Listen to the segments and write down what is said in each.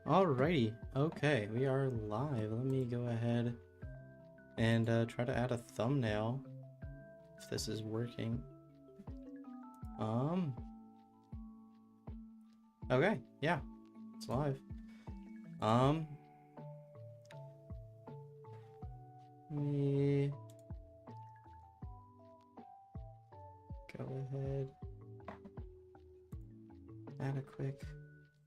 Alrighty, okay, we are live. Let me go ahead and try to add a thumbnail if this is working. Okay, yeah, it's live. Let me go ahead, add a quick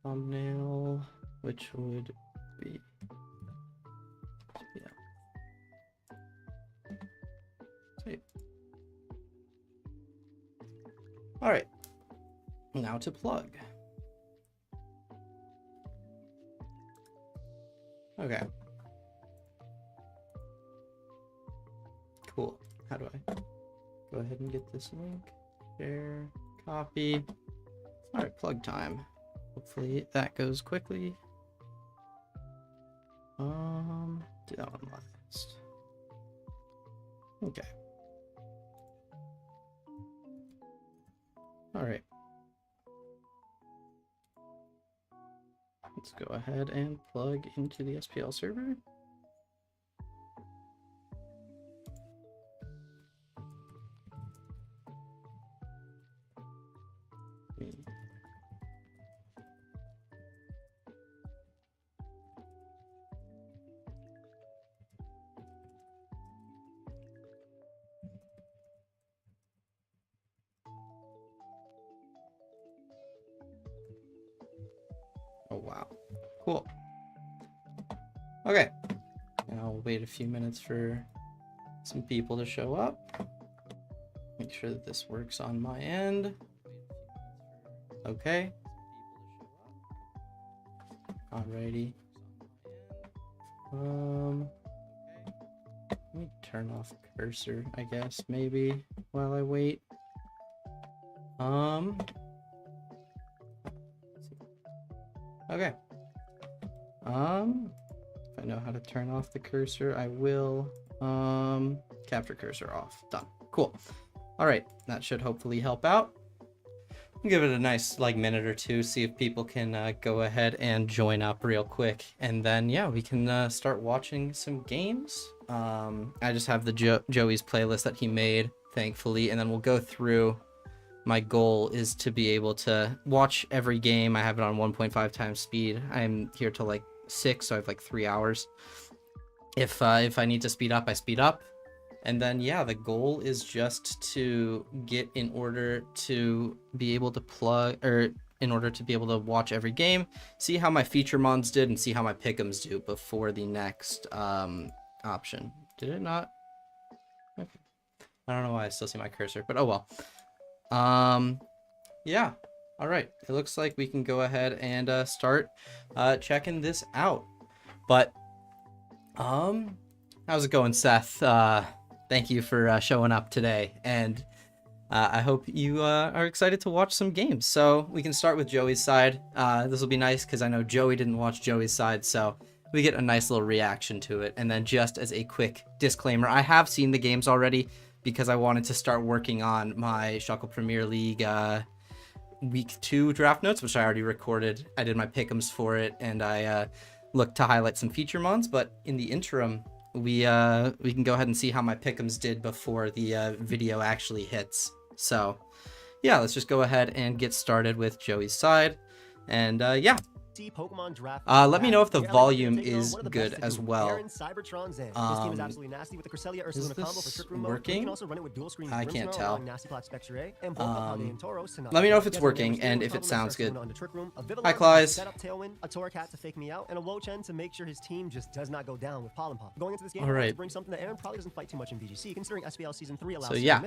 thumbnail, which would be, yeah. Sweet. All right, now to plug. Okay. Cool. How do I go ahead and get this link? Share, copy. All right, plug time. Hopefully that goes quickly. Do that one last. Okay. All right. Let's go ahead and plug into the SPL server. Oh, wow. Cool. Okay. Now we'll wait a few minutes for some people to show up. Make sure that this works on my end. Okay. Alrighty. Let me turn off cursor, I guess, maybe, while I wait. Okay. If I know how to turn off the cursor, I will. Capture cursor off. Done. Cool. All right, that should hopefully help out. I'll give it a nice minute or two, see if people can go ahead and join up real quick, and then yeah, we can start watching some games. I just have the Joey's playlist that he made, thankfully, and then we'll go through. My goal is to be able to watch every game. I have it on 1.5 times speed. I'm here till 6, so I have 3 hours. If I need to speed up, I speed up. And then yeah, the goal is just to get in order to be able to plug, or in order to be able to watch every game, see how my feature mons did, and see how my pick'ems do before the next option. Did it not? Okay. I don't know why I still see my cursor, but oh well. Yeah, all right, it looks like we can go ahead and start checking this out. But how's it going, Seth? Thank you for showing up today, and I hope you are excited to watch some games. So we can start with Joey's side. This will be nice because I know Joey didn't watch Joey's side, so we get a nice little reaction to it. And then just as a quick disclaimer, I have seen the games already, because I wanted to start working on my Shuckle Premier League Week 2 draft notes, which I already recorded. I did my pick'ems for it, and I looked to highlight some feature mons. But in the interim, we can go ahead and see how my pick'ems did before the video actually hits. So yeah, let's just go ahead and get started with Joey's side. And yeah. Let me know if the volume is good as well. Is this working? I can't tell. Let me know if it's working and if it sounds good. Hi, Clive. All right. So yeah,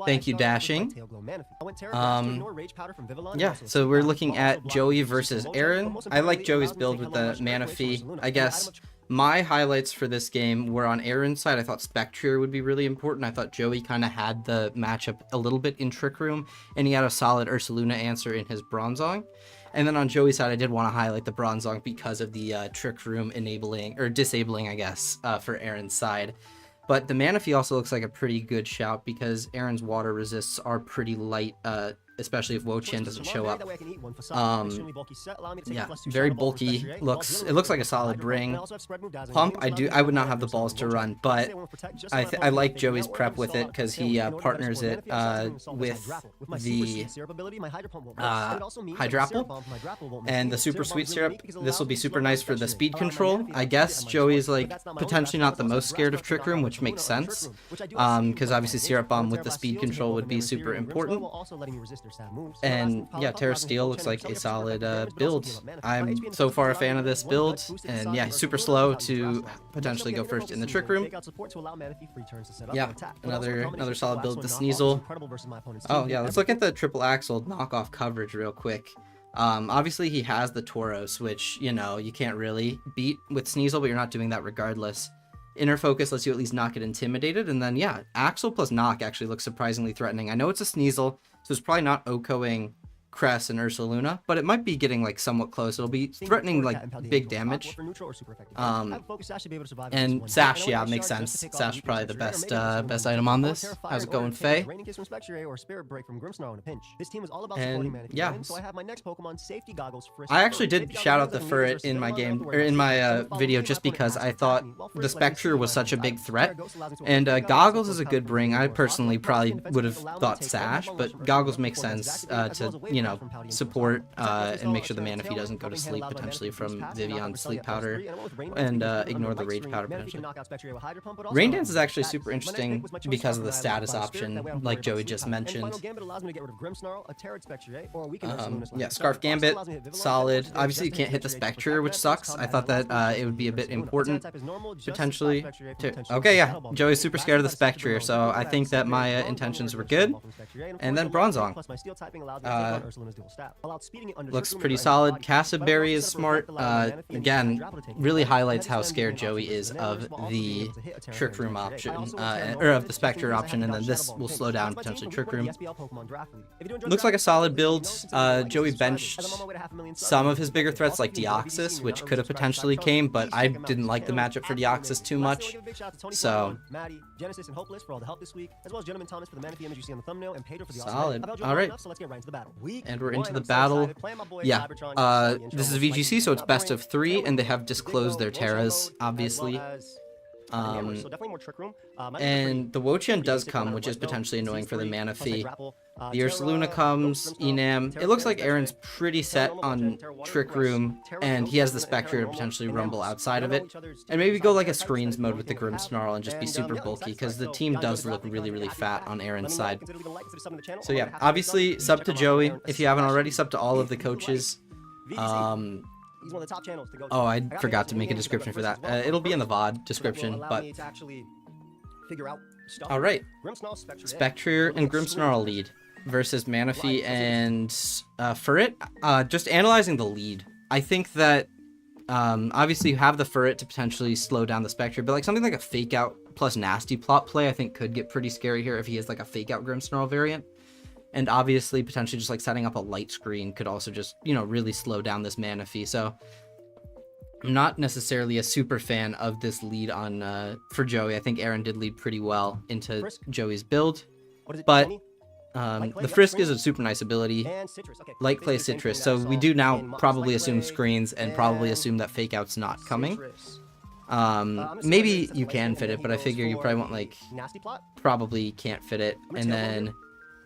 thank you, Dashing. Yeah, so we're looking at Joey versus Aaron. I like Joey's build with the Mana Fee. I guess my highlights for this game were on Aaron's side. I thought Spectrier would be really important. I thought Joey kind of had the matchup a little bit in Trick Room, and he had a solid Ursaluna answer in his Bronzong. And then on Joey's side, I did want to highlight the Bronzong because of the Trick Room enabling, or disabling, I guess, for Aaron's side. But the Mana Fee also looks like a pretty good shout because Aaron's water resists are pretty light especially if Wo-Chien doesn't show up. Yeah, very bulky. It looks like a solid bring. Pump, I would not have the balls to run, but I like Joey's prep with it because he partners it with the Hydrapple and the Super Sweet Syrup. This will be super nice for the speed control. I guess Joey's like potentially not the most scared of Trick Room, which makes sense, because obviously Syrup Bomb with the speed control would be super important. And yeah, Terra Steel looks like a solid build. I'm so far a fan of this build, and yeah, super slow to potentially go first in the Trick Room. Yeah, another solid build with the Sneasel. Oh yeah, let's look at the triple axle knockoff coverage real quick. Obviously he has the Tauros, which, you know, you can't really beat with Sneasel, but you're not doing that regardless. Inner Focus lets you at least not get intimidated, and then yeah, Axle plus Knock actually looks surprisingly threatening. I know it's a Sneasel, so it's probably not OHKOing Cress and Ursaluna, but it might be getting like somewhat close. It'll be threatening like big damage. And Sash, yeah, makes sense. Sash is probably the best item on this. How's it going, Faye? And yeah, I actually did shout out the Furret in my game, or in my video, just because I thought the Spectre was such a big threat, and Goggles is a good bring. I personally probably would have thought Sash, but Goggles makes sense to, you know, support and make sure the Manaphy doesn't go to sleep potentially from Vivion's Sleep Powder, and ignore the Rage Powder potentially. Rain Dance is actually super interesting because of the status option, like Joey just mentioned. Yeah, Scarf Gambit, solid. Obviously you can't hit the Spectre, which sucks. I thought that it would be a bit important potentially okay, yeah, Joey's super scared of the Spectre, so I think that my intentions were good. And then Bronzong, looks pretty solid. Castleberry is smart. Again, really highlights how scared Joey is of the Trick Room option, or of the Spectre option, and then this will slow down potentially Trick Room. Looks like a solid build. Joey benched some of his bigger threats like Deoxys, which could have potentially came, but I didn't like the matchup for Deoxys too much, so solid. Alright, and we're into the battle. Yeah, this is VGC, so it's best of 3, and they have disclosed their Terras, obviously. And the Wo-Chien does come, which is potentially annoying for the Manaphy. The Ursaluna comes, Enam. It looks like Aaron's pretty set on Trick Room, and he has the Spectre to potentially rumble outside of it. And maybe go like a screens mode with the Grimmsnarl and just be super bulky, because the team does look really, really fat on Aaron's side. So yeah, obviously, sub to Joey. If you haven't already, sub to all of the coaches. He's one of the top channels to go to. Oh, I forgot to make a description for that. It'll be in the VOD description, but... Alright. Spectre and Grimmsnarl lead versus Manaphy and Furret. Just analyzing the lead. I think that, obviously you have the Furret to potentially slow down the Spectre, but like something like a Fake Out plus Nasty Plot play I think could get pretty scary here if he has like a Fake Out Grimmsnarl variant. And obviously, potentially just like setting up a light screen could also just, you know, really slow down this Manaphy. So I'm not necessarily a super fan of this lead on for Joey. I think Aaron did lead pretty well into Joey's build. But the Frisk is a super nice ability. Light Clay, Citrus. So we do now probably assume screens and probably assume that Fake Out's not coming. Maybe you can fit it, but I figure you probably won't like, probably can't fit it. And then...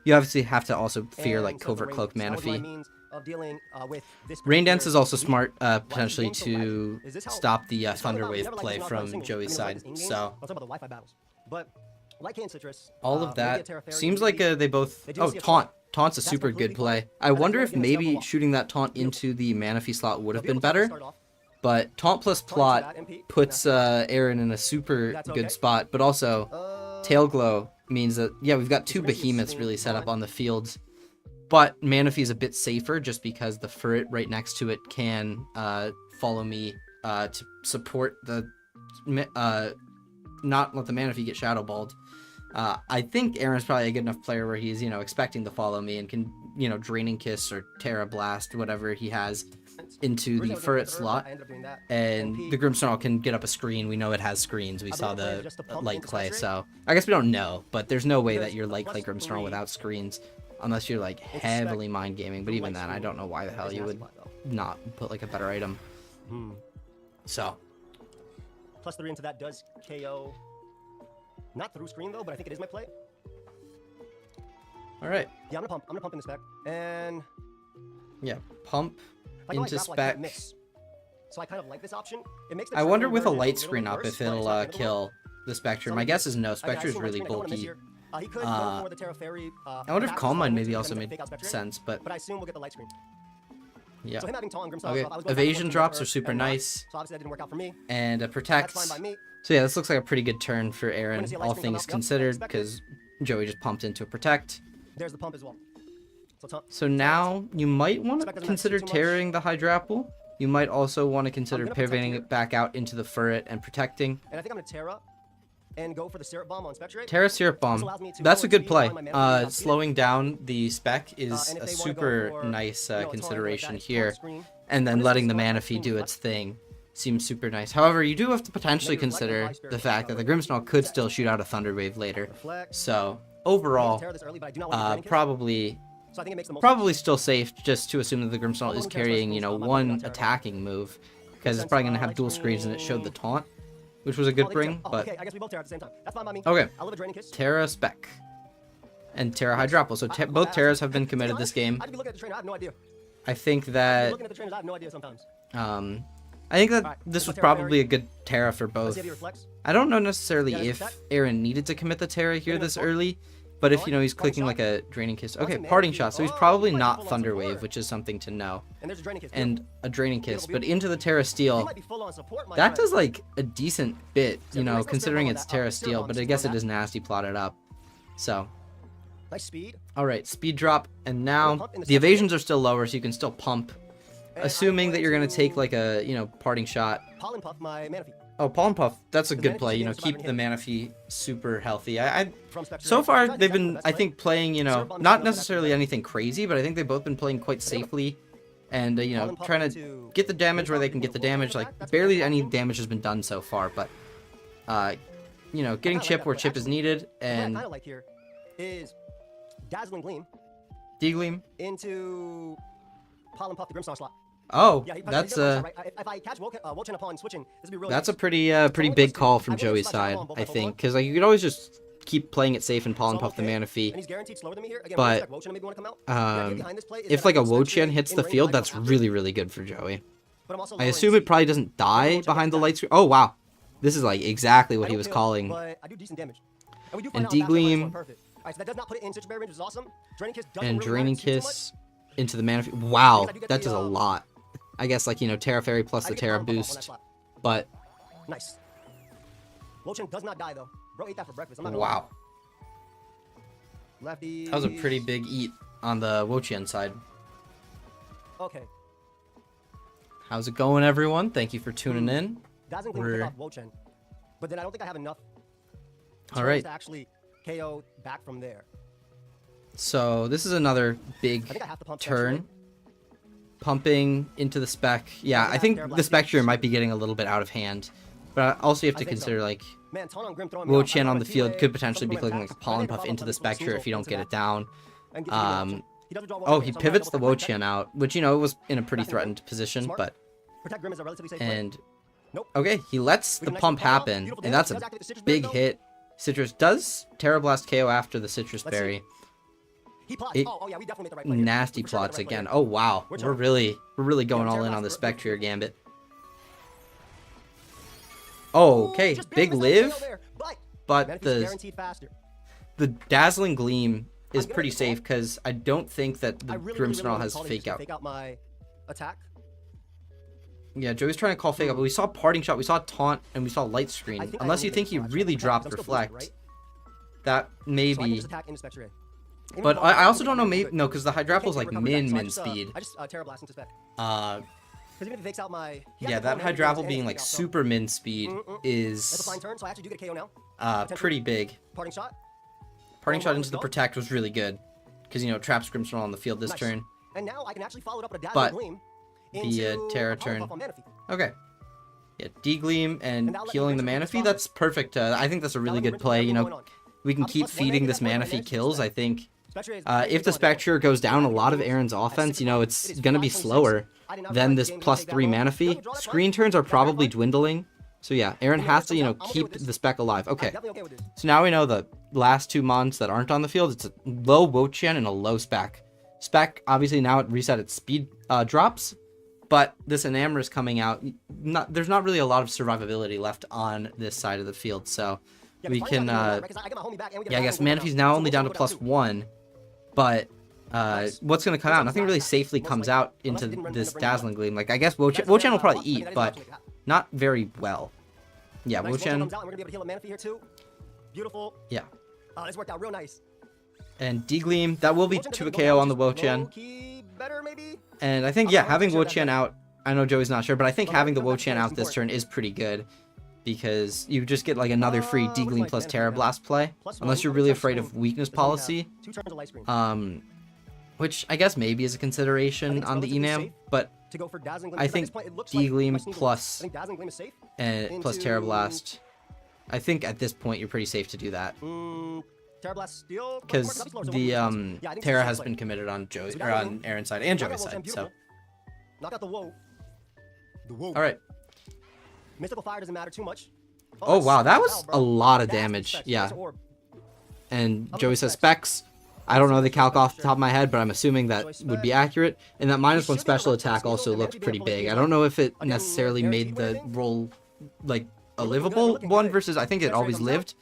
you obviously have to also fear like Covert Cloak Manaphy. Rain Dance is also smart, potentially to stop the Thunder Wave play from Joey's side. So all of that seems like they both. Oh, Taunt. Taunt's a super good play. I wonder if maybe shooting that Taunt into the Manaphy slot would have been better. But Taunt plus Plot puts Aaron in a super good spot, but also Tail Glow means that, yeah, we've got 2 behemoths really set up on the fields, but Manaphy is a bit safer just because the Furret right next to it can follow me to support the not let the Manaphy get Shadow Balled. I think Aaron's probably a good enough player where he's, you know, expecting to follow me and can, you know, Draining Kiss or Terra Blast, whatever he has, into the Furret slot, and the Grimmsnarl can get up a screen. We know it has screens. We saw the Light Clay, so I guess we don't know, but there's no way that you're Light Clay Grimmsnarl without screens. unless you're like heavily mind gaming. But even then, I don't know why the hell you would not put like a better item. So. +3 into that does KO. Not through screen though, but I think it is my play. All right. Yeah, I'm gonna pump in the spec and. Yeah, pump into spec. So I kind of like this option. It makes. I wonder with a light screen up if it'll kill the Spectre. My guess is no. Spectre is really bulky. I wonder if Calm Mind maybe also made sense, but I assume we'll get the light screen. Yeah. So him having Taunt and Grimstyle, Okay. I was going Evasion back drops and are super forth, nice. So obviously that didn't work out for me. And a protect. That's fine by me. So yeah, this looks like a pretty good turn for Aaron, Wanna see a light all screen come things out? Yep, considered, expected. because Joey just pumped into a protect. There's the pump as well. So now you might want to Spec doesn't consider have to do too tearing the Hydrapple. You might also want to consider gonna protect pivoting here. it back out into the Furret and protecting. And I think I'm gonna Terra and go for the Syrup Bomb on Spectre. Terra Syrup This Bomb. allows me to That's a lower good speed play. while my mana is Slowing down the spec is and if a they wanna go super for, nice you know, a taunt like consideration that, here. taunt screen. And then What is letting this the one? Mana Feed do What? its thing seems super nice. However, you do have to potentially Maybe reflect on consider High Spirit the fact that the Grimmsnarl could still shoot out a Thunder Wave later. Reflect. So I overall, hate to tear this early, but I do not want to draining kick. probably So I think it makes the most probably still safe just to assume that the Grimmsnarl Although is who cares carrying, about you know, schools? I'm not one talking about attacking move, because it's sense, probably gonna have light dual screens and it showed the screen. taunt, which was a good Oh, they bring. tear. Oh, But okay, I guess we both tear at the same time. That's fine by me. okay, I love a draining kiss. Terra spec and Terra Hydrapple. So both Terras have been To be committed this honest, game. I'd be looking at the trainer. I have no idea. I think I'd be that looking at the trainers. I have no idea sometimes. I think that Alright, this my was Terra probably Fairy. a good Terra for Let's both. see if he reflects. I don't know necessarily Yeah, if that- Aaron needed to commit the Terra here Getting a this taunt. early, but if, you know, he's Parting clicking shot. like a Draining Kiss. What's Okay, a mana Parting feed? Shot, so he's Oh, probably he might be not full on Thunder support. Wave, which is something to know. And there's a draining kiss. And a Draining Kiss, Beautiful, but into the Terra He Steel, might be full on support, my that friend. does like a decent bit, So you know, nice little considering Spirit it's Bomb on Terra that. Spirit Steel, Bomb but I just guess on it that. is nasty plotted up. So, Nice speed. alright, speed drop, and now pump in the the second evasions are still lower, so you can still pump, And assuming I'm that you're gonna to take like a, you know, Parting Shot. Pollen Puff my mana feed Oh, Pollen Puff, that's a The good Mana play, Feed you know, is keep surviving the hit. Mana Feed super healthy. I from Spectre. So far, Trying to they've exactly been, the best I play. think, playing, you know, Syrup Bomb is not the best necessarily play. anything crazy, but I think they've both been playing quite safely and, you know, Pollen Puff trying to into get the damage where they can get the damage. Like, barely any damage has been done so far, but, you know, getting like chip that where play. chip is Actually, needed What I and kind of like here is Dazzling Gleam degleam. into Pollen Puff the Grimstar slot. Oh, Yeah, that's he's got one shot, right? If I catch Wochen upon switching, this would be really that's a nice. pretty So big let's call do- from I really Joey's expect side, on both I levels think, one. because like you could always just keep playing it safe and Pollen So I'm Puff the okay. Mana Feed. And he's guaranteed slower than me here. Again, But, I expect Wochen to maybe want to come out. The idea Um, behind this play is if that I like a can Spectre Wochen hits in the range field, of light that's after, really good for Joey. but I'm also I lowering assume it speed. probably doesn't die Wochen behind the gets light that. screen. Oh wow, this is like exactly I what he don't was kill, calling. But I do decent damage. And we do And find out fast that Degleam. minus one, perfect. Alright, so that does not put it in Citrus Berry range, which is awesome. Draining Kiss doesn't And really Draining matter too much. Kiss into the Mana Feed. Wow, Because I do get that the, does a lot. I guess like, you know, Terra Fairy plus I the do get Terra Pollen Puff off on that boost, slot. but Nice. Wochen does not die though. Bro ate that for breakfast. I'm not gonna wow, lie. Lefty. that was a pretty big eat on the Wochen side. Okay. How's it going, everyone? Thank you for tuning in. Dazzling Gleam will pick off Wochen. But then I don't think I have enough All turns right, to actually KO back from there. so this is another I big think I have to pump turn. Pumping into the spec. Yeah, I think the Spectre might be getting a little bit out of hand. But also you have to I think so. consider like Man, Taunt on Grim throwing me off. I Wochen know on my the field delay, could potentially some be of my clicking like a attacks. I Pollen think Puff Pollen into Puff the is cool, Spectre if you don't into get that. it down. And gives me the option. He does withdraw one Oh, turn, he so I'm gonna pivots have the to protect- Wochen out, which, you know, it was in a pretty Nothing threatened position, Smart. but Protect Grim is a relatively safe play. and Nope. okay, he lets We the can pump actually pump out. happen, Beautiful and damage. that's Does a activate the Citrus Berry, big though. hit. Citrus does Terra Blast KO after the Citrus Let's see. Berry. He plots. It- Oh yeah, we definitely made the right play here. Nasty We for sure made plots the right play again. here. Oh wow, We're we're chilling. really going Yeah, all Terra in on the Blast, Spectre Gambit. Oh, okay, Just barely big missed that live, KO there, but Manaphy's the guaranteed faster. Dazzling Gleam is I'm gonna pretty call- safe because I don't think that the I really Grimmsnarl wanna has call it fake just to out. Fake out my attack. Yeah, Joey's trying to call fake out, but we saw Parting Shot, we saw Taunt, and we saw Light I Screen. think I Unless you only think did he flash. really I'm dropped still boosted, Reflect, right? that may So I can be. just attack into Spectre. Even But though I also think don't know, it's maybe good. no, because the I can't Hydrapple's like recover that, so min I speed. just Terra Blast into Spec. Uh, Because even if he fakes out my... he has yeah, the that Pollen Puff Hydrapple and being it's like fake out, so super min speed That's a is fine turn, so I actually do get a KO now. pretty big. Parting shot. Parting Oh, Shot wow, into the result? Protect was really good because, you know, it traps Grimmsnarl on the field this Nice. turn. And now I can actually follow it up with a But Dazzling Gleam the, into Terra a Pollen turn. Puff on Mana Feed. Okay. Yeah, Degleam and now let me healing the bring some Mana of Feed, this that's perfect. I think that's a really let me good bring some play. You everyone know, going on. we can I'll be keep +1 feeding maybe this at that point, Mana and I Feed managed to kills. do I think If the Spectre goes down, a lot of Aaron's offense, you know, it's going to be slower than this +3 mana fee. Screen turns are probably dwindling. So yeah, Aaron has to, you know, keep the spec alive. Okay, so now we know the last 2 mons that aren't on the field. It's a low Wo-Chien and a low spec. Spec, obviously now it reset its speed drops, but this Enamor is coming out. There's not really a lot of survivability left on this side of the field, so we can, yeah, I guess Manaphy's now only down to +1, but what's going to come out? Nothing really safely comes out into this Dazzling Gleam. Like, I guess Wo-Chien will probably eat, but not very well. Yeah, Wo-Chien. Beautiful. Yeah. Oh, this worked out real nice. And D-Gleam, that will be to a KO on the Wo-Chien. And I think, yeah, having Wo-Chien out, I know Joey's not sure, but I think having the Wo-Chien out this turn is pretty good. Because you just get like another free D-Gleam plus Terra Blast play. Unless you're really afraid of weakness policy. Which I guess maybe is a consideration on the Enam, but I think D-Gleam plus Terra Blast, I think at this point you're pretty safe to do that. Because the Terra has been committed on Joey or on Aaron's side and Joey's side. So alright. Mystical Fire doesn't matter too much. Oh wow, that was a lot of damage. Yeah. And Joey says specs. I don't know the calc off the top of my head, but I'm assuming that would be accurate. And that -1 special attack also looked pretty big. I don't know if it necessarily made the roll like a livable one versus I think it always lived.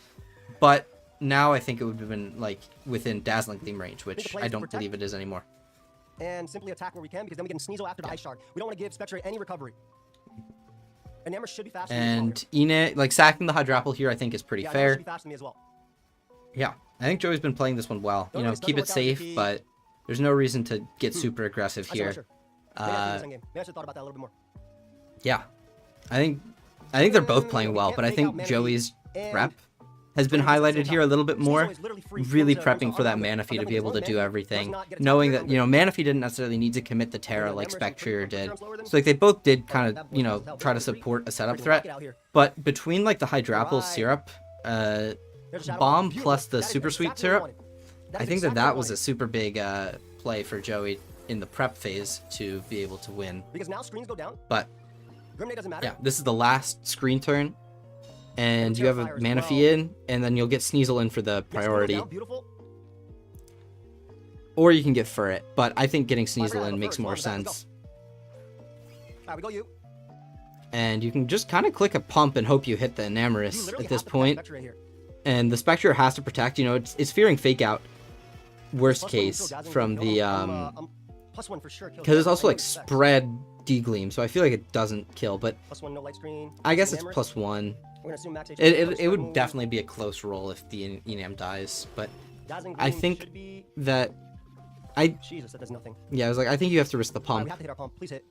But now I think it would have been like within Dazzling Gleam range, which I don't believe it is anymore. And simply attack where we can because then we can Sneasel after the Ice Shard. We don't want to give Spectre any recovery. Enamor should be faster. And Ine, like sacking the Hydrapple here, I think is pretty fair. Be faster than me as well. Yeah, I think Joey's been playing this one well. You know, keep it safe, but there's no reason to get super aggressive here. Yeah, I think they're both playing well, but I think Joey's rep has been highlighted here a little bit more. Really prepping for that Manaphy to be able to do everything, knowing that, you know, Manaphy didn't necessarily need to commit the Terra like Spectre did. So like they both did kind of, you know, try to support a setup threat, but between like the Hydrapple syrup, bomb plus the super sweet syrup, I think that was a super big play for Joey in the prep phase to be able to win. But yeah, this is the last screen turn. And you have a Manaphy in, and then you'll get Sneasel in for the priority. Or you can get Furret, but I think getting Sneasel in makes more sense. And you can just kind of click a pump and hope you hit the Enamorus at this point. And the Spectre has to protect, you know, it's fearing Fake Out, worst case, from the, because it's also like spread D-Gleam, so I feel like it doesn't kill, but I guess it's +1. It would definitely be a close roll if the Enam dies, but I think that yeah, I was like, I think you have to risk the pump.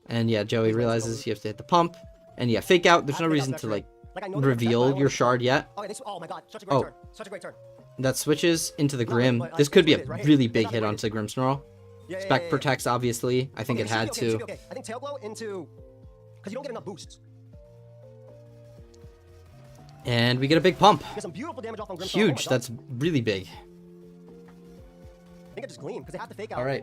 And yeah, Joey realizes you have to hit the pump, and yeah, Fake Out. There's no reason to like reveal your shard yet. Oh, that switches into the Grim. This could be a really big hit onto Grimmsnarl. Spec protects, obviously. I think it had to. I think Tail Glow into, because you don't get enough boosts. And we get a big pump. Some beautiful damage off on Huge. That's really big. I think it just Gleam because they have to Fake Out. All right.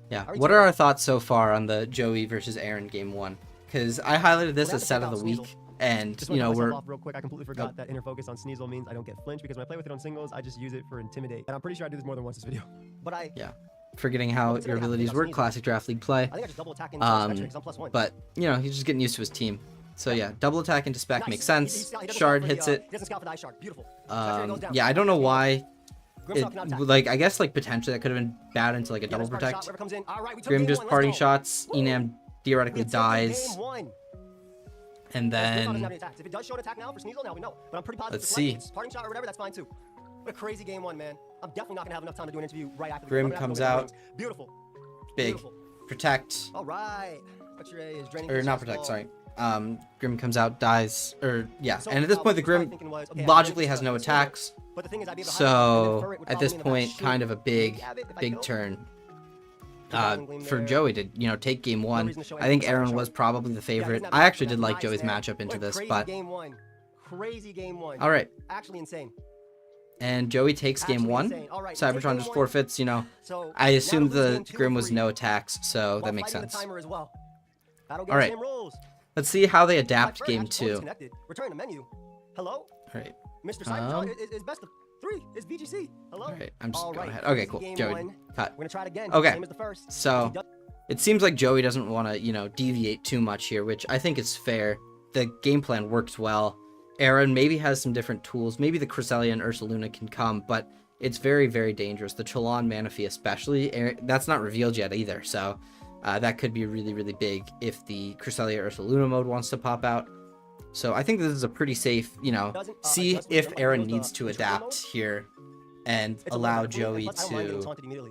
Yeah. What are our thoughts so far on the Joey versus Aaron game 1? Because I highlighted this as set of the week, and you know we're real quick. I completely forgot that inner focus on Sneasel means I don't get flinch because when I play with it on singles, I just use it for Intimidate, and I'm pretty sure I do this more than once this video. But forgetting how your abilities work, classic draft league play. I think I just double attack into Spectre because I'm +1. But you know he's just getting used to his team. So yeah, double attack into Spec makes sense. Shard hits it. Yeah, I don't know why. Like I guess like potentially that could have been bad into like a double protect. Grim just parting shots. Enam theoretically dies. And then if it does show an attack now for Sneasel, now we know. But I'm pretty positive. Let's see. Parting shot or whatever, that's fine too. What a crazy game 1, man. I'm definitely not gonna have enough time to do an interview right after. Grim comes out. Beautiful. Big. Protect. All right. Or not protect. Sorry. Grim comes out, dies, or yeah. And at this point, the Grim logically has no attacks. So at this point, kind of a big turn for Joey to, you know, take game 1. I think Aaron was probably the favorite. I actually did like Joey's matchup into this, but crazy game 1. All right. Actually insane. And Joey takes game Actually 1. insane. All right, you take Cybertron game just one. forfeits, you know. So I assumed now we're the losing 2 Grim and was 3 no attacks, so while that makes fighting the sense. timer as well. I don't get All the right. same rules. Let's see how they My adapt first game match is fully 2. disconnected. Return to menu. Hello? All right. Mr. Cybertron is best of 3. It's VGC. Hello? All right. I'm just All going right, ahead. Okay, easy cool. game Joey, 1. cut. We're going to try it again. Okay. Same as the first. So He does- it seems like Joey doesn't want to, you know, deviate too much here, which I think is fair. The game plan works well. Aaron maybe has some different tools. Maybe the Cresselia and Ursaluna can come, but it's very, very dangerous. The Chalon Manaphy especially, that's not revealed yet either, so that could be really, really big if the Cresselia Ursaluna mode wants to pop out. So I think this is a pretty safe, you know, see if Aaron needs to adapt here and It's a allow little bit Joey clean, plus I don't mind getting to, taunted immediately.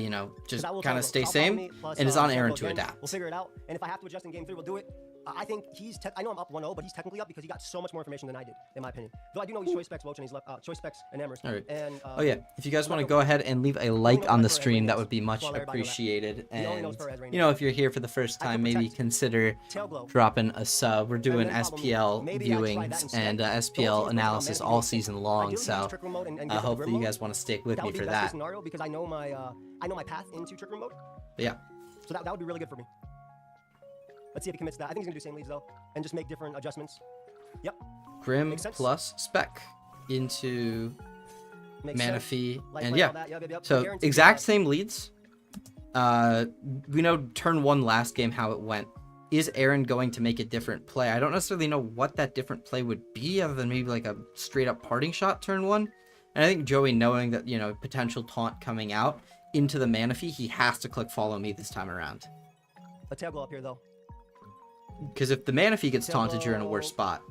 you know, just 'Cause I will kind tell of you, stay I'll follow same, me, plus, and it's on Shuckle Aaron to again. adapt. We'll figure it out, and if I have to adjust in game 3, we'll do it. I think he's. I know I'm up 1-0, but he's technically up because he got so much more information than I did, in my opinion. Though I do know he's choice specs Woach and he's left choice specs and Emers. All right. And, Oh yeah, if you guys want to go ahead and leave a like on the stream, that would be much Well, everybody know that. appreciated. He only And knows Perez right you now. know, if you're here for the first I time, can maybe protect consider Tail Glow. dropping a sub. We're doing then follow me. SPL Maybe I try that viewings instead. and The whole SPL team's analysis working on all managing season things. long. Ideally, use So Trick Room mode and get to the hopefully Grim you mode. guys want to stick with That me would be for best case that. scenario because I know my path into Trick Room mode. But yeah, So that would be really good for me. Let's see if he commits to that. I think he's gonna do same leads though, and just make different adjustments. Yep. Grim Makes sense. plus Spec into Makes sense. Manaphy, Like, and play yeah, all that. Yep. so Guaranteed exact that. same leads. We know turn 1 last game how it went. Is Aaron going to make a different play? I don't necessarily know what that different play would be, other than maybe like a straight up parting shot turn 1. And I think Joey, knowing that, you know, potential taunt coming out into the Manaphy, he has to click follow me this time around. A tail glow up here though. Because if the Manaphy gets Tail taunted, you're in a glow. worse spot.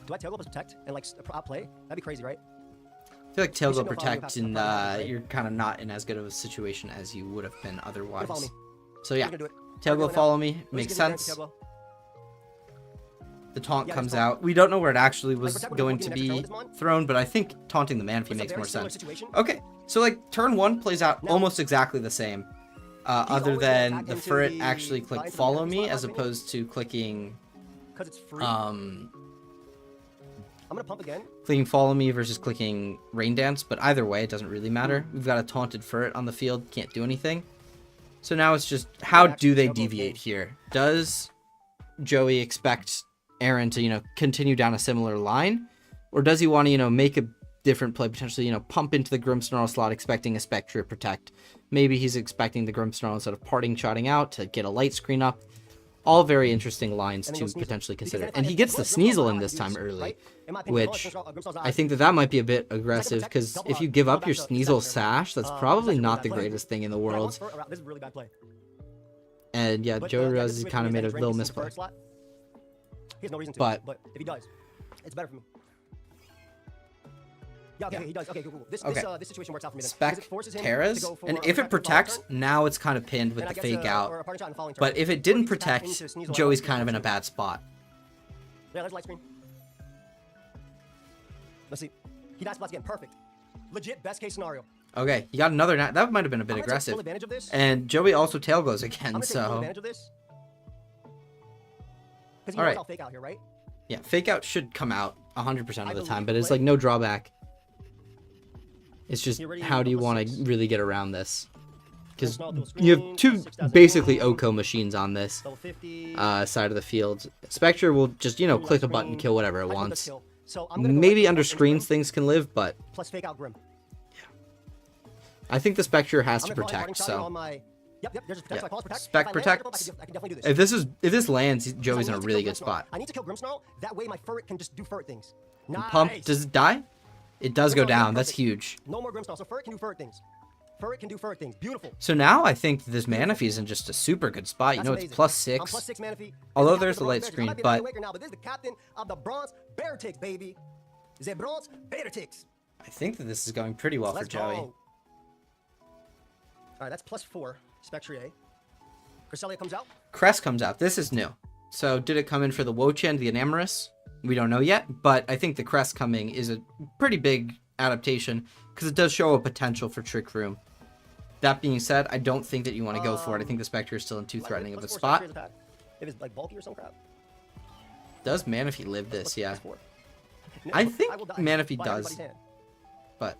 Do I tail glow plus protect and like outplay? That'd be crazy, right? I feel like Tail You Glow should know following Protect, past and the front, right? you're kind of not in as good of a situation as you would have been otherwise. Follow me. So We're yeah, gonna do it. Tail We're Glow doing it now. follow me, Let's makes get it there, sense. tail glow. The taunt Yeah, comes there's taunt. out. We don't know where it actually was Protect would going be to working the be next turn with this thrown, but I think taunting the Manaphy It's a makes very more similar sense. situation. Okay, so like turn 1 plays out Now- almost exactly the same, other always than gonna the attack ferret into actually the click lines of the follow Manaphy me slot, in as my opinion. opposed to clicking Because it's free. I'm gonna pump again. clicking follow me versus clicking rain dance, but either way it doesn't really matter. We've got a taunted ferret on the field, can't do anything. So now it's just how do they deviate here? Does Joey expect Aaron to, you know, continue down a similar line, or does he want to, you know, make a different play, potentially, you know, pump into the Grimmsnarl slot expecting a Spectre protect? Maybe he's expecting the Grimmsnarl instead of parting shotting out to get a light screen up. All very interesting lines And then to go Sneasel. potentially Because consider. if And I- he if gets the Grimmsnarl Sneasel know in how to this do time this, early, right? In my opinion, which Grimmsnarl's I think that might be a bit aggressive, protect, because double if you up, give double up your back to Sneasel Spectre. sash, that's That's probably actually not really the bad play. greatest thing in the But I world. want Ferret- This is a really bad play. And yeah, But, Joey yeah, this realizes he situation kind of is made that a he's little ranking misplay. Ferret slot. He has no reason to. But- if he does, it's better for me. Yeah, okay, Yeah. he does. Okay, cool. This situation works out for me then. Spec Because it forces him to Terras, go for and a if it protect and follow protects, turn, now it's kind of pinned with and the I guess, fake or out. a parting shot and falling turn. But if it Or didn't he gets back protect, into Sneasel, Joey's I kind of in a like bad spot. Yeah, there's light screen. Let's see. He dies getting perfect. Legit best case scenario. Okay, you got another. That might have been a bit I'm gonna take aggressive. full advantage of this. And Joey also tail goes I'm again, gonna take full so advantage of this. Because he All knows right. I'll fake out here, right? yeah, fake out should come out 100% I of the believe time, the but it's play- like no drawback. It's just He already how do you plus want to 6. really get around this? Because Small dual you have screen, two 6,000 basically gold, Oko machines on this Level 50. side of the field. Spectre will just, you know, Light click a button, screen. kill whatever it I think wants. that's kill. So I'm gonna go Maybe right under into screens Grim, things can live, but plus fake out Grim. I think the Spectre has I'm to gonna call it protect, parting shot so on my... Yep, there's a protect, Yeah. so I pause protect. Spec If I land protects. I can definitely do this. if this lands, Because Joey's I in a need to really kill good Grimmsnarl. spot. I need to kill Grimmsnarl. That way my ferret can just do ferret things. Nice. Pump, does it die? It does go Grimmsnarl, down. That's perfect. huge. No more Grimmsnarl. So ferret can do ferret things. Ferret can do ferret things. Beautiful. So now I think this Manaphy is in just a super good spot. You That's know, amazing. it's plus I'm 6. plus 6 Manaphy. Although As there's captain the of light Bronze Bear Ticks. I screen, might be the but Waker now, but this is the captain of the Bronze Bear Ticks, baby. The Bronze Bear Ticks. I think that this is going pretty well for Let's Joey. go. All right, that's plus 4. Spectre. Cresselia comes out. Crest comes out. This is new. So did it come in for the Woche and the Enamorous? We don't know yet, but I think the Crest coming is a pretty big adaptation because it does show a potential for Trick Room. That being said, I don't think that you want to go for it. I think the Spectre is still in too threatening of a Plus 4 spot. Spectre is attack. If it's like bulky or some crap. Does Manaphy live Plus this? Yeah. 4. I think I will die Manaphy by does, everybody's hand. but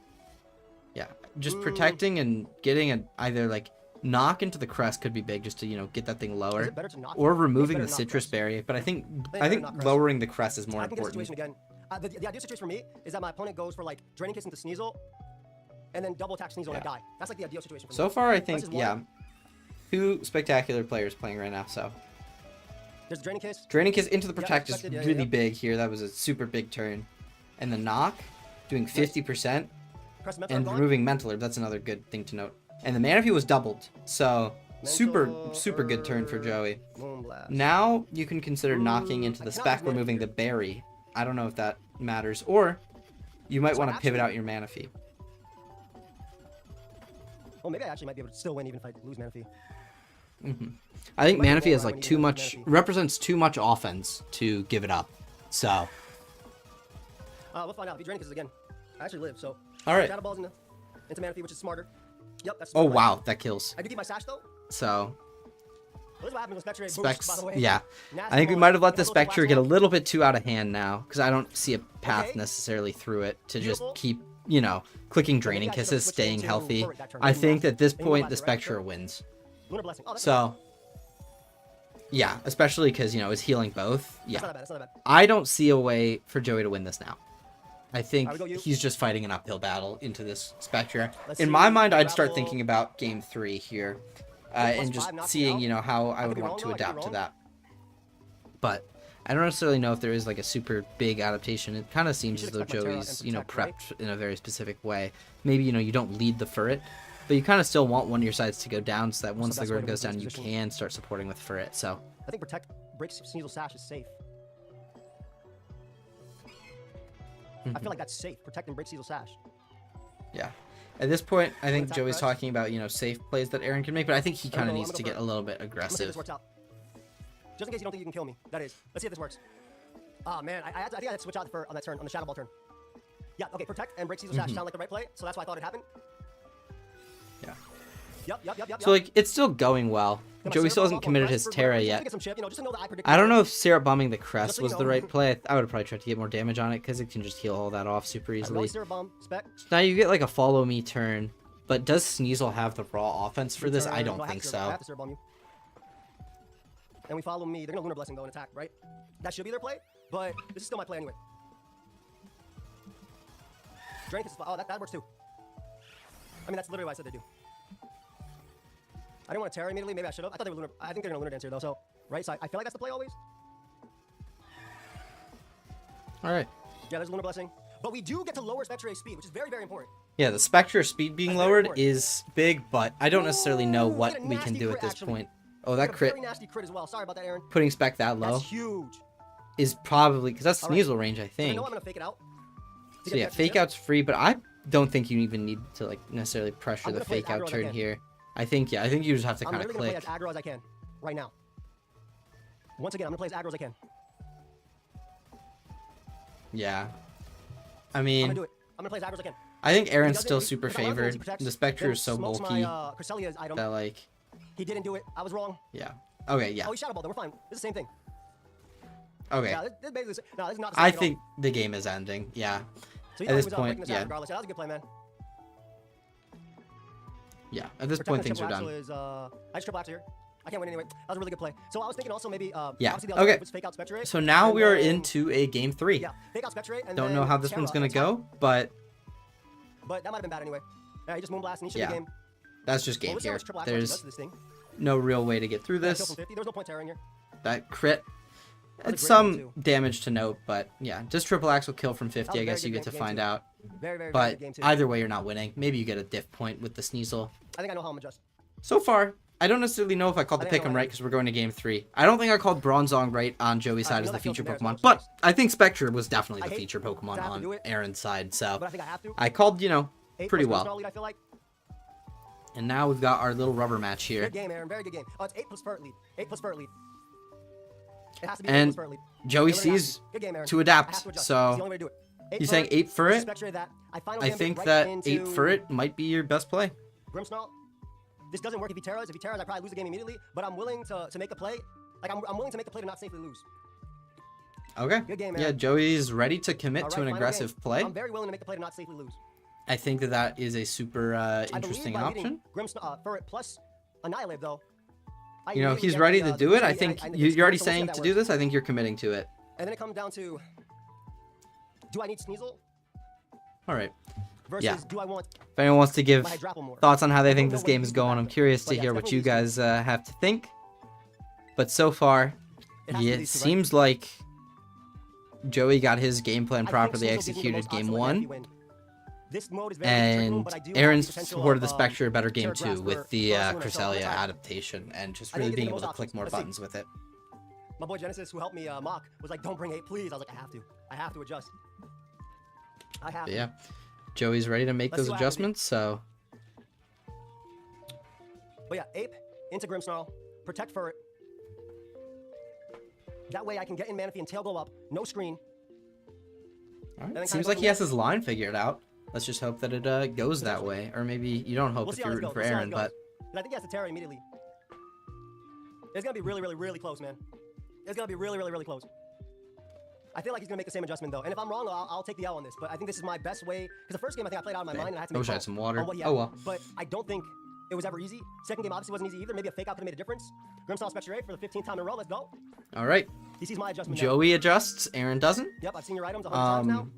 yeah, just protecting and getting an either like knock into the crest could be big just to, you know, get that thing Is lower, it better to knock? or It's removing better the to knock citrus crest. berry. But I think better knock crest. lowering the crest is more I can get a important. situation again. The ideal situation for me is that my opponent goes for like Draining Kiss into Sneasel, and then double attack Sneasel and I die. That's like the ideal situation for me. So far, I think, just yeah, one. 2 spectacular players playing right now. So There's Draining Kiss. Draining Kiss into the Yeah, protect is expected, yeah, really yeah. big here. That was a super big turn. And the knock, doing 50%, Crest Mentor and gone. removing Mental Herb. That's another good thing to note. And the Manaphy was doubled. So super good turn for Joey. Moonblast. Now you can consider knocking into I the cannot spec, use Manaphy removing here. the berry. I don't know if that matters. Or you might So want to pivot actually- out your Manaphy. Oh, maybe I actually might be able to still win even if I lose Manaphy. I think Might be Manaphy more has around like when you too get much, Manaphy. represents too much offense to give it up. So, We'll find out. If he Draining Kisses again, I actually live, so. all right. Shadow Balls into Manaphy, which is smarter. Yep, that's Oh smart play. wow, that kills. I do keep my Sash though. So This is what happens with Spectre boost, Specs, by the way. yeah. Nasty I think we ball. might have let the Have a little Spectre black get a one. little bit too out of hand now, because I don't see a path Okay. necessarily through it to just Beautiful. keep, you know, clicking Draining I should've Kisses, switched staying into healthy. forward that turn. I Lunar think Blast. at this Lunar point the Blast, right? Spectre wins. Lunar Blessing. Oh, that's So yeah, especially because, you know, it's healing both. not Yeah, that bad. That's not that bad. I don't see a way for Joey to win this now. I think Alright, we go you. he's just fighting an uphill battle into this Spectre. Let's In see, my mind, I'd start Rebel. thinking about game 3 here, plus and just 5 knocks me seeing, out? you know, how I could would be want wrong, to though, I could be adapt to wrong. that. But I don't necessarily know if there is like a super big adaptation. It kind of seems should as though expect Matera Joey's, and you know, Protect, right? prepped in a very specific way. Maybe, you know, you don't lead the Furret, but you kind of still want one of your sides to go down so that once the best way grid to goes move down, this you position. can start supporting with Furret. So I think Protect breaks Sneasel Sash is safe. I feel like that's safe. Protect and break Sneasel Sash. yeah. At this point, I think attack Joey's press? talking about, you know, safe plays that Aaron can make, but I think he I'm kind of gonna go- needs I'm to gonna get go a little bit I'm gonna see if aggressive. this works out. Just in case you don't think you can kill me. That is. Let's see if this works. Oh man, I think I had to switch out on that turn, on the Shadow Ball turn. Yeah, okay, Protect and break Sneasel Sash sound like the right play, so that's why I thought it happened. Yeah. Yep. So like it's still going well. Got my Joey Syrup still Bomb hasn't up on committed crest his for Terra just to yet. get some chip, you know, just to know that I predict I don't the know if Syrup bombing the crest Just so you was the know. right play. I would have probably tried to get more damage on it because it can just heal all that off super result. easily. Syrup Bomb, Spec. Now you get like a follow me turn, but does Sneasel have the raw offense for this? I Turn. don't No, think have to Syrup- I so. have to Syrup Bomb you. And we follow me. They're gonna Lunar Blessing though and attack, right? That should be their play, but this is still my play anyway. Drain Kiss is oh, that works too. I mean, that's literally what I said they do. I didn't want to Terra immediately. Maybe I should have. I thought they were Lunar. I think they're gonna Lunar Dance here though. So right side. I feel like that's the play always. All right. Yeah, there's Lunar Blessing. But we do get to lower Spectre speed, which is very, very important. Yeah, the Spectre speed being That's very lowered important. is big, but I don't necessarily know Ooh, what get a we can nasty do at crit, this actually. point. Oh, Got that a crit, Very nasty crit as well. Sorry about that, Aaron. putting Spec that low That's huge. is probably because that's All right. Sneasel range, I I think. know I'm gonna fake it out. to So get yeah, the extra fake chip. out's free, but I don't think you even need to like necessarily pressure I'm the gonna play fake as out aggro as I turn can. here. I think you just have to I'm kind of literally gonna click. play as aggro as I can right now. Once again, I'm gonna play as aggro as I can. Yeah. I I'm mean, gonna do it. I'm gonna play as aggro as I can. I think He Aaron's doesn't- still he- super if I run through, he favored. protects, The Spectre then is so smokes bulky My, Creselia's item. that like, He didn't do it. I was wrong. yeah. Okay, yeah. Oh, he Shadow Balled. Then we're fine. This is the same thing. Okay. Yeah, this basically. No, this is not the same I thing at all. think the game is ending. Yeah. So he at thought he this was, point, breaking this out yeah. Regardless. Yeah, that was a good play, man. Yeah. At this Protect point, and things are triple done. axle Is, I just triple axle here. I can't win anyway. That was a really good play. So I was thinking also maybe. Yeah, obviously the okay. alternative was fake out Spectre. So now and we are then- into a game 3. Yeah, fake out Spectre. And Don't then know how this Terra one's gonna on top. go, but But that might have been bad anyway. Yeah, he just Moonblast and he should Yeah. be game. that's just Well, game let's see how here. much triple axle actually does There's to this thing. no real way to get through Yeah, kill this. from 50. There's no point terroring here. That crit. That was It's a great one, some too. damage to note, but yeah, just triple axle kill from 50. was I a guess very you good get to game find too. out. Very But good game too. either way, you're not winning. Maybe you get a diff point with the Sneasel. I think I know how I'm adjust. So far, I don't necessarily know if I called the I think I pick'em know right what because we're going to game 3. I don't think I called Bronzong right on Joey's side you as know the that kill feature from there is Pokemon, well but I think Spectre was definitely I the hate feature Pokemon to have to do on it, Aaron's side. So But I think I have to. I called, 8 pretty plus well. personal lead, I feel like. And now we've got our little rubber match here. Good game, Aaron. Very good game. Oh, it's 8 plus Furt lead. 8 plus Furt lead. It has to be And 8 plus Furt lead. Joey It literally has sees to be. Good game, Aaron. to I adapt, have to adjust. so It's the only way to do it. 8 he's saying Furt 8 for versus it. Spectre that I final I gambit think right that into 8 for it might be your best play. Grimmsnarl. This doesn't work if he terras. If he terras, I probably lose the game immediately. But I'm willing to make a play. Like I'm willing to make the play to not safely lose. Okay. Good game, man. Yeah, Joey's ready to commit All to right, an final aggressive game. play. I'm very willing to make the play to not safely lose. I think that that is a super I interesting believe by leading option. Ferret plus Annihilate, though. I You know, immediately he's get ready the, to the do it. I boost think and you're already so we'll see how saying that to do works. this. I think you're committing to it. And then it comes down to, do I need Sneasel All right. versus Yeah. do I want If anyone wants to give my Hydrapple more? thoughts on how they think No this way game to is use going, I'm that. curious to But yeah, hear it's what you definitely guys have to think. But so far, It has to be yeah, it these two, right? seems like Joey got his game plan I think properly Sneasel gives me the executed most odds game to let Manaphy 1. win. This mode is very tricky room, And but I do have Aaron the potential supported the of, Spectre better game Terra 2 Grasp with for the Arsenal and Cresselia Charlotte. adaptation and just I really think being it's able the to most click options. more Let's see. buttons with it. My boy Genesis, who helped me mock, was like, don't bring 8, please. I was like, I have to. I have to adjust. I have But to. yeah, Joey's ready to make Let's those see what happens. adjustments, so But yeah, Ape into Grimmsnarl, protect Ferret. That way I can get in Manaphy and tail go up, no screen. all right. then Seems kinda like go he from has his line figured out. Let's just hope that it goes that way. Or maybe you don't hope We'll if see how you're this rooting goes. for We'll see how Aaron, this but goes. And I think he has to Terra immediately. It's gonna be really, really, really close, man. It's gonna be really, really, really close. I feel like he's gonna make the same adjustment though, and if I'm wrong, I'll take the L on this. But I think this is my best way because the first game I think I played out of my mind and I had to I make wish I a had call some water. on what he Oh, had. well. But I don't think it was ever easy. Second game obviously wasn't easy either. Maybe a fake out could have made a difference. Grimmsnarl Spectre for the 15th time in a row. Let's go. all right. He sees my adjustment. now. Joey adjusts, Aaron doesn't. Yep, I've seen your items 100 times now.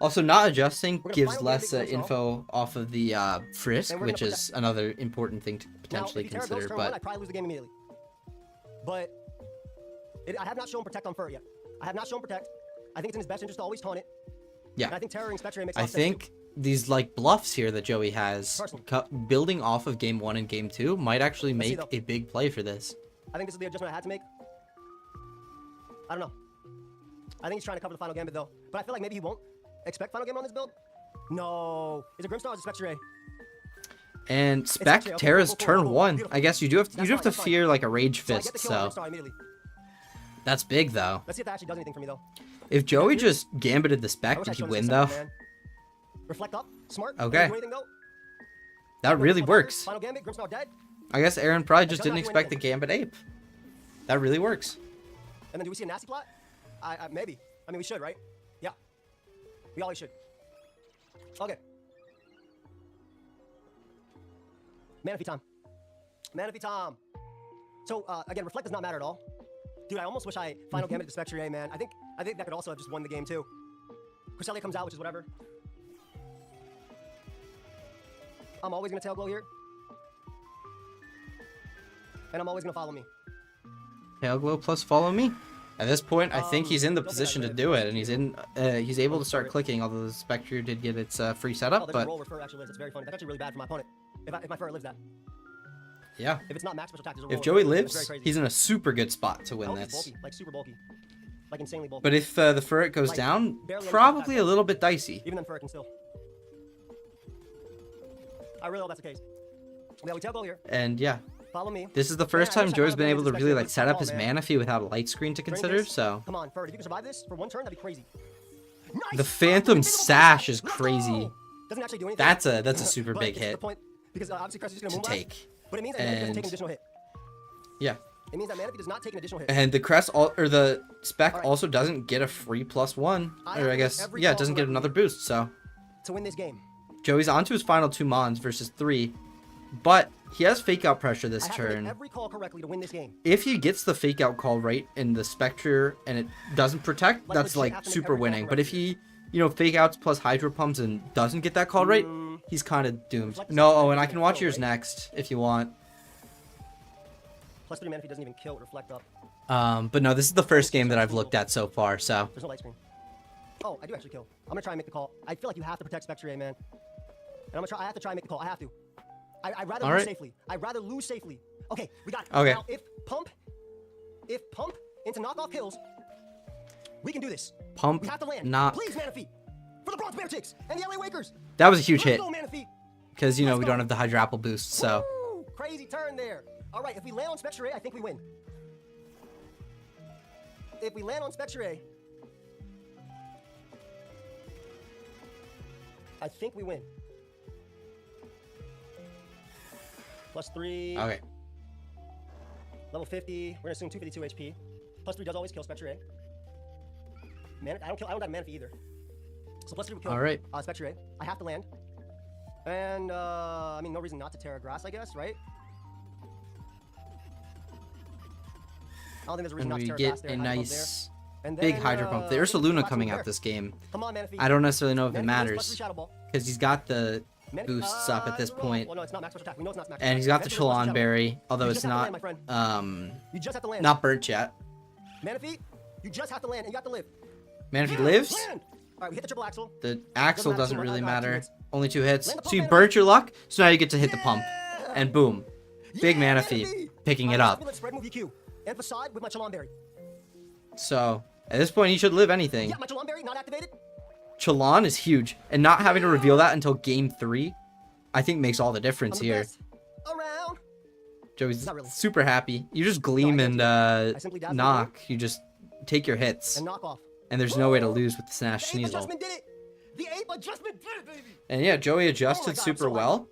Also, not adjusting We're gonna gives finally less get Grimmsnarl. info off of the frisk, And we're gonna which put is another important thing to Now, if potentially he Terra goes consider. turn 1, I But probably lose the game immediately. But I have not shown Protect on Fur yet. I have not shown Protect. I think it's in his best interest to always taunt it. And yeah, I think Terroring Spectre makes a I lot of sense, too. think these like bluffs here that Joey has, Personally. building off of game 1 and game 2, might actually Let's see, make though. a big play for this. I think this is the adjustment I had to make. I don't know. I think he's trying to cover the final gambit though. But I feel like maybe he won't expect final gambit on this build. No. Is it Grimmsnarl or is it Spectre? And actually- Spec okay, Terra's cool, cool, turn cool, 1. beautiful. I guess you do have That's to fine. fear like a Rage So I get Fist. the kill on So Grimmsnarl immediately. that's big though. Let's see if that actually does anything for me though. If Joey just gambited the I Spec, wish did I'd he shown win this though? second, man. Reflect up. Smart. Okay. Didn't do anything, though. That really works. Final gambit. Grimmsnarl dead. I guess Aaron probably just does didn't not do expect the Gambit Ape. That really works. And then do we see a nasty plot? Maybe. I mean, we should, right? Yeah. We always should. Okay. Manaphy time. Manaphy time. So, again, Reflect does not matter at all. Dude, I almost wish I final gambit to Spectre A, man. I think that could also have just won the game, too. Cresselia comes out, which is whatever. I'm always going to tail glow here. And I'm always going to follow me. Tail Glow plus follow me. At this point, I think he's in the don't think position I to did. do it, and he's able to start Sorry. clicking. Although the Spectre did get its free Oh, setup, there's a but roll where Fur actually lives. That's very funny. That's actually really bad for my opponent. If my Fur lives that. yeah, If it's not max special attack, there's a roll if where Joey Fur lives. It's lives, very crazy. he's in a super good spot to win Oh, he's this. bulky, like super bulky. Like insanely bulky. But if the Ferret goes Like, down, barely on probably attack. a little bit dicey. Even then, Fur can still. I really hope that's the case. Yeah, we tail go here. And yeah, Follow me. this is the first Man, I time wish I Joey's found been a able to way really to like set up his man. Manaphy without a light screen to During consider. this- So Come on, Fur. If you can survive this for one turn, that'd be crazy. Nice! the Oh, Phantom invisible Sash blast! is Let's crazy go! Doesn't actually do anything. that's a super but big it's the hit point, because obviously Crest is just to gonna moonblast, take. But it means that Manaphy doesn't take an And additional hit. yeah, It means that Manaphy does not take an additional hit. and the Crest or the Spec Alright. also doesn't get a free +1, I or have I to guess make every yeah, it call doesn't get correctly. another boost. So To win this game. Joey's onto his final 2 Mons versus 3, but he has fake out pressure I this have to turn. make every call correctly to win this game. If he gets the fake out call right in the Spectre and it doesn't protect, Like, that's legit like have to make super every call winning. But if correctly. he, fake outs plus Hydro Pumps and doesn't get that call right, he's kind of doomed. Reflect No, is oh, and not I even can watch kill, yours right? next if you want. +3 Manaphy doesn't even kill with Reflect up. But no, this is the first game that I've looked at so far, so. There's no light screen. Oh, I do actually kill. I'm gonna try and make the call. I feel like you have to protect Spectre A, man. And I have to try and make the call. I have to. I'd rather All lose right. safely. I'd rather lose safely. Okay, we got it. Okay. Now, if pump into knockoff kills, we can do this. Pump, We have to land. knock. Please, Manaphy. For the Bronze Bear Chicks and the LA Wakers. That was a huge Let's hit, go, Manaphy. because, Let's we go. don't have the Hydrapple boost, so. Woo! Crazy turn there. All right, if we land on Spectre A, I think we win. If we land on Spectre A, I think we win. +3. Okay. Level 50. We're gonna assume 252 HP. +3 does always kill Spectre A. I don't die to Manaphy either. So plus 3 would kill. All right. Spectre Ray. I have to land. And I mean, no reason not to Terra Grass, I guess, right? I don't think there's a reason And not to we Terra get Grass there. a Hydro Pump nice there. And big then, Hydro Pump. There's a Luna coming out this game. Come on, Manaphy. I don't necessarily know if it Manaphy matters plus 3 Shadow Ball. because he's got the Manaphy, boosts up at this point. Well, no, it's not max special attack. We know it's not max. And he's got the Manaphy plus 3 Shadow Chalon Ball. Berry, although You it's just have to not land, my friend. You just have to land. not burnt yet. Manaphy, you just have to land and you have to live. Manaphy lives. Land! All right, we hit the triple axle. The axle Doesn't doesn't matter, really I got 2 matter. hits. Only 2 hits. Land the So pump, you Manaphy. burnt your luck. So now you get to hit the pump. Yeah! And boom. Big Yeah, Manaphy picking it up. Let's spread move EQ. And facade with my Chalon Berry. So at this point, he should live anything. Yeah, my Chalon Berry not activated. Chalon is huge. And not having to reveal that until game 3, I think makes all the difference I'm the here. best around. Joey's Not really. super happy. You just gleam No, I and I simply dazzle knock. You just take your hits. And knock off. And there's no way to lose with the Snash The ape Sneasel. adjustment did it. The ape adjustment did it, baby. And yeah, Joey Oh adjusted my God, I'm super so well.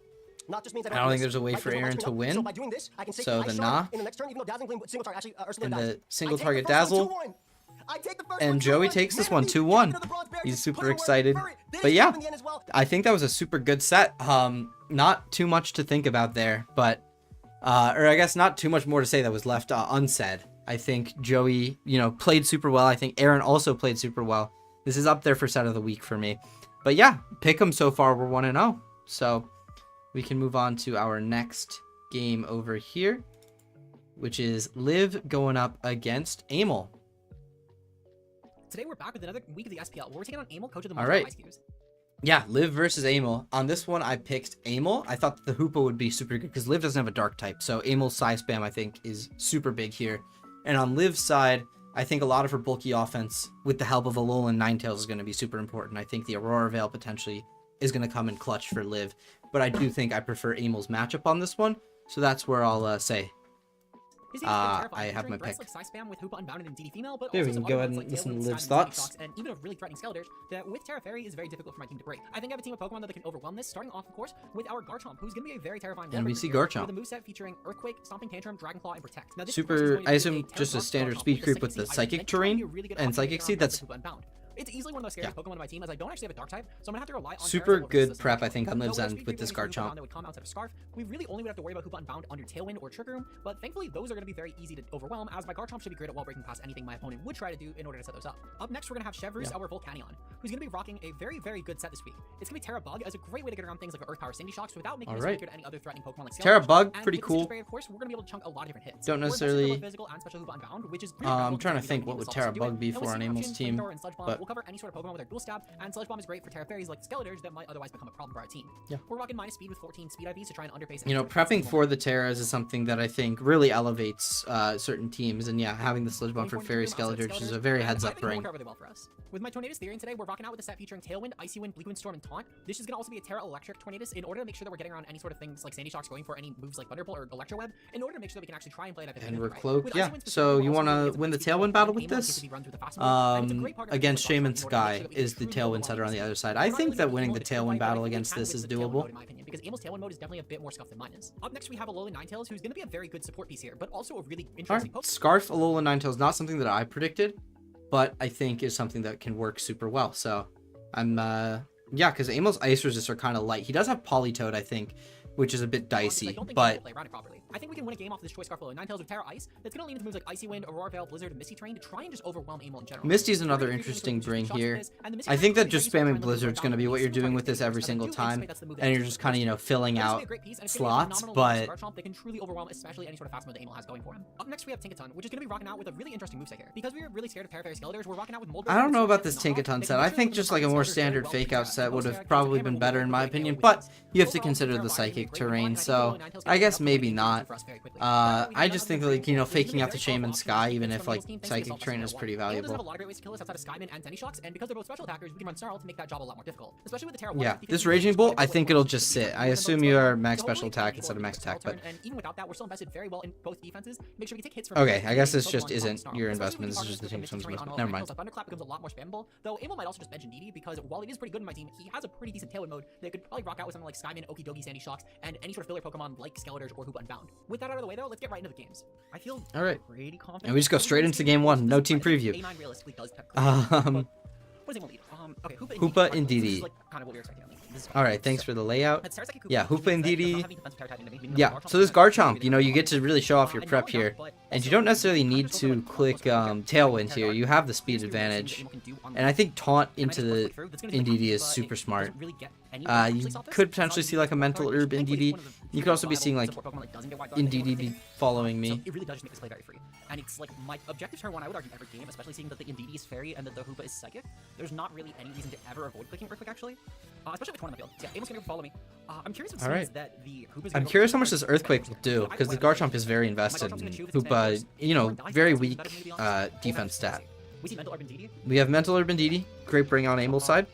Not just means I don't think there's a way for Right, Aaron there's to no ice win. So by doing this, I can safely So ice the shard knock. in the next turn, even though dazzling gleam single target actually Ursula And dies. the single I take target the first one, dazzle. 2-1. I take the first And one, Joey 2-1. takes this one Manaphy, 2-1. get rid of the bronze bear, He's just super put it away. excited. Bury it. They But just yeah, in the end as well. I think that was a super good set. Not too much to think about there, but or I guess not too much more to say that was left unsaid. I think Joey, played super well. I think Aaron also played super well. This is up there for set of the week for me. But yeah, pick 'em so far. We're 1-0. So we can move on to our next game over here, which is Liv going up against Amel. Today we're back with another week of the SPL, where we're taking on Amel, coach of the All right. Ice Cubes. Yeah, Liv versus Amel. On this one, I picked Amel. I thought the Hoopa would be super good because Liv doesn't have a dark type. So Amel's size spam, I think, is super big here. And on Liv's side, I think a lot of her bulky offense with the help of Alolan Ninetales is going to be super important. I think the Aurora Veil potentially is going to come in clutch for Liv. But I do think I prefer Amel's matchup on this one. So that's where I'll say. His team's been terrifying, I have my featuring threats pick. like Psy Spam with Hoopa Unbounded and DD Female, but There, also we can some go other ahead ones and like listen to Tailwind, Liv's Skyman, thoughts. Shocks, and even a really threatening Skeletors that with Terra Fairy is very difficult for my team to break. I think I have a team of Pokemon that can overwhelm this, starting off, of course, with our Garchomp, who's going to be a very terrifying And we Water see Breaker Garchomp. with a moveset featuring Earthquake, Stomping Tantrum, Dragon Claw, and Protect. Now, this, Super, of course, is going to I be assume Terra just a Buff standard Garchomp speed with creep with the Seed. I Psychic think it's gonna be terrain a really good and option Psychic to Seed. get around That's with Hoopa Unbound. It's easily one of those scariest Pokemon on my team, as I don't actually have a dark type, so I'm gonna have to rely on super Terra Skyla good versus prep, I Scarf. think, on Though Liv's with end speed with creep this and Hoopa Garchomp. that would come outside of Scarf, we really only would have to worry about Hoopa Unbound under Tailwind or Trick Room, but thankfully those are going to be very easy to overwhelm, as my Garchomp should be great at wall breaking past anything my opponent would try to do in order to set those up. Up next, we're going to have Chevreuse, our Volcanion, who's going to be rocking a very, very good set this week. It's going to be Terra Bug as a great way to get around things like Earth Power Sandy Shocks without making us Alright. weaker to any other threatening Pokemon like Terra Skeletors. Bug, And pretty with the cool. Spray, of course, we're going to be able to chunk a lot of different hits. Don't We're invested necessarily- in both physical and special Hoopa Unbound, which is really I'm critical trying to considering think we what need would the Terra salts to do it. Bug be And with for on Single Amel's Action, team, Flamethrower, and Sludge Bomb, but- we'll cover any sort of Pokemon with our Dual Stab, and Sludge Bomb is great for Terra Fairies like Skeletors that might otherwise become a problem for our team. Yeah. We're rocking minus speed with 14 speed IVs to try and underpace. Prepping for the Terras is something that I think really elevates certain teams. And yeah, having the Sludge Bomb for Fairy Skeletors is a very heads-up bring. Really well for us. With my Tornadus Therian today, we're rocking out with a set featuring Tailwind, Icy Wind, Bleak Wind Storm, and Taunt. This is going to also be a Terra Electric Tornadus in order to make sure that we're getting around any sort of things like Sandy Shocks, going for any moves like Thunderbolt or Electro Web, in order to make sure that we can actually try and play that. And we're cloaked, yeah. So you want to win the Tailwind battle with this? Against Shaman Sky is the Tailwind setter on the other side. I think that winning the Tailwind battle against this is doable. In my opinion, because Amel's Tailwind mode is definitely a bit more scuffed than mine is. Up next, we have Alolan Ninetales, who's going to be a very good support piece here, but also a really interesting Alright, Scarf Alolan Ninetales, not something that I predicted, but I think is something that can work super well. So I'm, yeah, because Amel's Ice Resists are kind of light. He does have Politoed, I think, which is a bit dicey, but I think we can win a game off this choice scarf Alolan Ninetales with Terra Ice. That's going to lean into moves like Icy Wind, Aurora Veil, Blizzard, and Misty Terrain to try and just overwhelm Amel in general. Misty's another interesting bring here. I think that just spamming Blizzard is going to be what you're doing with this every single time, and you're just kind of, filling out slots, but... They can truly overwhelm, especially any sort of fast mode that Amel has going for him. Up next, we have Tinkaton, which is going to be rocking out with a really interesting moveset here. Because we were really scared of Terra Fairy Skeletors, we're rocking out with Mold. I don't know about this Tinkaton set. I think just like a more standard fake out set would have probably been better in my opinion, but you have to consider the psychic terrain, so I guess maybe not. I just think like, faking out the Shaman Sky, even if like psychic terrain is pretty Amel doesn't have a valuable. lot of great ways to kill us outside of Skyman and Sandy Shocks, and because they're both special attackers, we can run Snarl to make that job a lot more difficult. Especially with the Terra Yeah, this Raging Bolt, I think it'll just sit. I assume you are max special attack instead of max attack, but... And even without that, we're still invested very well in both defenses. Make sure we can take hits from... Okay, I guess this just isn't your investment, this is just the Tinkaton's investment. Never mind. Thunderclap becomes a lot more spammable, though Amel might also just bench Needy, because while it is pretty good in my team, he has a pretty decent Tailwind mode that could probably rock out with something like Skyman, Okidogi, Sandy Shocks, and any sort of filler Pokemon like Skeletors or Hoopa Unbound. round. With that out of the way, though, let's get right into the games. I feel All right. pretty confident. And we just go straight into game one. No team preview. A9 realistically does what does he lead? Okay, Hoopa and This Ndidi. is like kind of what we were expecting. All right, thanks for the layout. It's Sarasaki Hoopa, Yeah, which Hoopa and means that Ndidi. you don't have any defensive power type in the main, Yeah, Garchomp so this is really Garchomp, you know, you get to really show off your and prep not here. enough, but And you also don't necessarily kind of need just to over, like, click almost Tailwind here. Paradox. You have the This speed is really advantage. something Amo can do on And I think Taunt and I into just the click through. That's gonna be Ndidi fine, is but super it smart. doesn't really get any You actually solve this. could It's potentially not see like a really mental hard. herb Thankfully, Ndidi. one of the You could also be viable seeing like support Pokemon that doesn't get wide guard and Ndidi be following So me. it really does just make this play very free. And it's like my objective turn one, I would argue every game, especially seeing that the Indeedee is fairy and that the Hoopa is psychic. There's not really any reason to ever avoid clicking Earthquake actually. Especially with Torn on the field. So yeah, Amo's gonna follow me. I'm curious if this Alright. means that the Hoopa's I'm gonna go curious for how much this Earthquake will do, because the Garchomp is very invested in Hoopa, you know, very weak defense stat. We see Mental Urban Indeedee. We have Mental Urban Ndidi. Great bring on Amel's side.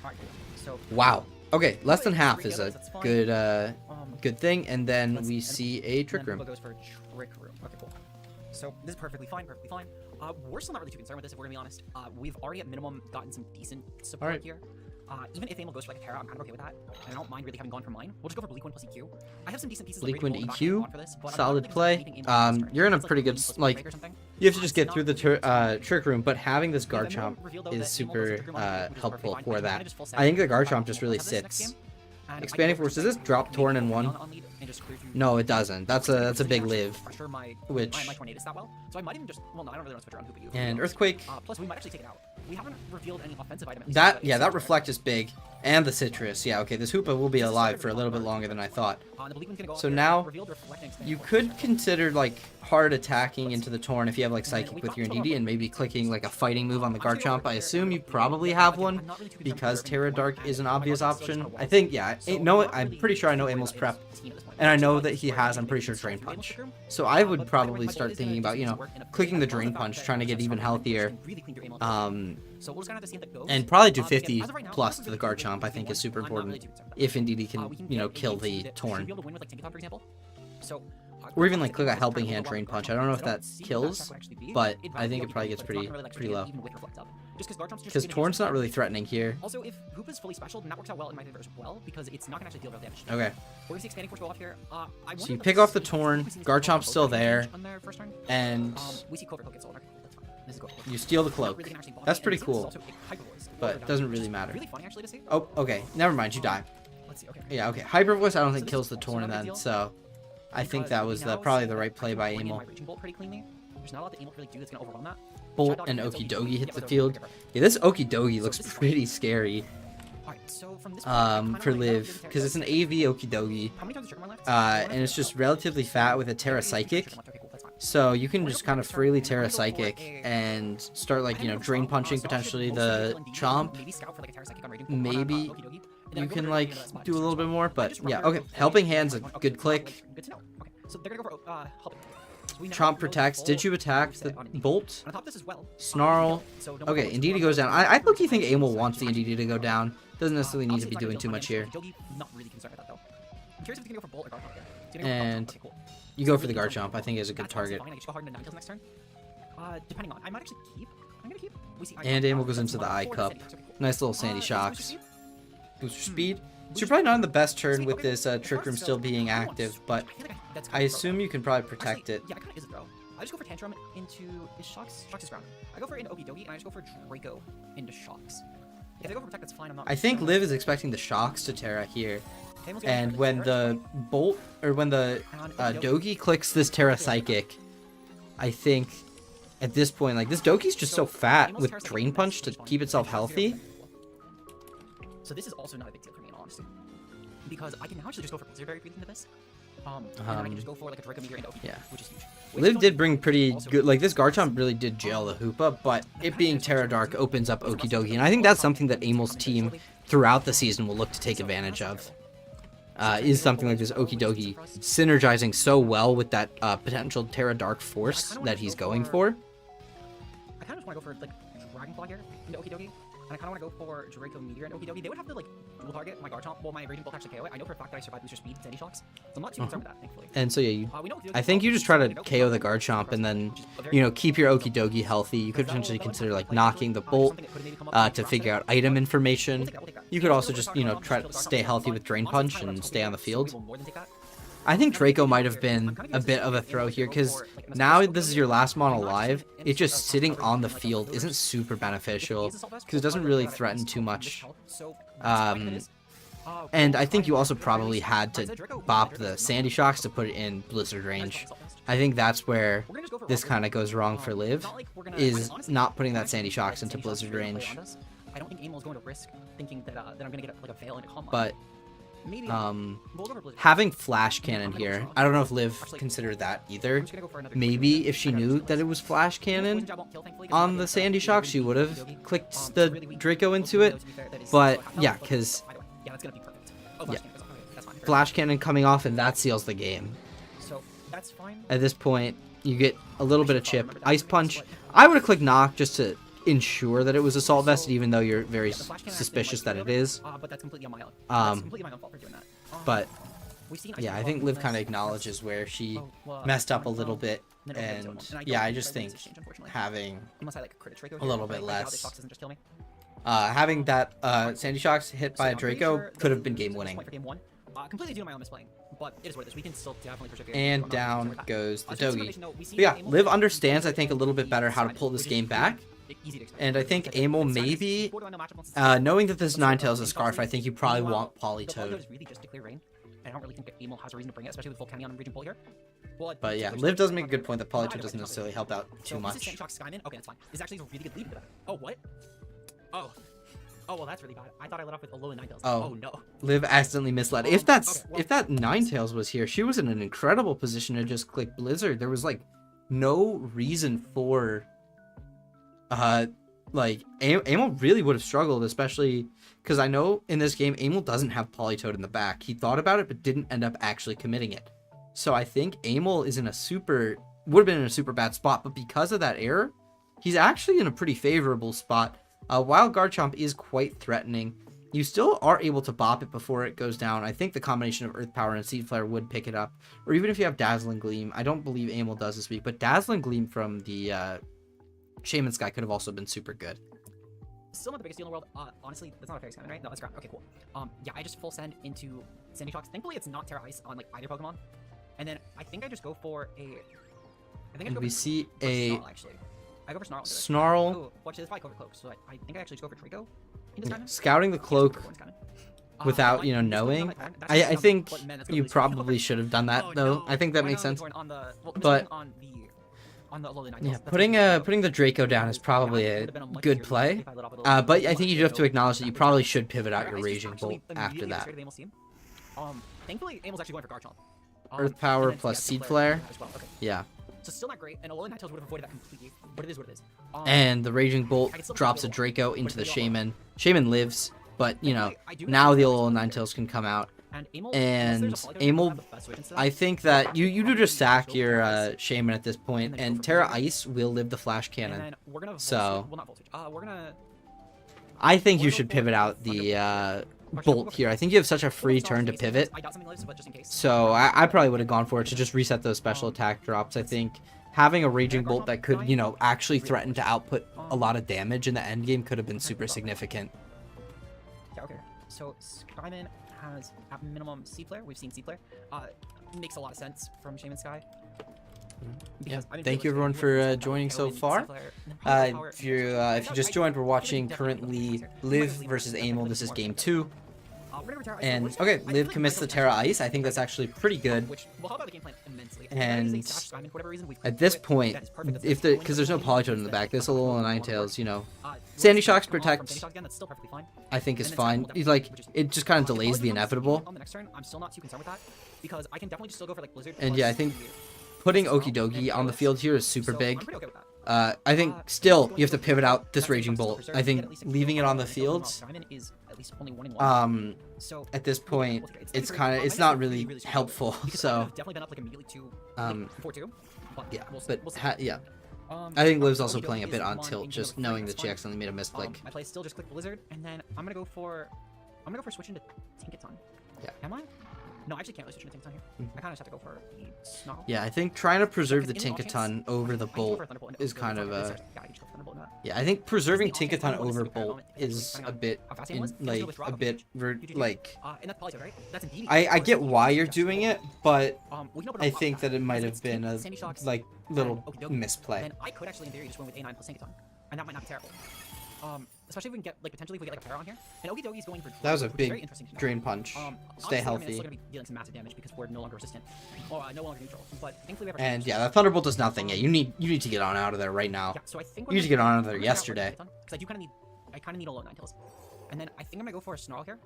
Alright, so Wow. Okay, less than half is a That's fine. good um, good thing. And then let's- we and- see a and Trick then Room. Hoopa goes for a Trick Room. Okay, cool. So this is perfectly fine, perfectly fine. We're still not really too concerned with this, if we're gonna be honest. We've already at minimum gotten some decent support Alright. here. Even if Amel goes for like a Terra, I'm kind of okay with that. And I don't mind really having gone for mine. We'll just go for Bleak Wind plus EQ. I have some decent pieces Bleak of Wind Raging Bolt EQ, back for this, but I'm not solid really play. anything Amel does this turn. You're in a It's pretty good Bleak s- Wind plus like, Break or something. You have to just It's get not through the Trick Room, but having this Yeah, then Garchomp we'll reveal, though, is that Amel goes super for Trick Room on Bleak, which is helpful perfectly fine. for I'm that. kinda just full I think the set. I Garchomp don't just have really this next sits. game, and I Expanding can Force, does just this drop make Torn in it one? on lead and just clear through No, it doesn't. That's a big actually live. pressure my which- my Tornadus that well. So I might even just well no, I don't really want to switch around Hoopa. And Earthquake. Plus we might actually take it out. We haven't revealed any offensive item. That Reflect is big. And the Citrus. Yeah, okay, this Hoopa will be alive for a little bit longer than I thought. So now, you could consider like hard attacking into the Torn if you have like Psychic with your Ndidi and maybe clicking like a fighting move on the Garchomp. I assume you probably have one because Terra Dark is an obvious option. I think, yeah, I'm pretty sure I know Amel's prep. And I know that he has, I'm pretty sure, Drain Punch. So I would probably start thinking about, you know, clicking the Drain Punch, trying to get even healthier. And probably do 50 plus to the Garchomp, I think is super important. If indeed he can, you know, kill the Torn. Or even like click a Helping Hand Drain Punch. I don't know if that kills, but I think it probably gets pretty low. Because Torn's not really threatening here. Also, if Hoopa's fully special, then that works out well in my favor as well, because it's not gonna actually deal real damage. Okay. We're gonna see Expanding Force go off here. So you pick off the Torn, Garchomp's still there, and we see Clover Cloak gets sold. Okay, that's fine. This is Clover Cloak. you steal the Not cloak. really gonna actually bother That's me, pretty and it seems cool, also a Hyper Voice, but or it doesn't which really is matter. Really funny actually to see. Oh, okay. Never mind, you die. Let's see. Okay. Yeah, okay. Hyper Voice I don't think So kills this the is also Torn not a big then, deal, so I think because that we was now probably see the that right I play can by bring in Amel. my Raging Bolt pretty cleanly. There's not a lot that Amel can really do that's gonna overwhelm that. Bolt and Okidogi hit the field. Yeah, this Okidogi looks pretty scary for Liv, because it's an AV Okidogi, and it's just relatively fat with a Terra Psychic. So you can just kind of freely Terra Psychic and start like, you know, Drain Punching potentially the Chomp. Maybe you can like do a little bit more, but yeah, okay. Helping Hand's a good click. Good to know. Okay, so they're gonna go for Helping. So we now Chomp know protects. Bolt Did you is attack set the on Indeedee. Bolt? On top of this as well, Snarl. so don't Okay, worry, Indeedee goes down. I look-y think Amel wants the Indeedee to go down. Doesn't necessarily need to be doing too much here. Not really concerned with that though. I'm curious if he's gonna go for Bolt or Garchomp here. He's gonna go for Garchomp. And Okay, cool. you go for the Garchomp. I think is a good That's also target. fine. I just go hard into 9 kills next turn. Depending on, I might actually keep. I'm gonna keep. We see. And Amel goes into the Eye Cup. Nice little Sandy Shocks. Booster speed. So you're probably not in the best turn with this Trick Room still being active, but I assume you can probably protect it. Yeah, it kind of is a throw. I just go for Tantrum into is Shocks. Shocks is ground. I go for into Okidogi and I just go for Draco into Shocks. If I go for Protect, that's fine. I'm not. I think Liv is expecting the Shocks to Terra here. Amel's gonna And go for when Terra, the Bolt, or when the Dogi clicks this Terra Psychic, I think at this point, like, this Dogi's just so fat with Drain Punch to keep itself healthy. So this is also not a big deal for me in all honesty, because I can now actually just go for Blizzard Berry breathing into this. And then I can just go for like a Draco Meteor into Oki, Yeah. which is huge. Liv did bring pretty good, like, this Garchomp really did jail the Hoopa, but it being Terra Dark opens up Okidogi, and I think that's something that Amel's team throughout the season will look to take advantage of. Is something like this Okidogi synergizing so well with that potential Terra Dark force that he's going for. I kind of just want to go for like Dragonfly here into Okidogi, and I kind of want to go for Draco Meteor and Okidogi. They would have to like dual target my Garchomp. Well, my Raging Bolt actually KO it. I know for a fact that I survived booster speed, Sandy Shocks, so I'm not too concerned with that, thankfully. And so yeah, We know Okidogi I think you just try to Okidogi KO the is Garchomp and then, which is a very you know, keep your Okidogi healthy. You could potentially consider like knocking the Bolt to figure out item information. You could also just, you know, try to stay healthy with Drain Punch and stay on the field. I think Draco might have been a bit of a throw here, because now this is your last mon alive. It just sitting on the field isn't super beneficial, because it doesn't really threaten too much. And I think you also probably had to bop the Sandy Shocks to put it in Blizzard range. I think that's where this kind of goes wrong for Liv, is not putting that Sandy Shocks into Blizzard range. I don't think Amel's going to risk thinking that that I'm going to get like a Veil and a Calm. But having Flash Cannon here, I don't know if Liv considered that either. Maybe if she knew that it was Flash Cannon on the Sandy Shock, she would have clicked the Draco into it. But yeah, because Flash Cannon coming off, and that seals the game. At this point, you get a little bit of chip. Ice Punch, I would have clicked Knock just to ensure that it was Assault Vested, even though you're very suspicious that it is. But that's completely on my own. That's completely my own fault for doing that. But yeah, I think Liv kind of acknowledges where she messed up a little bit, and yeah, I just think having a little bit less, having that Sandy Shocks hit by a Draco could have been game winning. Completely due to my own misplaying, but it is what it is. We can still definitely persevere. And down goes the Dogi. But yeah, Liv understands, I think, a little bit better how to pull this game back. And I think Amel maybe, knowing that this Ninetales is Scarf, I think you probably want Politoed. I don't really think Amel has a reason to bring it, especially with full Kenny on Raging Bolt here. But yeah, Liv does make a good point that Politoed doesn't necessarily help out too much. Okay, that's fine. This actually is a really good lead into that. Oh, what? Oh, well, that's really bad. I thought I let off with a low Ninetales. Oh, no. Liv accidentally misled. If that Ninetales was here, she was in an incredible position to just click Blizzard. There was, like, no reason for, like, Amel really would have struggled, especially because I know in this game, Amel doesn't have Politoed in the back. He thought about it, but didn't end up actually committing it. So I think Amel is in a would have been in a super bad spot, but because of that error, he's actually in a pretty favorable spot. While Garchomp is quite threatening, you still are able to bop it before it goes down. I think the combination of Earth Power and Seed Flare would pick it up. Or even if you have Dazzling Gleam. I don't believe Amel does this week, but Dazzling Gleam from the Shaman Sky could have also been super good. Still not the biggest deal in the world. Honestly, that's not a Fairy Sky, right? No, that's crap. Okay, cool. Yeah, I just full send into Sandy Shocks. Thankfully, it's not Terra Ice on like either Pokemon. And then I think I just go for a... We see a... Snarl, actually. I go for Snarl. Snarl. Oh, watch this. If I go for Cloak, so I think I actually just go for Draco. Scouting the Cloak without, you know, knowing. I think you probably should have done that, though. I think that makes sense. But yeah, putting the Draco down is probably a good play. But I think you do have to acknowledge that you probably should pivot out your Raging Bolt after that. Thankfully, Amel's actually going for Garchomp. Earth Power plus Seed Flare. Yeah. So still not great, and Alolan Ninetales would have avoided that completely, but it is what it is. And the Raging Bolt drops a Draco into the Shaman. Shaman lives, but, you know, now the Alolan Ninetales can come out. And Amel, I think that you do just sack your Shaman at this point, and Terra Ice will live the Flash Cannon. So, I think you should pivot out the Bolt here. I think you have such a free turn to pivot. So I probably would have gone for it to just reset those special attack drops. I think having a Raging Bolt that could, you know, actually threaten to output a lot of damage in the end game could have been super significant. Yeah, okay. So Skyman has at minimum Seed Flare. We've seen Seed Flare. Makes a lot of sense from Shaman Sky. Yeah, thank you everyone for joining so far. If you just joined, we're watching currently Liv versus Amel. This is game 2. And okay, Liv commits the Terra Ice. I think that's actually pretty good. And at this point, because there's no Politoed in the back, this Alolan Ninetales, you know, Sandy Shocks protect, I think is fine. He's like, it just kind of delays the inevitable. And yeah, I think putting Okidogi on the field here is super big. I think still you have to pivot out this Raging Bolt. I think leaving it on the field, at this point, it's not really helpful. So, yeah, but yeah. I think Liv's also playing a bit on tilt, just knowing that she accidentally made a misclick. I play still just click Blizzard, and then I'm gonna go for switching to Tinkaton. Yeah. Am I? No, I actually can't really switch into Tinkaton here. I kind of just have to go for the Snarl. Yeah, I think trying to preserve the Tinkaton over the Bolt is kind of a... Yeah, I think preserving It's the offhand Tinkaton bonus over to the Bolt parry moment, is depending a on bit how fast he was. It was with a Rock, bit GG. like And that's Polytoad, right? That's indeed. I get why you're doing it, but We can open I up think that it might As have been a Sandy Shocks like little and Okidogi, misplay. then I could actually in theory just win with A9 plus Tinkaton, and that might not be terrible. Especially if we can get like potentially if we get like a pair on here. And Okidogi is going for That was a which is very big interesting to know. drain punch. Stay Stay it's healthy. still gonna be dealing some massive damage because we're no longer resistant, or no longer neutral. But thankfully we have our And change. yeah, that Thunderbolt does nothing. Yeah, you need to get on out of there right now. Yeah, so I think You need to get on out of there yesterday. Because I kind of need a low 9-tails. And then I think I'm gonna go for a Snarl here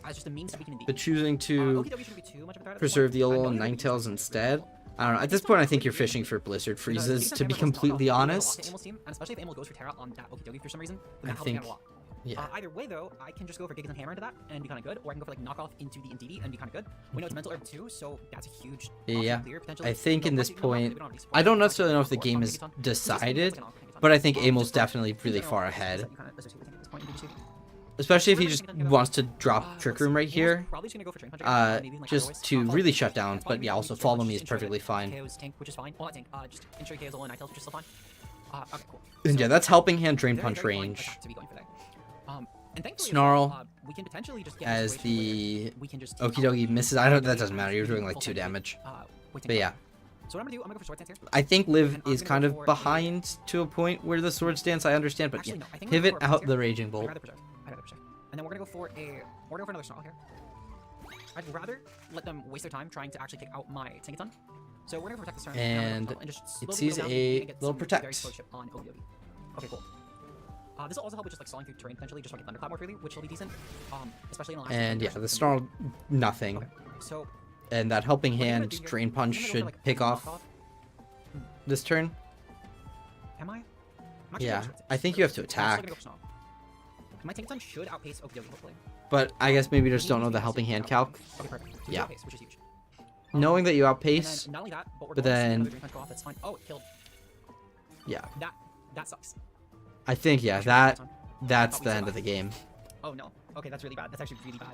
as just a means to weaken indeed. But choosing to Okidogi shouldn't be too much of a threat at this preserve point. the I know Alolan they're gonna use Ninetales it, instead. but I don't know. At this point, I think you're fishing for Blizzard freezes, to be completely honest. Amel's team, and especially if Amel goes for Terra on that Okidogi for some reason, then I that helps me think- out a lot. Yeah. Either way, though, I can just go for Gigas and Hammer into that and be kind of good, or I can go for like knockoff into the Indeedee and be kind of good. We know it's mental herb too, so that's a huge option Yeah. to clear, potentially. I think No, in this actually, no, point, maybe don't have these I don't four, necessarily know if the four, game five, is Gigaton. Just decided, like an Gigaton. but I think Amel's Just for- definitely really just far for- ahead. just like, that's what we think at this point in BGC. Especially if he just We're gonna wants to let's drop Trick Room see. right Amel's here. probably just gonna go for Drain Punch again, maybe even, like, Just otherwise. to Follow really me. shut down, Follow but yeah, also just follow just me is ensure that perfectly fine. KO's tank, which is fine. Well, not tank, just ensure KO's low 9-tails, which is still fine. Okay, cool. And yeah, So, that's helping hand Drain very, Punch very fine range. attack to be going for there. And thankfully, Snarl we can potentially just get as a situation the where we can just Okidogi misses. I don't. That doesn't matter. You're doing like 2 damage. But yeah, So what I'm gonna do, I'm gonna go for Sword Stance here. I think Liv And I'm is gonna kind go of for a- behind to a point where the Sword Stance. I understand, but yeah, Actually, no, I think I'm gonna pivot go for a out Preserve. the Raging I'd Bolt. rather preserve. And then we're gonna go for another Snarl here. I'd rather let them waste their time trying to actually take out my Tinkaton. So we're gonna protect this turn. And just it slowly sees go down a and get little some protect. very slow chip on Okidogi. Okay, cool. This will also help with just like stalling through terrain potentially, just so I can Thunderclap more freely, which will be decent. Especially in the last. And yeah, the Snarl, nothing. Okay, so And that helping what I'm gonna hand do here- Drain Punch I'm gonna go for, should like, pick a off knockoff. this turn. Am I? I'm actually Yeah, gonna go for I think you have to I'm still gonna attack. go for Snarl. My Tinkaton should outpace Okidogi, hopefully. But I guess maybe you just don't know the helping hand calc. Okay, perfect. So Yeah. outpace, which is huge. Knowing that you And outpace, then not only that, but we're but going to see then- another Drain Punch go off. That's fine. Oh, it killed. yeah, That sucks. I think yeah Actually, that's that's Oh, we the end of the survived. game. Oh no. Okay, that's really bad. That's actually really bad.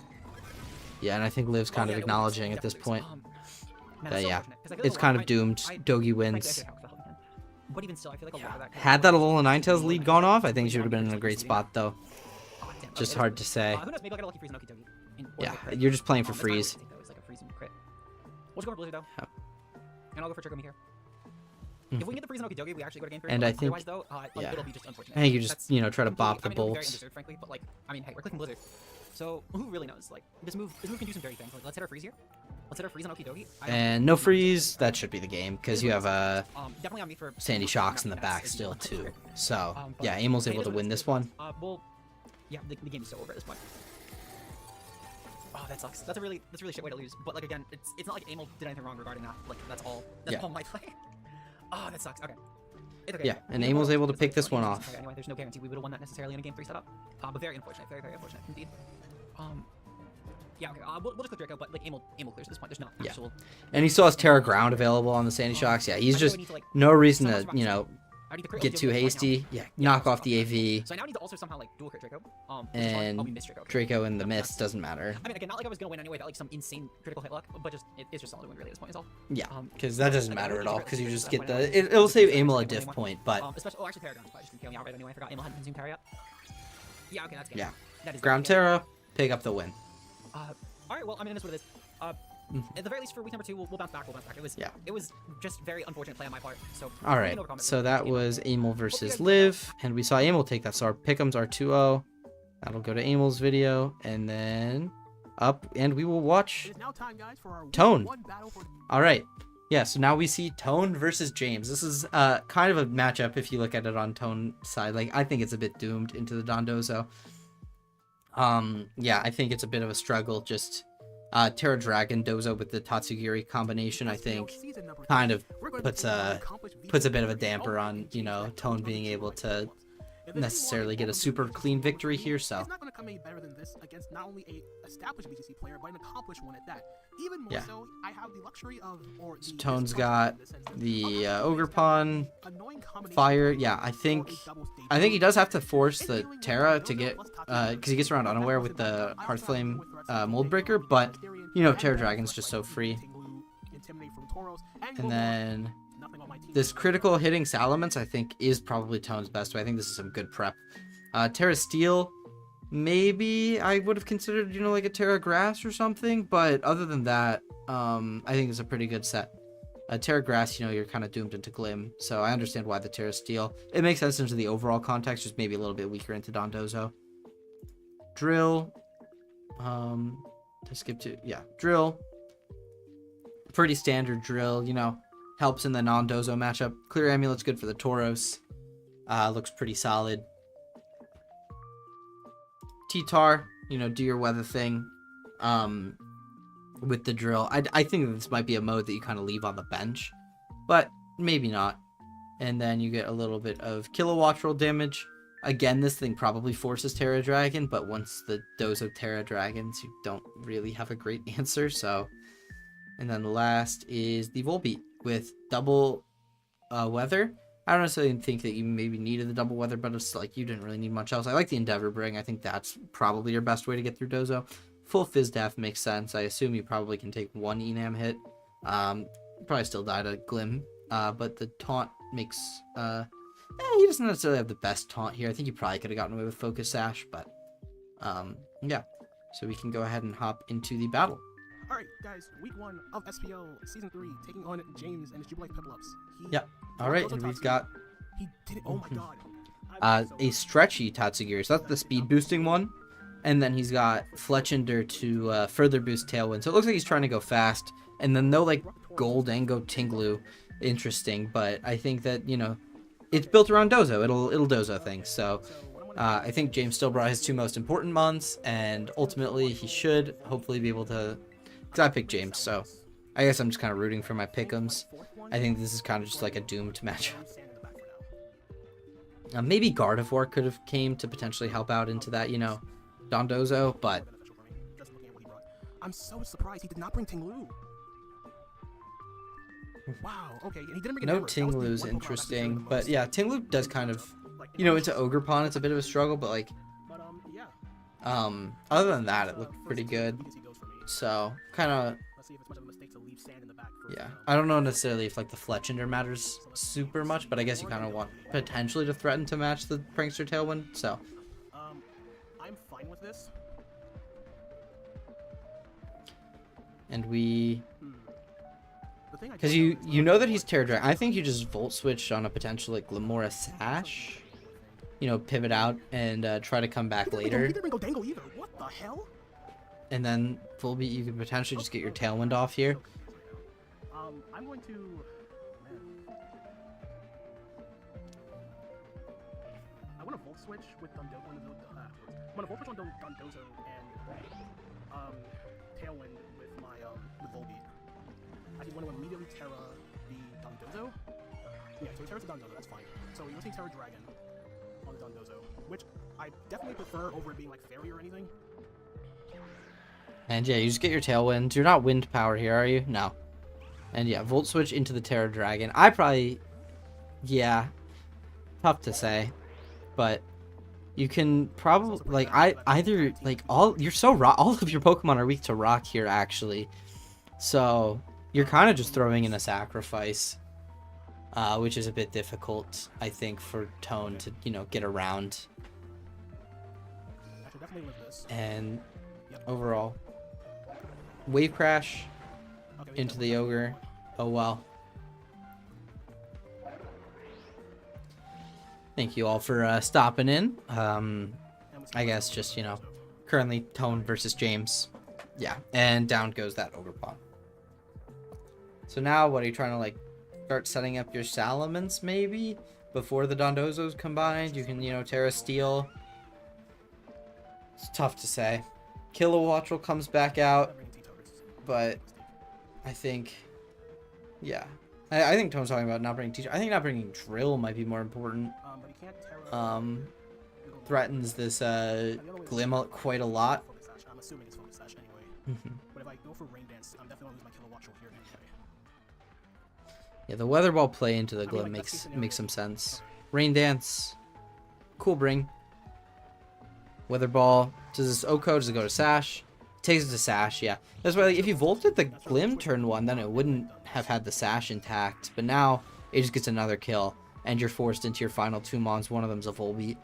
Yeah, and I think Liv's kind Oh, of yeah, no, acknowledging we at this definitely point lose. Man, that that's so yeah, unfortunate, 'cause I feel it's like kind a of lot- doomed. I- Dogi frankly, I wins. could help the helping hand. But even still, I feel like a lot of that. Had that Alolan Ninetales lead gone off, I think you should have been in a Like, great leading spot though. Oh, damn. Okay, Just that's hard good. to say. Who knows? Maybe I'll get a lucky freeze on Okidogi. Or Yeah, like a crit. you're just playing for That's not really freeze. a take, though. It's like a freeze and crit. We'll just go for Blizzard though. Yep. And I'll go for Trick Room here. If we can get the freeze on Okidogi, we actually go to game 3. And I think- Otherwise, though, yeah. it'll be just unfortunate. I think you just That's try to bop the completely- I mean, it'll be very bolts. undeserved, frankly, but like, I mean, hey, we're clicking Blizzard. So who really knows? Like this move can do some very things. Like let's hit our freeze here. Let's hit our freeze on Okidogi. And no freeze, that should be the game because you have Definitely on me for Sandy Shocks in the back still too. So yeah, Amel's able to win this one. Well, yeah, the game is so over at this point. Oh, that sucks. That's a really shit way to lose. But like again, it's not like Amel did anything wrong regarding that. Like that's all Yeah. my play. Oh, that sucks. Okay. It's okay. Yeah, and We Amel's will- able to it's pick like- this it's one like- off. Anyway, there's no guarantee we would have won that necessarily in a game 3 setup. But very unfortunate. Very, very unfortunate indeed. Yeah, okay. We'll just click Draco, but like Amel clears at this point. There's no Yeah. actual. And he still has Terra Ground available on the Sandy Shocks. Yeah, he's I just really need to, like, no reason so to, much about you this. know, I need to crit get Okidogi too right now. hasty. Yeah, knock off the AV So I now need to also somehow like dual crit Draco. Which is fine. and Oh, we missed Draco. Okay. Draco in the That's- mist doesn't matter. I mean, again, not like I was gonna win anyway without like some insane critical hit luck, but just it's just solid win really at this point is all. Yeah, Um, because that doesn't like, I matter don't at need all to because you crit just at get that the point. it'll save It's Amel a like diff one point, but Especially actually Paragon's probably just gonna kill me out right anyway. I forgot Amel hadn't consumed Terra yet. Yeah, okay, that's good. yeah, That is Ground good. Terra, pick up the win. All right, well, I mean, that's what it is. At the very least, for week number 2, we'll bounce back. It was just very unfortunate play on my part. So All right, so that was Amel versus Liv, and we saw Amel take that. So our pick'ems are 2-0. That'll go to Amel's video, and then up, and we will watch It is now time, guys, for our Tone. one battle for All right. Yeah, so now we see Tone versus James. This is kind of a matchup if you look at it on Tone side. Like, I think it's a bit doomed into the Dondozo. Yeah, I think it's a bit of a struggle. Just Terra Dragon Dozo with the Tatsugiri combination, I think, season number kind of We're going to puts see our a accomplished puts a VC bit of a player damper on, you know, Tone being able to necessarily get a super clean victory here. So It's not going to come any better than this against not only a established BGC player, but an accomplished one at that. Even more Yeah. so, I have the luxury of, or the Tone's discomfort got in the sense that the I'm Ogre always Pawn, annoying combination Fire. of Yeah, I or think a double stage he does have to play. force In the dealing with Terra Dozo to get plus Tatsugiri, because he gets around that unaware was with the I also Hearth have Flame with threats Mold like Breaker, Maybe but Mysterian, you know and Terra then Dragon's threats just like so free. Tinglu, Intimidate from Tauros, and And then nothing on this critical hitting Salamence, I think, is probably Tone's best way. I think this is some good prep. Terra Steel, maybe I would have considered, you know, like a Terra Grass or something. But other than that, I think it's a pretty good set. Terra Grass, you know, you're kind of doomed into Glim. So I understand why the Terra Steel. It makes sense into the overall context, just maybe a little bit weaker into Dondozo. Drill. To skip to, yeah, Drill. Pretty standard Drill, you know, helps in the non-Dozo matchup. Clear Amulet's good for the Tauros. Looks pretty solid. T-Tar, you know, do your weather thing with the Drill. I think this might be a mode that you kind of leave on the bench, but maybe not. And then you get a little bit of Kilowatt roll damage. Again, this thing probably forces Terra Dragon, but once the Dozo Terra Dragons, you don't really have a great answer, so... And then the last is the Volbeat with double weather. I don't necessarily think that you maybe needed the double weather, but it's like you didn't really need much else. I like the Endeavor Bring. I think that's probably your best way to get through Dozo. Full Fizz Def makes sense. I assume you probably can take one Enam hit. Probably still die to Glim, but the taunt makes... he doesn't necessarily have the best taunt here. I think he probably could have gotten away with Focus Sash, but yeah. So we can go ahead and hop into the battle. Alright, guys, week 1 of SPL Season 3, taking on James and his Jubilee Piplups. Yep. Alright, and we've got He did it, oh my god. a stretchy Tatsugiri. So that's the speed boosting one. And then he's got Fletchinder to further boost Tailwind. So it looks like he's trying to go fast. And then no, like, Gold and go Tinglu. Interesting, but I think that, you know, it's built around Dozo. It'll Dozo things. So I think James still brought his 2 most important mons, and ultimately he should hopefully be able to... Because I picked James, so I guess I'm just kind of rooting for my pick'ems. I think this is kind of just like a doomed matchup. Maybe Gardevoir could have came to potentially help out into that, you know, Dondozo, but... I'm so surprised he did not bring Tinglu. Wow, okay, and he didn't bring No Tinglu's interesting, but yeah, Tinglu does kind of, you know, into Ogerpon, it's a bit of a struggle, but like, other than that, it looked pretty good. So, kind of, yeah, I don't know necessarily if like the Fletchinder matters super much, but I guess you kind of want potentially to threaten to match the Prankster Tailwind, so. I'm fine with this. And we... Because you know that he's Terra Dragon. I think you just Volt Switch on a potential like Glimora Sash. You know, pivot out and try to come back later. He didn't go Dangle either. What the hell? And then Volbeat, you could potentially just get your Tailwind off here. I'm going to... Man. I want to Volt Switch with Dondozo. I want to Volt Switch on Dondozo and Tailwind with my with Volbeat. I think want to immediately Terra the Dondozo. Yeah, so Terra's the Dondozo, that's fine. So we will take Terra Dragon on the Dondozo, which I definitely prefer over it being like Fairy or anything. And yeah, you just get your Tailwind. You're not Wind Power here, are you? No. And yeah, Volt Switch into the Terra Dragon. I probably... Yeah. Tough to say. But you can probably... Like, either... Like, you're so rock... All of your Pokemon are weak to Rock here, actually. So... You're kind of just throwing in a sacrifice, which is a bit difficult, I think, for Tone to, you know, get around. And overall, Wave Crash into the Ogre. Oh, well. Thank you all for stopping in. I guess just, you know, currently Tone versus James. Yeah, and down goes that Ogerpon. So now, what are you trying to, like, start setting up your Salamence, maybe? Before the Dondozos combined? You can, you know, Terra Steel. It's tough to say. Kilowattrel comes back out. But I think, yeah. I think Tone's talking about not bringing Teacher. I think not bringing Drill might be more important. Threatens this Glim quite a lot. I'm assuming it's Focus Sash anyway. But if I go for Rain Dance, I'm definitely losing my Kilowattrel here anyway. Yeah, the Weather Ball play into the Glim makes some sense. Rain Dance, cool bring. Weather Ball, does this Oko, does it go to Sash? It takes it to Sash, yeah. That's why, like, if you volted the Glim turn 1, then it wouldn't have had the Sash intact. But now, it just gets another kill, and you're forced into your final 2 mons. One of them's a Volbeat.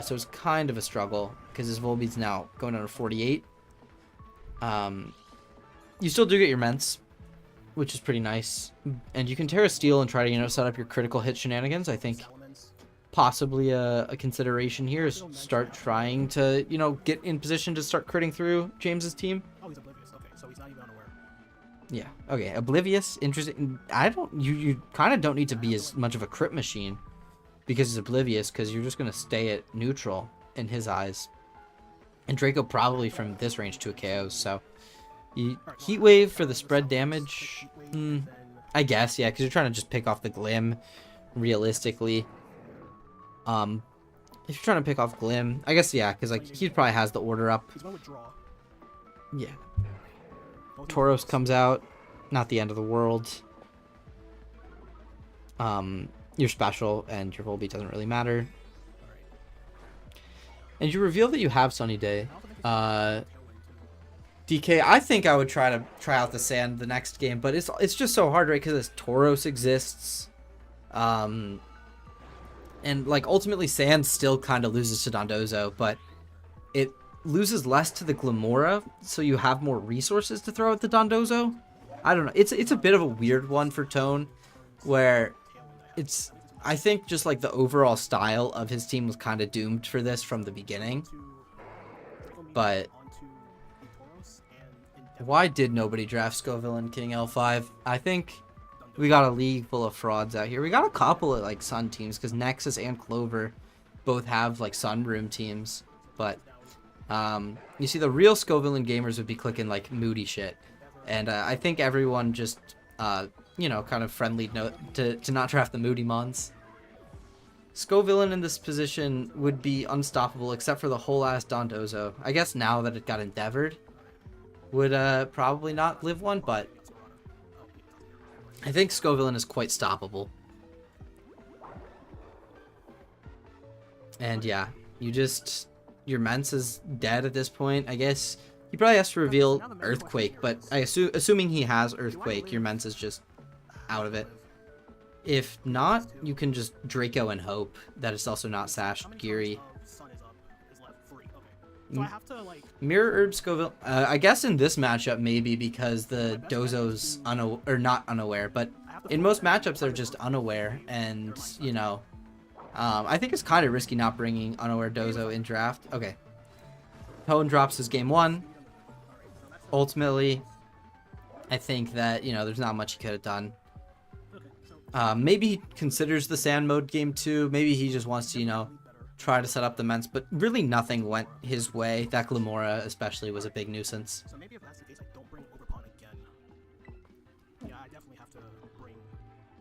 So it's kind of a struggle, because his Volbeat's now going down to 48. You still do get your Ments, which is pretty nice. And you can Terra Steel and try to, set up your critical hit shenanigans. I think possibly a consideration here is start trying to, get in position to start critting through James's team. Oh, he's oblivious. Okay, so he's not even unaware. Yeah. Okay. Oblivious. Interesting. You kind of don't need to be as much of a crit machine because he's oblivious, because you're just going to stay at neutral in his eyes. And Draco probably from this range to a KO, so Heat Wave for the spread damage, I guess, yeah, because you're trying to just pick off the Glim, realistically. If you're trying to pick off Glim, I guess, yeah, because, he probably has the order up. He's going to withdraw. Yeah. Tauros comes out, not the end of the world. You're special, and your Volbeat doesn't really matter. And you reveal that you have Sunny Day. DK, I think I would try out the Sand the next game, but it's just so hard, right? Because Tauros exists, and ultimately Sand still kind of loses to Dondozo, but it loses less to the Glamora, so you have more resources to throw at the Dondozo. I don't know. It's a bit of a weird one for Tone, where I think just the overall style of his team was kind of doomed for this from the beginning. But why did nobody draft Scoville and King L5? I think we got a league full of frauds out here. We got a couple of Sun teams, because Nexus and Clover both have Sunroom teams. But you see, the real Scoville and gamers would be clicking moody shit, and I think everyone just kind of friendly note to not draft the Moody Mons. Scovillain in this position would be unstoppable except for the whole ass Dondozo. I guess now that it got endeavored, would probably not live one, but I think Scovillain is quite stoppable. And yeah, your Mence is dead at this point. I guess he probably has to reveal Earthquake, but assuming he has Earthquake, your Mence is just out of it. If not, you can just Draco and hope that it's also not Sashed Geary. Mirror Herb Scoville. I guess in this matchup maybe because the Dozo's not unaware, but in most matchups they're just unaware, and I think it's kind of risky not bringing unaware Dozo in draft. Okay, Tone drops his game 1. Ultimately, I think that there's not much he could have done. Maybe he considers the Sand mode game 2. Maybe he just wants to try to set up the Mence, but really nothing went his way. That Glamora especially was a big nuisance. So maybe if that's the case, I don't bring Overpawn again. Yeah, I definitely have to bring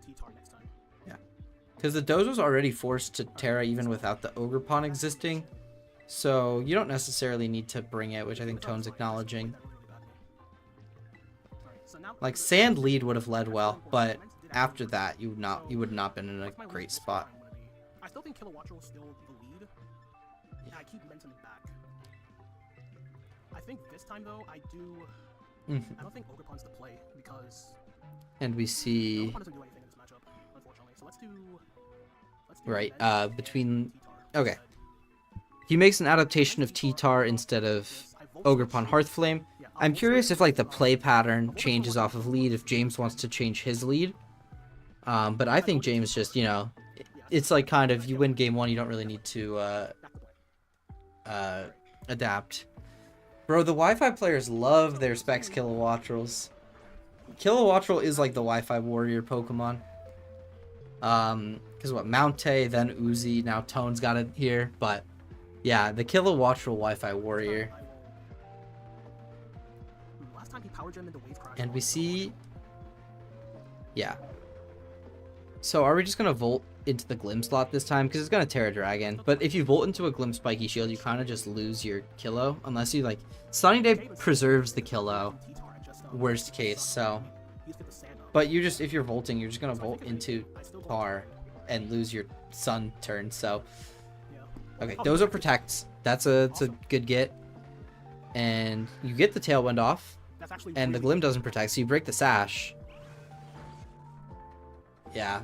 T-Tar next time. Yeah, because the Dozo's already forced to Terra even without the Ogre Pawn existing, so you don't necessarily need to bring it, which I think Tone's acknowledging. Sand lead would have led well, but after that you would not been in a great spot. I still think Kilowattrel is still the lead. Yeah, I keep Mentoning back. I think this time though, I don't think Ogrepawn's the play, because and we see Ogrepawn doesn't do anything in this matchup, unfortunately. So let's do right between okay. He makes an adaptation of T-Tar instead of Ogrepawn Hearthflame. I'm curious if the play pattern changes off of lead, if James wants to change his lead. But I think James just, it's kind of, you win game 1, you don't really need to adapt. Bro, the Wi-Fi players love their Specs Kilowattrels. Kilowattrel is the Wi-Fi warrior Pokemon. Because Mountay, then Uzi, now Tone's got it here. But yeah, the Kilowattrel Wi-Fi warrior. And we see, yeah. So are we just gonna Volt into the Glim slot this time? Because it's gonna Terra Dragon. But if you Volt into a Glim Spiky Shield, you kind of just lose your Kilo. Unless you Sunny Day preserves the Kilo. Worst case, so. But if you're Volting, you're just gonna Volt into Tar and lose your Sun turn, so. Okay, Dozo protects. It's a good get. And you get the Tailwind off. And the Glim doesn't protect, so you break the Sash. Yeah.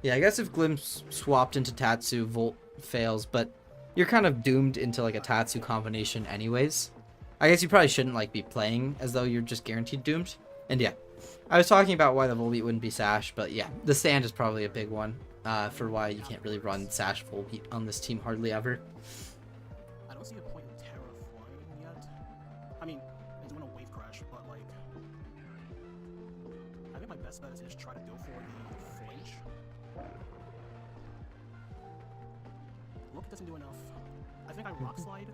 Yeah, I guess if Glim swapped into Tatsu, Volt fails, but you're kind of doomed into like a Tatsu combination anyways. I guess you probably shouldn't like be playing as though you're just guaranteed doomed. And yeah, I was talking about why the Volbeat wouldn't be Sash, but yeah, the stand is probably a big one for why you can't really run Sash Volbeat on this team hardly ever. I don't see a point in Terra flying yet. I mean, I do want to wave crash, but like, I think my best bet is to just try to go for the flinch. Look, it doesn't do enough. I think I rock slide.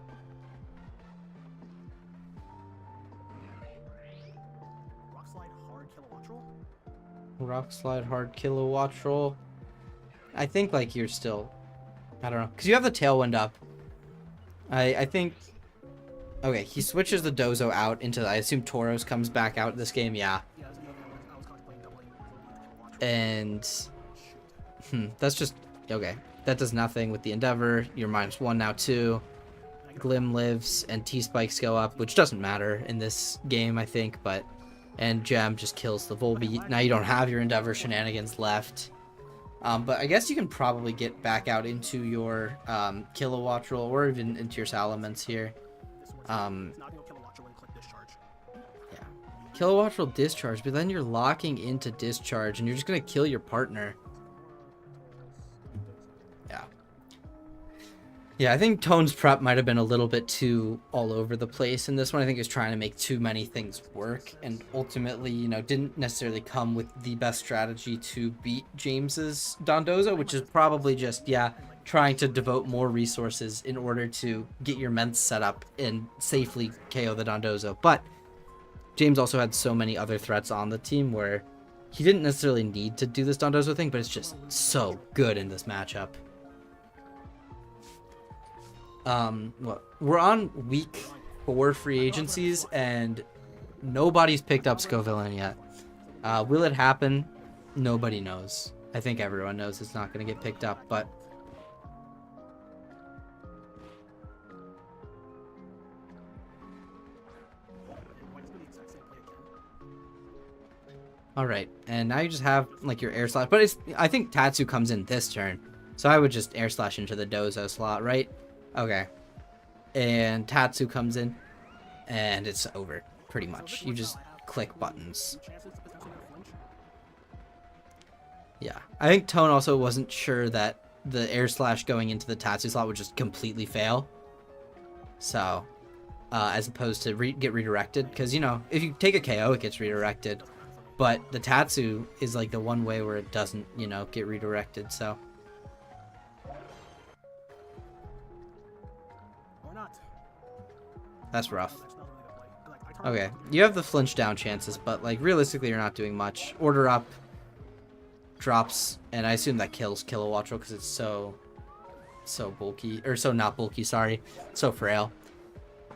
Rock slide hard kilowattrol. Rock slide hard kilowattrol. I think like you're still, I don't know, because you have the tailwind up. I think. Okay, he switches the Dozo out into. I assume Tauros comes back out this game. Yeah. Yeah, I was contemplating doubling kilowattrol. And that's just okay. That does nothing with the Endeavor. You're -1 now too. Glim lives and T spikes go up, which doesn't matter in this game, I think. But and Gem just kills the Volbeat. Now you don't have your Endeavor shenanigans left. But I guess you can probably get back out into your kilowattrol or even into your Salamence here. It's not gonna go kilowattrol and click discharge. Yeah, kilowattrol discharge, but then you're locking into discharge and you're just gonna kill your partner. Yeah, I think Tone's prep might have been a little bit too all over the place in this one. I think he was trying to make too many things work and ultimately, you know, didn't necessarily come with the best strategy to beat James's Dondozo, which is probably just, yeah, trying to devote more resources in order to get your Ments set up and safely KO the Dondozo. But James also had so many other threats on the team where he didn't necessarily need to do this Dondozo thing, but it's just so good in this matchup. We're on week 4 free agencies and nobody's picked up Scovillain yet. Will it happen? Nobody knows. I think everyone knows it's not going to get picked up, but all right. And now you just have like your air slash, but it's, I think Tatsu comes in this turn. So I would just air slash into the Dozo slot, right? Okay. And Tatsu comes in and it's over pretty much. You just click buttons. Yeah. I think Tone also wasn't sure that the air slash going into the Tatsu slot would just completely fail. So, as opposed to get redirected, because, you know, if you take a KO, it gets redirected. But the Tatsu is like the one way where it doesn't, you know, get redirected, so. That's rough. Okay, you have the flinch down chances, but like realistically you're not doing much. Order up, drops, and I assume that kills Kilowattrol because it's so bulky, or so not bulky, sorry, so frail.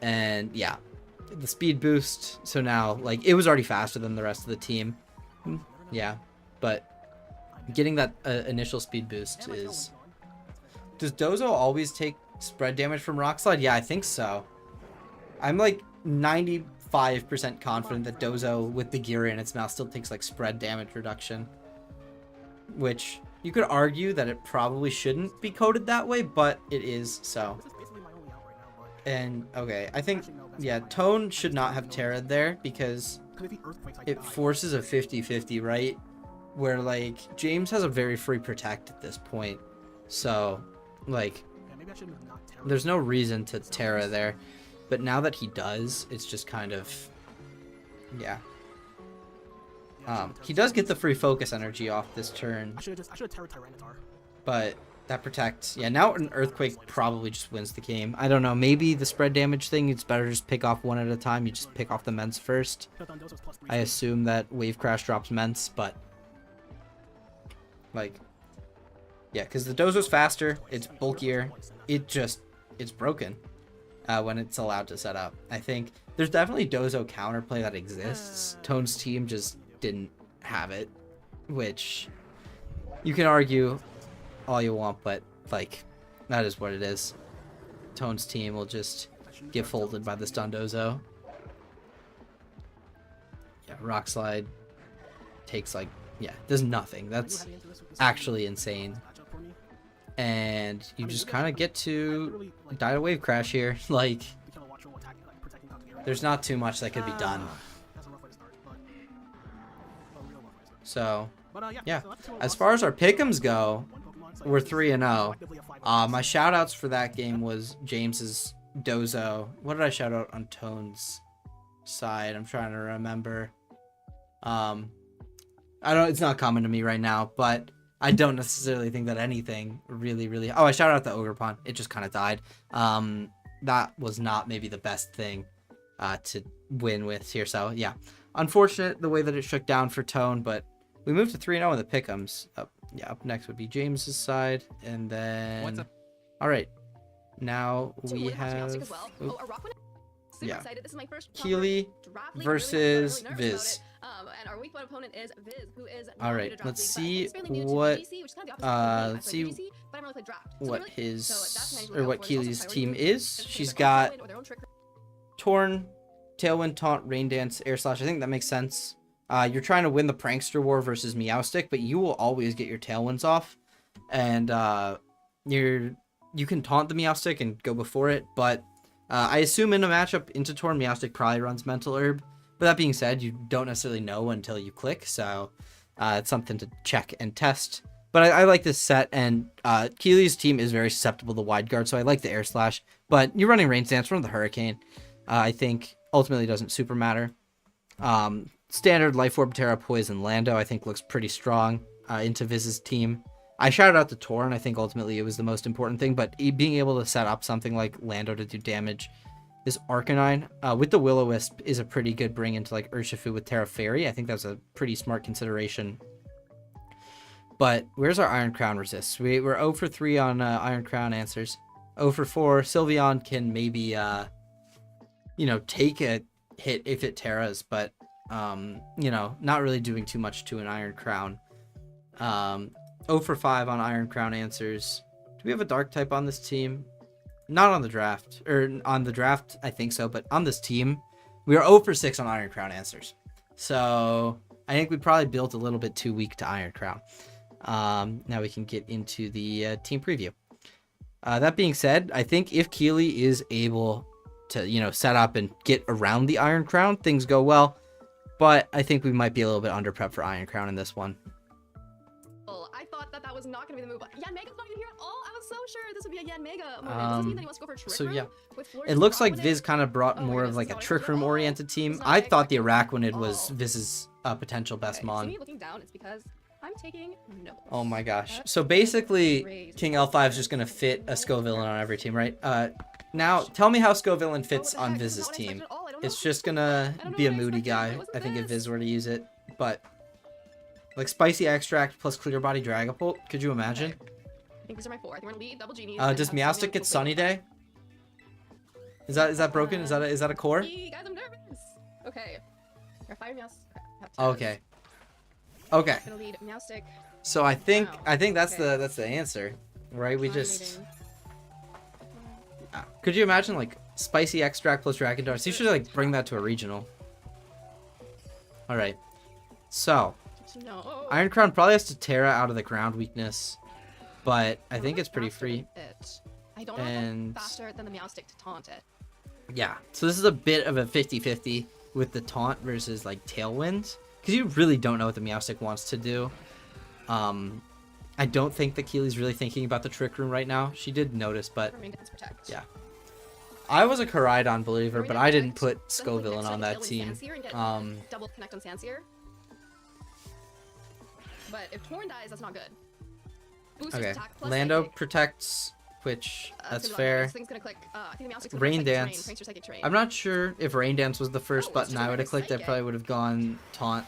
And yeah, the speed boost, so now like it was already faster than the rest of the team. Yeah, but getting that initial speed boost is... Does Dozo always take spread damage from Rock Slide? Yeah, I think so. I'm like 95% confident that Dozo with the gear in its mouth still takes like spread damage reduction. Which you could argue that it probably shouldn't be coded that way, but it is, so. And okay, I think, yeah, Tone should not have Terra there because it forces a 50-50, right? Where like James has a very free protect at this point. So like there's no reason to Terra there. But now that he does, it's just kind of, yeah. He does get the free focus energy off this turn. I should have terrored Tyranitar. But that protects, yeah, now an Earthquake probably just wins the game. I don't know, maybe the spread damage thing, it's better just pick off one at a time. You just pick off the Ments first. I assume that Wave Crash drops Ments, but like, yeah, because the Dozo's faster, it's bulkier, it's broken. When it's allowed to set up. I think there's definitely Dozo counterplay that exists. Tone's team just didn't have it, which you can argue all you want, but like that is what it is. Tone's team will just get folded by this Dondozo. Yeah, Rock Slide takes like Yeah, does nothing. Are you That's heading into this with this actually insane. matchup for me? And you I mean, just you kind of guys- get I to literally, like, die to wave crash here. Like, be kind of watchful, attacking, like, protecting Tantanera. there's not too much that could be done. That's a rough way to start, but a real rough way to start. So, But yeah. so that's a 2-1 As loss. far as our pick'ems go, One Pokemon, so we're it's 3-0. collectively a 5-0 My loss. shout outs for that game was James's Dozo. What did I shout out on Tone's side? I'm trying to remember. It's not common to me right now, but I don't necessarily think that anything really. Oh, I shouted out the Ogerpon. It just kind of died. That was not maybe the best thing to win with here. So yeah, unfortunate the way that it shook down for Tone, but we moved to 3-0 in the pick'ems. Up next would be James's side, and then. What's up? All right, now So we we're gonna have as well. oop, Oh, a rock one. Super yeah. excited. This is my first proper Keely draft league. versus really nervous Viz. about it. And our week one opponent is Viz, who is not All new right, to draft let's league, but see he's fairly new to what, VGC, which is kind of the opposite let's of me. I see play VGC, but I haven't really played draft. So what really- his so that's something to or look what out for. It's also Keely's priority team moves. is. It's She's like got Tailwind or their own trick. Torn, Tailwind, Taunt, Rain Dance, Air Slash. I think that makes sense. You're trying to win the Prankster War versus Meowstic, but you will always get your Tailwinds off, and you can taunt the Meowstic and go before it, but I assume in a matchup, into Torn, Meowstic probably runs Mental Herb. But that being said, you don't necessarily know until you click, so it's something to check and test. But I like this set, and Keely's team is very susceptible to Wide Guard, so I like the Air Slash. But you're running Rain Dance, run the Hurricane. I think ultimately doesn't super matter. Standard Life Orb, Terra, Poison, Lando, I think looks pretty strong into Viz's team. I shouted out the Torn. I think ultimately it was the most important thing, but being able to set up something like Lando to do damage. This Arcanine with the Will-O-Wisp is a pretty good bring into like Urshifu with Terra Fairy. I think that's a pretty smart consideration. But where's our Iron Crown resist? We're 0 for 3 on Iron Crown answers. 0 for 4. Sylveon can maybe, take a hit if it Terras, but, not really doing too much to an Iron Crown. 0 for 5 on Iron Crown answers. Do we have a Dark type on this team? Not on the draft. Or on the draft, I think so, but on this team, we are 0 for 6 on Iron Crown answers. So I think we probably built a little bit too weak to Iron Crown. Now we can get into the team preview. That being said, I think if Keely is able to, set up and get around the Iron Crown, things go well. But I think we might be a little bit under prep for Iron Crown in this one. I thought that was not going to be the move. Yan Mega's not even here at all. I was so sure this would be a Yan Mega moment. Does this mean that he wants to go for a Trick So Room yeah, with Flores it and looks like Araquanid? Viz kind of brought Oh my more of goodness, like a that's how I Trick Room feel. oriented team. It's not I what I thought the expected Araquanid at was all. Viz's potential best Okay, mon. see me looking down, it's because I'm taking notes. Oh my gosh. That's So basically, crazy. King L5 is just going to fit a Scovillain on every team, right? Now, tell me how Scovillain fits Oh, what the on heck? This is Viz's not what I team. expected at all. I don't know. It's just going to I don't know be a what I moody expected. guy, It wasn't I think, if this. Viz were to use it. But, like, Spicy Extract plus Clear Body Dragapult, could you imagine? I think these are my 4. I think we're gonna lead double genies. Does Meowstic get Sunny Day? Is that broken? Is that a core? Guys, I'm nervous. Okay. You're fire Meows. Okay. Okay. Gonna lead Meowstic. So I think Wow. that's Okay. the answer, right? We just Dominating. could you imagine like Spicy Extract plus Dragon Darts? You should like bring that to a regional. All right. So No. Iron Crown probably has to Terra out of the ground weakness, but I think it's pretty free. I don't know if And- I'm faster than the Meowstic to taunt it. Yeah. So this is a bit of a 50-50 with the taunt versus like Tailwind, because you really don't know what the Meowstic wants to do. I don't think that Keely's really thinking about the Trick Room right now. She did notice, but Rain Dance Protect. yeah. I was a Koraidon believer, Rain but Dance I didn't Protect, put then click Scovillain next on to that Tailwind team. Sanseer and get double connect on Sanseer. But if Torn dies, that's not good. Boosters Okay. attack plus Lando psychic. protects, which It's that's gonna be like, fair. This thing's gonna click. I think the Meowstic's gonna Rain click Psychic Dance. Terrain, Prankster Psychic Terrain. I'm not sure if Rain Dance was the first Oh, it's button just I a would have regular clicked. I probably Psychic. would have gone Taunt,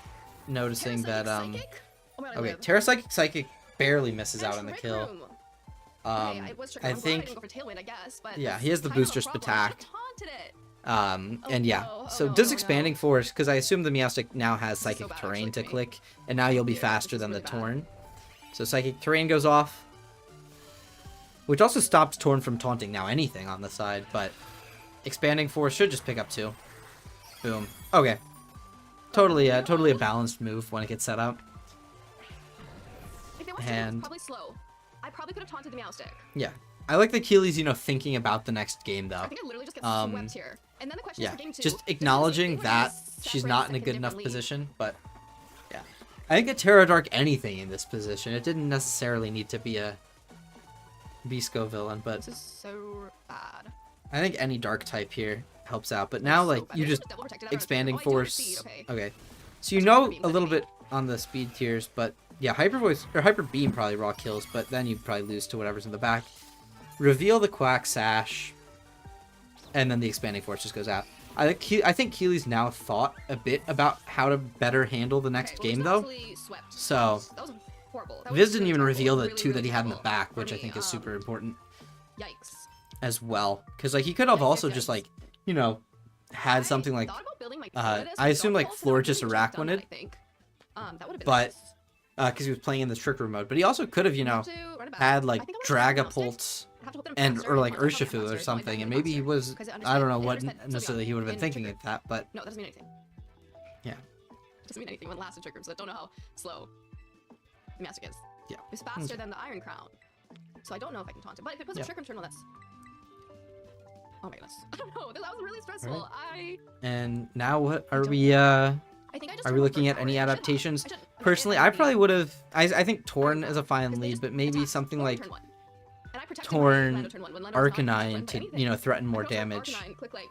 noticing Terra that Psychic? Oh my God, I okay, live. Terra Psychic barely misses out And on the Trick kill. Room. Um, Okay, I was Trick I Room. I'm glad I think didn't go for Tailwind, I guess, but yeah, that's he has the kind of a booster problem. attack. I should've taunted it. Oh and yeah, no, so oh does no. expanding force, because I assume the Meowstic now has This is so Psychic bad, Terrain actually, to for me. click, and now you'll be Yeah, faster this is than the really bad. Torn. So Psychic Terrain goes off, which also stops Torn from taunting now anything on the side, but expanding force should just pick up 2. Boom. Okay. Totally a balanced move when it gets set up. turn was And probably slow. I probably could have taunted the Meowstick. yeah, I like that Keely's, you know, thinking about the next game though. I think I literally just get swept here. And then the question is Yeah, for game 2. just does he acknowledging wanna that she's separate not in a second good enough differently? position, but yeah. I think a Terra Dark anything in this position. It didn't necessarily need to be a Bisco villain, but This is so bad. I think any dark type here helps out. But now, So like, bad. you There's just double protected out of expanding turn. Oh, I do have force. speed, okay. Okay, so you That's know Hyper Beam, a little doesn't bit on the speed tiers, but yeah, Hyper Voice or Hyper Beam probably raw kills, but then you probably lose to whatever's in the back. Reveal the Quack Sash, and then the expanding force just goes out. I think Keely's now thought a bit about how to better handle the next Okay, well, game it's though. absolutely swept. So That was horrible. That was Viz didn't really even terrible. reveal the Really, two that really he had in the terrible back, for which I me, think is super important Yikes. as well. Because like he could have Yes, also yes, just yes. like, you know, had something like thought about building my I assume like Florges Araquanid, I think. That would have been but nice. because he was playing in the trick room mode, but he also could have, you know, Have to run it back. had I like think I'm gonna try it Dragapult I have to hope that I'm and faster or like and I'll probably Urshifu faster, or so I something, and definitely maybe he faster. was, 'Cause it I don't know understand- what it understand necessarily he would have been in thinking trigger. at that, but No, that doesn't mean anything. yeah. Doesn't mean anything when last in trick rooms. I don't know how slow the Meowstic is. Yeah. It's faster Okay. than the Iron Crown. So I don't know if I can taunt it. But if it was Yeah. a trick room turn, well, that's... Oh my goodness. I don't know. That was really stressful. Alright. And now what are don't we I think I just are turned we my looking first at any power in. I shouldn't have. adaptations? I shouldn't. I mean, Personally, it I had to probably be- would have. I think Torn Iron is a Crown, fine 'cause they lead, just but maybe attacked something Lando like turn 1. And I protected Torn Lando turn 1 when Lando was not Arcanine win to, anything. you know, threaten more I could also damage. Arcanine, click, like,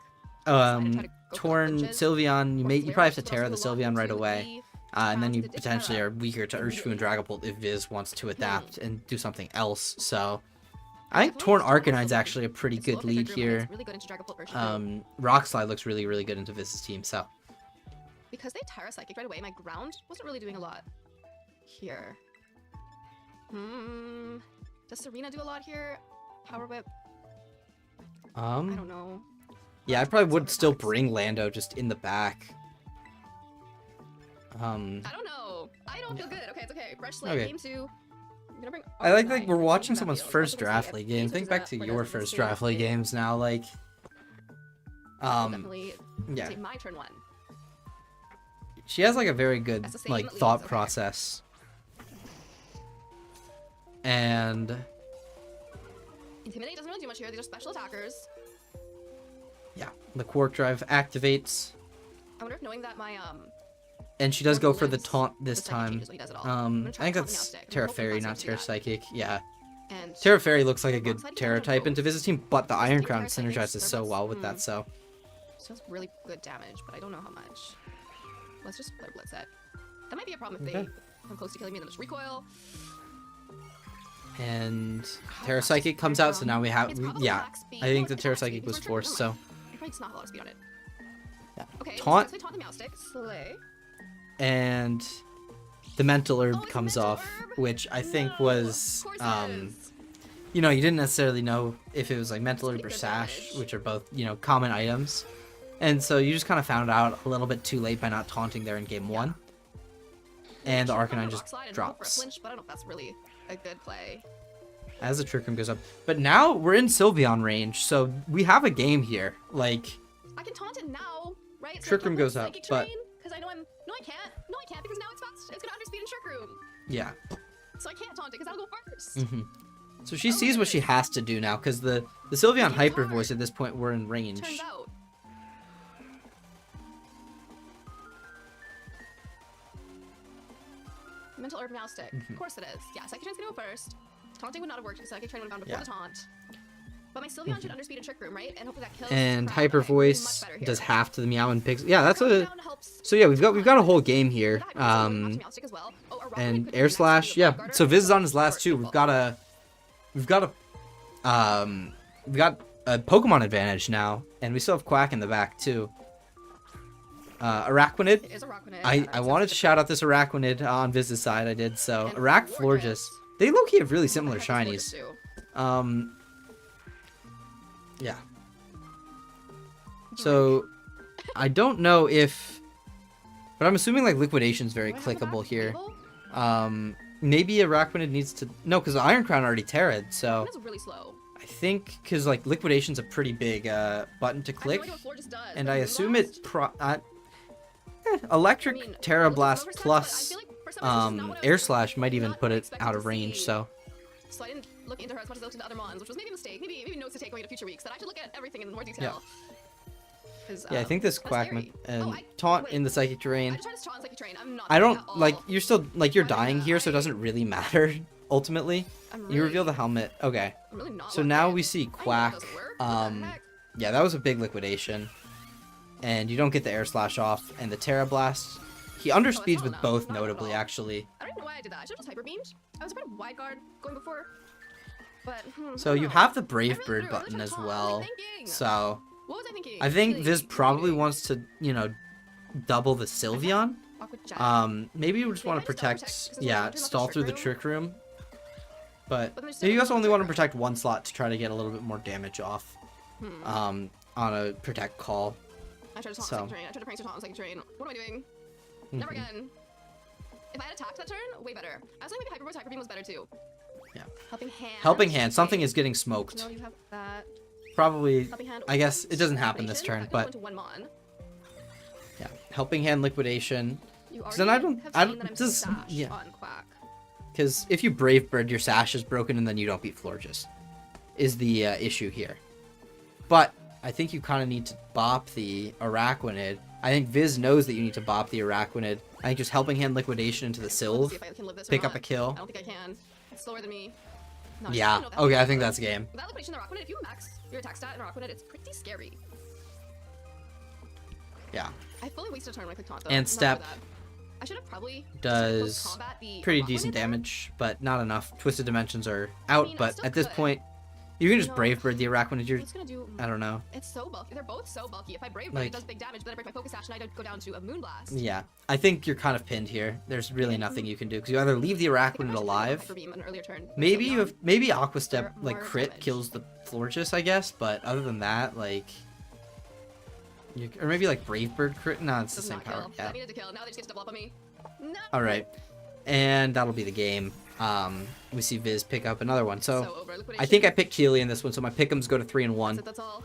slide and try to go for Torn flinches, Sylveon, you or may you flare probably have ups, to but Terra the also Sylveon right to away. the And then you Digitara potentially are weaker to Urshifu and immediately. Dragapult if Viz wants to adapt and do something else. So Yeah, I think definitely Torn Torn also Arcanine's good. actually a pretty It's slow good for lead trick room, but it's here. really good into Dragapult Urshifu. Rock Slide looks really, really good into Viz's team. So Because they Terra Psychic right away, my ground wasn't really doing a lot here. Does Serena do a lot here? Power Whip? I don't know. yeah, I probably would still bring Lando just in the back. I don't know. I don't feel good. Okay, it's okay. Fresh slate, Okay. game 2. I'm gonna bring I like Arcanine. we're watching Not someone's Beetles. first Also gonna draft say league if game. Beetles Think is back up, to we're your gonna first see draft league if- games now, like I'll definitely yeah. take my turn 1. She has like a very good That's the same like leads, thought okay. process. And Intimidate doesn't really do much here. These are special attackers. yeah, the Quark Drive activates, I wonder if knowing that my and she does go Orbital for the lives, taunt the this psychic time. changes when he does it all. I'm gonna I try think to taunt that's Meowstic. Terra Hopefully Fairy, Meowstic not will do Terra that. Psychic. Yeah, and Terra Fairy looks like a good Alongside Terra Lando type Bolt. into Viz's team, but the Does Iron Team Crown Terra Psychics, synergizes their so buffs? well with that. So She does really good damage, but I don't know how much. Let's just Flare Blitz it. That might be a problem if Okay. they come close to killing me and then just recoil. and Oh, Terra gosh, Psychic comes out, so now we have It's probably yeah. max speed. I think No, the it's Terra max speed Psychic because was we're forced, turning- so I probably just not have a lot of speed on it. yeah. Okay, Taunt so taunt the Meowstic. Slay. and the Mental Herb Oh, it's a comes Mental off, Herb? which I think No, was of course it is. you know, you didn't necessarily know if it was like Mental It's Herb or pretty good Sash, damage. which are both, you know, common items. And so you just kind of found out a little bit too late by not taunting there in game 1. And the Should've gone Arcanine to just Rock Slide and hope for a drops flinch, but I don't know if that's really a good play. as the Trick Room goes up. But now we're in Sylveon range, so we have a game here. Like, I can taunt it now, right? So Trick I Room can goes up, Psychic but- Terrain, because I know I'm... No, I can't. No, I can't, because now it's fast. It's gonna underspeed in Trick Room. yeah. So I can't taunt it, because that'll go first. So she Oh, sees what she goodness. has to do now, because the Sylveon It's Hyper hard. Voice at this point were in range. Turns out. Mental Herb Meowstic. Of course it is. Yeah, Psychic Train's gonna go first. Taunting would not have worked because Psychic Train would have gone before Yeah. the taunt. But my Sylveon should underspeed in Trick Room, right? And hopefully that kills. And Crown. Hyper Okay, Voice much better here. does half to the Meow and Pigs. Yeah, that's Crown a... down helps So yeah, we've got a whole game with here. that, because it would knock Meowstic as well. Oh, a Rocket And could Air be Slash, next yeah. to the So Viz is on his last Or two. people. We've got a Pokemon advantage now, and we still have Quack in the back too. Araquanid. It is a Rocket. I wanted to shout out this Araquanid on Viz's side. I did so. And Florges. Florges. They low-key have really What the similar heck does Florges shinies. do? Yeah. So I don't know if, but I'm assuming like Liquidation's very Do I have the clickable back here. label? Maybe Araquanid needs to no, because the Iron Crown already terra'd, so It's really slow. I think because like Liquidation's a pretty big button to I have no click, idea what Florges does, and but I Blue assume Blast? Electric I mean, Terra I looked Blast over stats, but I plus feel like for some reason, she's not what I was Air expecting. Slash might even Not put what I it expected out to of range, see. so. So I didn't look into her as much as I looked into other mons, which was maybe a mistake. Maybe notes to take away to future weeks. That I should look at everything in more detail. 'Cause, Yeah, I think this that's Quack scary. and Oh, Taunt wait. in the Psychic I Terrain. just tried to taunt Psychic Terrain. I'm not. I doing don't, that at like, all. you're still, like, you're Why would dying I- here, so it doesn't really matter, ultimately. I'm You reveal the really- helmet. Okay. I'm really not So locked now in. we see I know that Quack. doesn't work. What the heck? Yeah, that was a big liquidation. And you don't get the Air Slash off, and the Terra Blast. He underspeeds not with enough. both, Not at notably, all. actually. I don't even know why I did that. I should have just hyper beamed. I was afraid of wide guard going before. But So I you don't have know. the Brave I really Bird threw. I button really as tried to taunt. well. What was I thinking? So What was I thinking? I think Really, Viz probably really. wants to, you know, double the Sylveon. Awkward Jack. Maybe you just Maybe want I to just don't protect, protect, 'cause there's yeah, no- there's no stall trick through the room. Trick Room. But But there's maybe you still also no only want to Trick Room. protect one slot to try to get a little bit more damage off. Hmm. On a protect call. I tried to taunt so- Psychic Terrain. I tried to prankster taunt on Psychic Terrain. What am I doing? Never Mhm. again. If I had attacked that turn, way better. I was thinking maybe Hyper Beam was better too. Yeah. Helping Hand. Helping Hand, something Wait. is getting smoked. No, you have that. Probably, Helping Hand. I guess it doesn't happen this Liquidation. turn, I could've but went to one mon. yeah. Helping Hand liquidation. You 'Cause then I already don't- have I seen don't- that I'm this- sash yeah. on Quack. Because if you Brave Bird, your Sash is broken and then you don't beat Florges. Is the issue here. But I think you kind of need to bop the Araquanid. I think Viz knows that you need to bop the Araquanid. I think just Helping Hand liquidation into the Let's Sylve. see if I can live this or Pick up not. a kill. I don't think I can. It's slower than me. No, Yeah. I know that. Okay, I think that's game. With that liquidation in the Araquanid, if you max your attack stat in Araquanid, it's pretty scary. Yeah. I fully wasted a turn when I clicked taunt though. And I'm not Step good at that. I should have probably just does close combat the pretty Araquanid decent there. damage, but not enough. Twisted Dimensions are out, mean, I but still at this could. point, you can just No. Brave Bird the Araquanid. You're, It's gonna do. I don't know. It's so bulky. They're both so bulky. If I brave bird, Like- it does big damage. But then I break my focus sash and I don't go down to a moonblast. Yeah. I think you're kind of pinned here. There's really nothing you can do because you either leave the I think I Araquanid should alive. Hyper Beam an earlier turn. Maybe So, if maybe Aqua Step For like more crit damage. kills the Florges, I guess. But other than that, like, or maybe like Brave Bird crit. No, it's the does same not power. kill. Yeah. That needed to kill. Now they just get to double up on me. No. All right, and that'll be the game. We see Viz pick up another one. So over. I think I picked Keely in this one, so my pick'ems go to 3 and 1. That's all.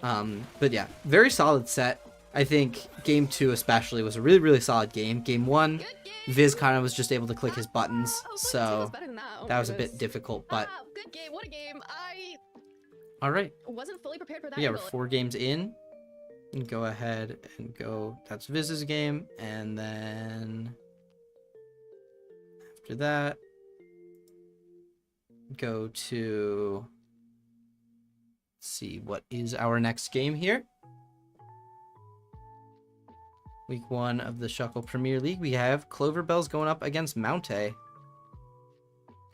But yeah, very solid set. I think game 2 especially was a really, really solid game. Game 1, Good game. Viz kind of was just able to click his buttons, I was like, so was better than that. Oh that my was a goodness. bit difficult. But Good game. What a game. I all right, wasn't fully prepared for that. yeah, we're angle. 4 games in. And go ahead and go. That's Viz's game, and then after that, go to. Let's see what is our next game here. Week 1 of the Shuckle Premier League. We have Clover Bells going up against Mountay.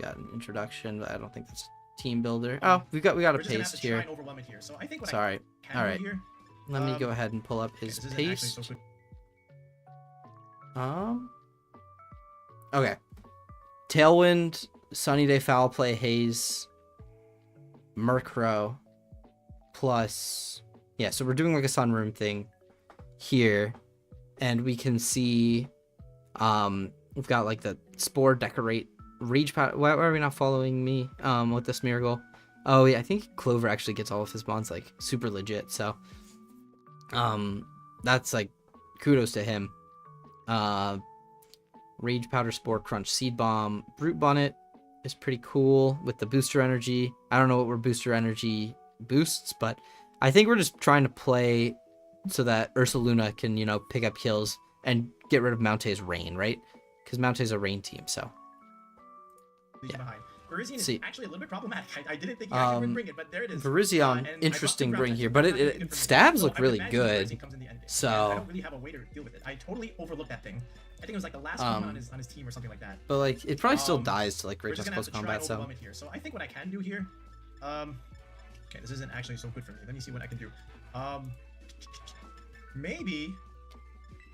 Got an introduction, but I don't think that's team builder. Oh, we got a We're just gonna have paste to try here. and overwhelm it here. So I think what Sorry. I can All do right. here. Let me go ahead and pull up Okay, his this isn't actually paste. so quick. Okay. Tailwind, Sunny Day Foul Play, Haze, Murkrow, plus... Yeah, so we're doing like a Sunroom thing here. And we can see... we've got like the Spore, Decorate, Rage Powder... Why are we not following me with this Miracle? Oh yeah, I think Clover actually gets all of his mons like super legit, so... That's like kudos to him. Rage Powder, Spore Crunch, Seed Bomb, Brute Bonnet is pretty cool with the booster energy. I don't know what we're booster energy boosts, but I think we're just trying to play so that Ursaluna can, you know, pick up kills and get rid of Mountay's Rain, right? Because Mountay's a Rain team, so. Leaves Yeah. behind. Virizion is See. actually a little bit problematic. I didn't think he actually would bring it, but there it is. Virizion, And I interesting brought bring two here, Raptors, but which is really good for me. stabs So look I would really imagine good. Virizion comes in the end of it. So- And I don't really have a way to deal with it. I totally overlooked that thing. I think it was like the last one on his team or something like that. But like, it probably still Um, dies to like We're Great just Death gonna have Close to try and Combat, so. overwhelm it here. So I think what I can do here, okay, this isn't actually so good for me. Let me see what I can do. Maybe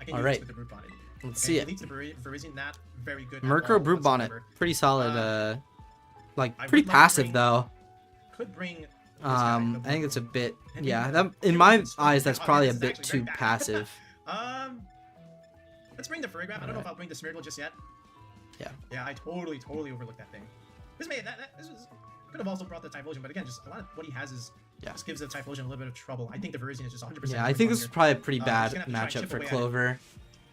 I can use Alright. this with the Brute Bonnet. Let's Okay, see it it. leads to Virizion, not very good. at Murkrow all Brute Bonnet, whatsoever. pretty solid, like I pretty would like to passive bring- though. Could bring. this guy, I the think it's a Murkrow. bit, And yeah, maybe that, in maybe my we can switch eyes, it. that's Oh, probably a this is bit actually too very bad. passive. Let's bring the Furrygraph. I don't know if I'll bring the Smeargle just yet. Yeah. Yeah, I totally overlooked that thing. This could have also brought the Typhlosion, but again, just a lot of what he has is Yeah. just gives the Typhlosion a little bit of trouble. I think the Virizion is just 100%. Yeah, I think this is probably a pretty just bad gonna have to try and matchup chip for away at it. Clover.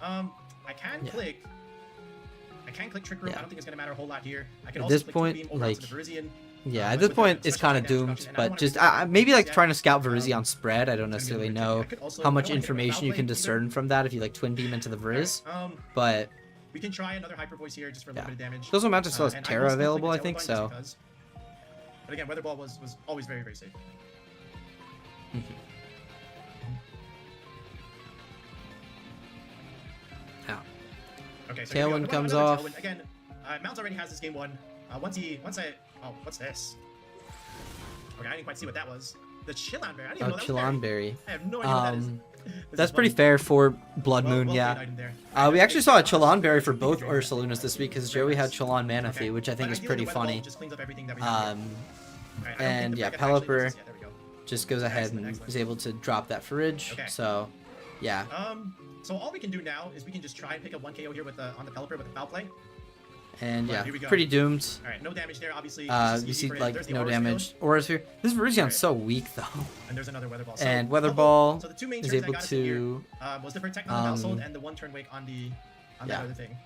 I can Yeah. click. I can click Trick Room. Yeah. I don't think it's gonna matter a whole lot here. I can At also this click point, Beam over like- onto the Verizian. Yeah, at this point it's kind of doomed, but just maybe like trying to scout Virizion spread. I don't necessarily know how much information you can discern from that if you like twin beam into the Viriz, but we can try another hyper voice here just for a little bit of damage. Those Manta still has And I Terra will still click available, the I tail think, button just so. because. But again, Weather Ball was always very, very safe. Yeah. Okay, so Tailwind comes off. Tailwind. Again, Mounts already has this game won. Oh, what's this? Okay, I didn't quite see what that was. The Chillon Berry. I didn't even know that was Chillon berry. Berry. I have no idea what that is. This That's is pretty funny. fair for Blood Well Moon, played yeah. item there. We actually saw a Chillon Berry for both Ursalunas this week because Joey had Chillon Manaphy, Okay. which I think But is ideally, pretty the Weather Ball funny. just cleans up everything that we have here. Um, Alright, I don't think and the yeah, Frag actually Pelipper uses- yeah, there we go. just goes ahead Excellent, and excellent. is able to drop that for Ridge. Okay. So, yeah. So all we can do now is we can just try and pick up one KO here with the on the Pelipper with the foul play. And Well, yeah, here we go. pretty doomed. All right, no damage there, obviously. This is You easy see for him. like There's the no Aura damage. Sphere, Aura Sphere. This Virizion Alright. so weak though. and there's another Weather Ball. So And the Weather whole- Ball so the two main is turns that able got us in here, to was the Protect on the Household um, and the one turn wake on the yeah. that other thing.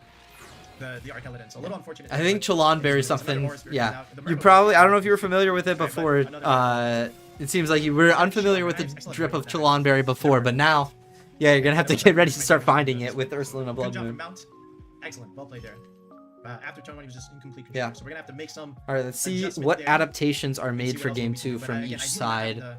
The Archeladon. So a little unfortunate. I there, think but Chillon Berry it's another something. Aura Sphere Yeah, now. The you Murkrow- probably. I don't know if you were familiar with it Right, but before. another- It seems like you were unfamiliar with the drip of Chillon Berry before, but now, yeah, you're gonna have to get ready to start finding it with Ursaluna Good Blood job from Moon. Mount. Excellent. Well played there. After turn 1, he was just incomplete control. Yeah. So we're gonna have to make some. All right, let's see adjustment what there. adaptations are See made what for else game we can do, 2 but, from again, each ideally, side. the-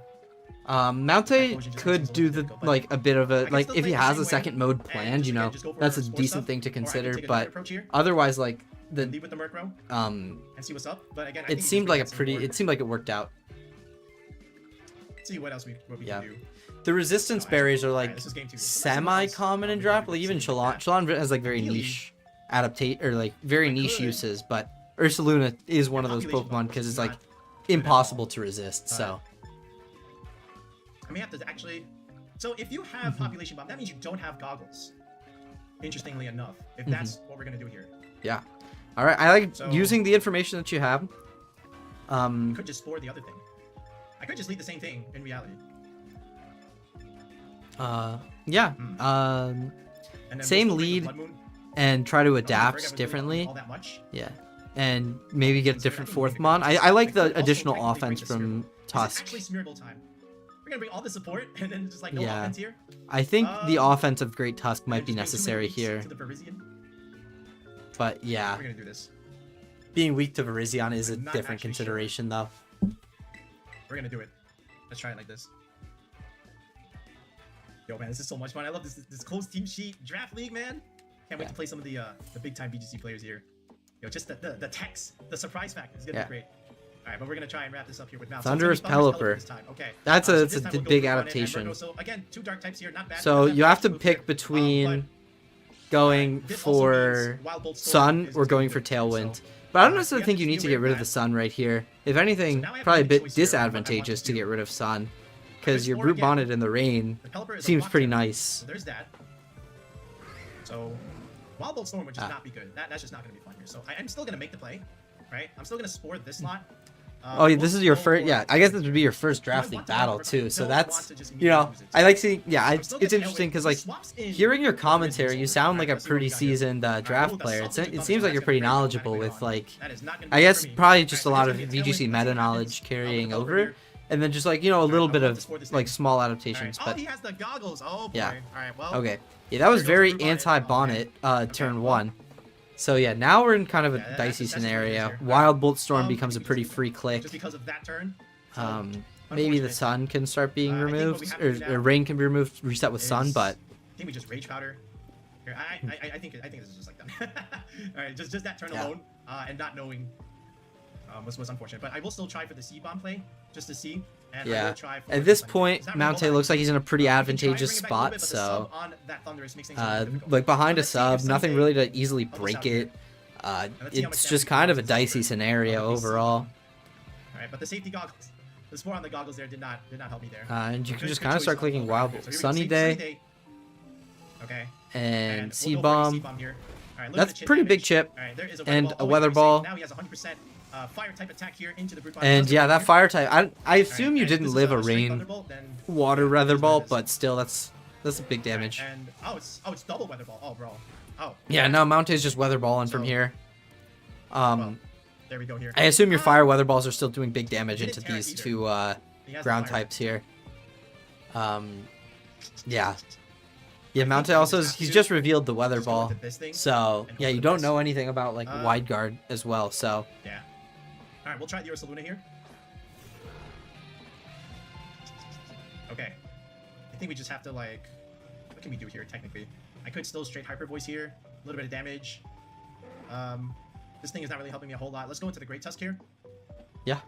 Mount Potion just could makes do it the difficult, but like a bit of a can like still if play he the has same a way second mode and planned, you just, know, again, just go for that's a sport decent stuff, thing to or I can consider. take a But different approach here otherwise, like and lead the with the Murkrow um, and see what's up. But again, I it think he seemed just like a gets pretty. board. It seemed like it worked out. Let's see what else we Yeah. can do. The resistance Oh, berries are Alright, like this is game 2. semi-common in draft. Like even Chillon has like very Really? niche adaptate or like very I niche could. uses, but Ursaluna is one of those Population Pokemon bump, because which it's is like not good at impossible all. to resist. So I may have to actually. So if you have Mm-hmm. population bomb, that means you don't have goggles. Interestingly enough, if Mm-hmm. that's what we're gonna do here, yeah. All right, I like So- using the information that you have. I could just spore the other thing. I could just lead the same thing in reality. Yeah. Hmm. Um, And then Same we'll still lead, bring the Blood Moon. and try to I don't think Frigga adapt would really differently. all that much. Yeah, and maybe get a different I think fourth we mon. can do I like this. the could also additional technically bring offense the from Smeargle. This is Tusk. actually Smeargle time. We're gonna bring all the support and then just like no Yeah. offense here. I think the Um, offense of Great Tusk And might be just bring 2 necessary weeks here, To the Virizion. but yeah, We're gonna do this. being weak to Virizion is a I'm not different actually sure. consideration, though. We're gonna do it. Let's try it like this. Yo, man, this is so much fun. I love this closed team sheet draft league, man. Can't wait Yeah. to play some of the big time BGC players here. Yo, just the text, the surprise factor is gonna Yeah. be great. All right, but we're gonna try and wrap this up here with Mount. Thunderous So it's gonna be Pelipper. this time. Okay. That's so a this it's time a we'll go big for Run and adaptation. Virgo. So again, 2 dark types here, not bad. So Doesn't you have to move pick here. between going this also for means Wild Bolt Storm Sun is or just going gonna for be good, Tailwind. so- But I don't we necessarily have think to you need deal to get with rid of the that. Sun right here. If anything, now I have to probably a make a bit choice here on what I want disadvantageous to to do. get rid of Sun, because your Or Brute again, Bonnet in the rain The Pelipper is a seems rock pretty type, nice. So there's that. So Wild Bolt Storm would just Ah. not be good. That's just not going to be fun here. So I'm still going to make the play, right? I'm still going to spore this slot. Oh, yeah, this is your go first. for- Yeah, I guess this would be your first Do I draft league want to go battle for- too. So don't that's want to just you know, immediately lose it. I like seeing. Yeah, I'm it's still it's gonna interesting Tailwind. because He like swaps in hearing your the commentary, Virizion you Sword. sound like a Alright, let's see what pretty we got here. seasoned Alright, draft well, the player. Substitute It Thunder, seems so like you're that's pretty gonna bring knowledgeable automatically with on. like. That is not gonna I be guess for me. probably just a Alright, lot so of here's gonna be a VGC Tailwind. Let's see meta what knowledge happens. carrying I'll go over, here. and then just like you know a little I'll bit go of to score this like thing. small Alright. adaptations. Oh, But he has the goggles. Oh boy. Yeah. All right. Well. okay, yeah, that was There goes very Brute Bonnet. anti-bonnet Okay, turn well. one. So yeah, now we're in kind of a Yeah, that's- dicey that's the way it is scenario. here. Wild Bolt Storm I becomes a think we pretty just- free click. Just because of that turn. So, Maybe the unfortunate. Sun can start being I think what we removed, have to do or now Rain can be removed, reset with Sun. is- But I think we just Rage Powder. Here, I think this is just like that. All right, just that turn Yeah. alone, and not knowing was unfortunate. But I will still try for the C-bomb play just to see. And I yeah, will try for at this like, point, it's not really Mount all looks that like he's in a pretty we can try and advantageous bring it back a little spot. bit, but the So, sub on that Thunderous makes things a little difficult. like behind a Let's see if sub, nothing something- really to easily help us break out here. it. let's see how much It's damage just we kind can of a do dicey over. scenario With the overall. All right, but the safety goggles, the spore on the goggles there did not help me there. And you can Good- just good kind of choice start on clicking Thunderous Wild here. Bolt. So here we go, Sunny Day Okay. and we'll Sea go for the Bomb. C-bomb here. All right, look at That's the chip pretty big damage. chip. All right, there is And a a weather Weather Ball. Now he has 100% fire type attack here into the Brute Ball. And Doesn't yeah, work that here. fire type. I All right, assume you and didn't this is live a straight rain Thunderbolt, then water it weather is what ball, it is. but still that's a big damage. And it's double weather ball. Oh, bro. Oh. Yeah, no, Mount is just weather balling from So- here. Well, There we go here. I assume your fire weather balls are still doing big damage Didn't into tear it these either. two He has the ground fire. types here. Yeah. Yeah, think Mount we also just have he's to just revealed the weather Just go ball. into this thing. So and yeah, hope you for the don't best. know anything about like wide guard as well. So Yeah. All right, we'll try the Ursaluna here. Okay. I think we just have to like, what can we do here technically? I could still straight hyper voice here, a little bit of damage. This thing is not really helping me a whole lot. Let's go into the Great Tusk here. yeah,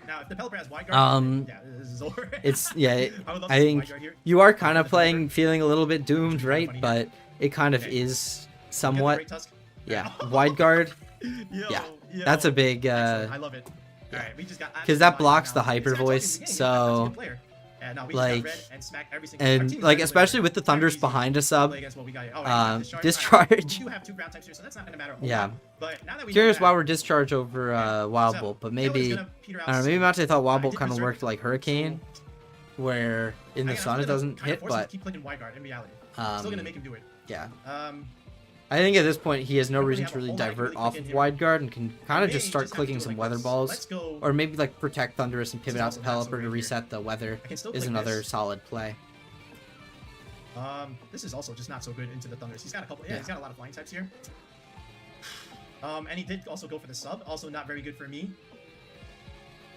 Now, if the Pelipper has wide guard, yeah, this is over. it's yeah. I would love to I see think wide guard here. you are kind of That's playing over. feeling a little bit doomed, right? funny. But it kind of Okay. is Get the somewhat. Great Tusk. Yeah, wide guard. Yo, Yeah, yo. that's a big. Excellent. I love it. All right, we just got Because that absolutely blocks the dominated. hyper This guy told me voice, in the beginning, he's a so, good player. Yeah, no, we like, just got red and smacked every single our team and is like very especially good. with the Very thunders easy behind a to sub. play against what we got here. Oh, yeah, we got Discharge. Alright, we do have 2 ground types here, so that's not gonna matter. a whole Yeah. lot. But now that we know Curious that, why we're discharge over Wild so, Bolt, but Tailwind's maybe gonna peter out I don't know. Maybe soon. Mate thought Wild I Bolt did kind of preserve worked it, like Hurricane, where in the Again, sun I'm it gonna doesn't kinda hit, force him to but keep clicking wide guard in reality. Still gonna um, make him do it. yeah. Um, I think at this point he has no don't really reason have to a really whole lot divert really off quick in of here. wide guard and can kind of may just start have to clicking do it some like weather this. balls, Let's go. or maybe like protect Thunderous and This pivot is out also the not so Pelipper to good here. reset the weather I can still is click another this. solid play. This is also just not so good into the Thunders. He's got a couple. Yeah, Yeah. he's got a lot of flying types here. And he did also go for the sub. Also not very good for me.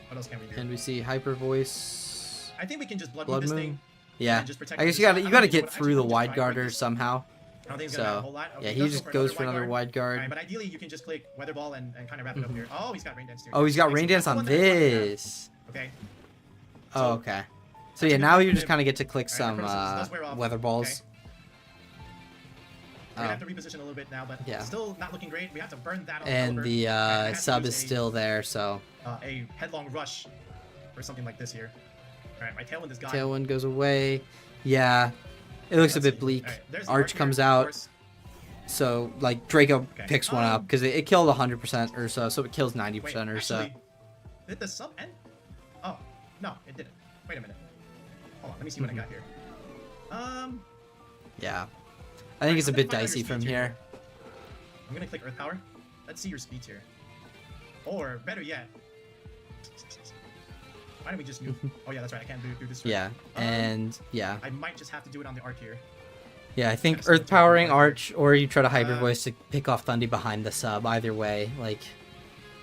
What else can we do? And we see Hyper Voice, I think we can just blood Blood move this Moon. thing. Yeah, and just protect I guess this you side. gotta I don't really know get what- through the actually, wide just try and break guarder this. somehow. I don't think it's gonna matter a So whole lot. Okay, yeah, he does just go for goes for another guard. wide guard. Alright, but ideally you can just click Weather Ball and kind of wrap it up here. Oh, he's got Rain Dance too. Oh, he's got Excellent. Rain Dance That's the on one that I wanted to have. this. Okay. Oh, So, okay. So that's yeah, a good now play you from just him. kind of get to click Alright, some Necrosis does wear off. weather balls. We're gonna have Oh. to reposition a little bit now, but Yeah. still not looking great. We have to burn that on And Pelipper. the And I have to sub use is a- still there, so a headlong rush or something like this here. Alright, my Tailwind is gone. Tailwind goes away. Yeah, it looks a Let's bit see. bleak. Alright, there's the Arch here, comes of out, course. so like Draco Okay. picks one up because it killed 100% or so, so it kills Wait, 90% or so. actually, did the sub end? Oh, no, it didn't. Wait a minute. Hold on, let me see what I got here. Yeah, I think it's a I'm bit gonna find out your dicey from speed here. I'm gonna click Earth Power. Let's see your speeds here. Or, better yet, why don't we just nuke? Oh yeah, that's right, I can't do this. Yeah, and yeah, I might just have to do it on the arc here. yeah. I think Gotta still Earth take powering the Arch. Arch, or you try to Hyper Uh, Voice to pick off Thundy behind the sub. Either way, like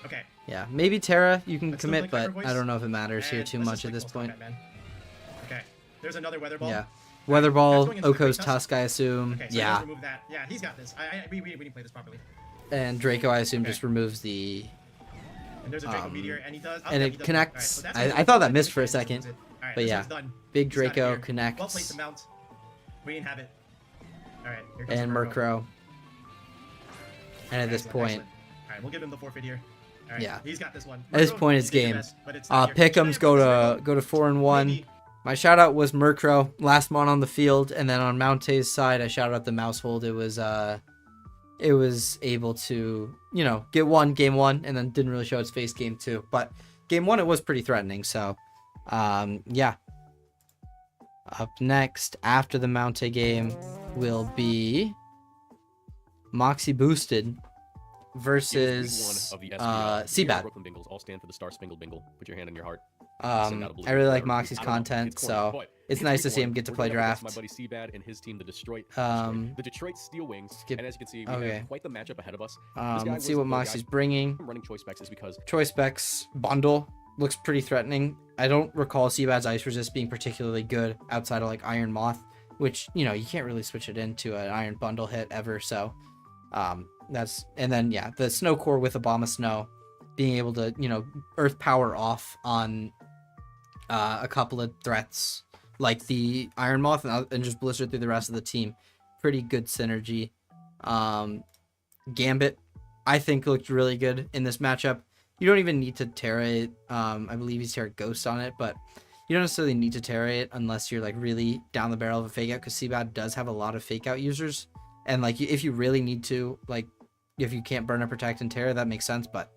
Okay. yeah, maybe Terra you can Let's still commit, click Hyper but I Voice. don't know if it matters here And too let's much just at click this Close point. Combat, man. Okay, there's another Weather Ball. Yeah, Weather Ball, going into the Great Oko's Tusk. Tusk, I assume. Okay, so Yeah, let's remove that. Yeah, he's got this. We didn't play this properly. and Draco, I assume, Okay. just removes the. And there's a Draco Meteor, and he does. and yeah, it he does. connects. Alright, so that's I what he thought does. that missed for a He second, moves it. Alright, but this yeah, one's done. big He's got it Draco here. connects. Well placed to mount. We didn't have it. Alright, here comes And the Murkrow. And at this Excellent, point, excellent. Alright, we'll give him the forfeit here. Alright, Yeah. he's got this one. At this Murkrow, point, he it's did the game. best, but it's not here. Should I Pick'ems have put this go to 4-1. Maybe. My shout out was Murkrow, last mon on the field, and then on Mounte's side, I shouted out the Mousehold. It was able to, you know, get game one, and then didn't really show its face game two. But game one, it was pretty threatening. So, yeah. Up next, after the Mounte game, will be Moxie Boosted versus Seabat. Brooklyn Bingles all stand for the Star Spangled Bingle. Put your hand on your heart. Send out a blue I really like whatever. Moxie's I don't know. content, It's corny, so but it's nice to week see one. him get to We're play going up against draft. My buddy Seabad and his team, the Detroit. Um, the Detroit Steel Wings. skip- And as you can see, we okay. have quite the matchup ahead of us. This guy Let's see was what the Moxie's guy bringing. running choice specs is because Choice specs bundle looks pretty threatening. I don't recall Seabad's Ice Resist being particularly good outside of like Iron Moth, which, you know, you can't really switch it into an Iron Bundle hit ever. So that's, and then yeah, the Snow Core with Obama Snow being able to, you know, Earth Power off on a couple of threats like the Iron Moth and just Blizzard through the rest of the team. Pretty good synergy. Gambit, I think, looked really good in this matchup. You don't even need to Terra it. I believe he's Terra Ghost on it, but you don't necessarily need to Terra it unless you're like really down the barrel of a fake out, because Seabad does have a lot of fake out users. And like if you really need to, like if you can't burn a protect and Terra, that makes sense. But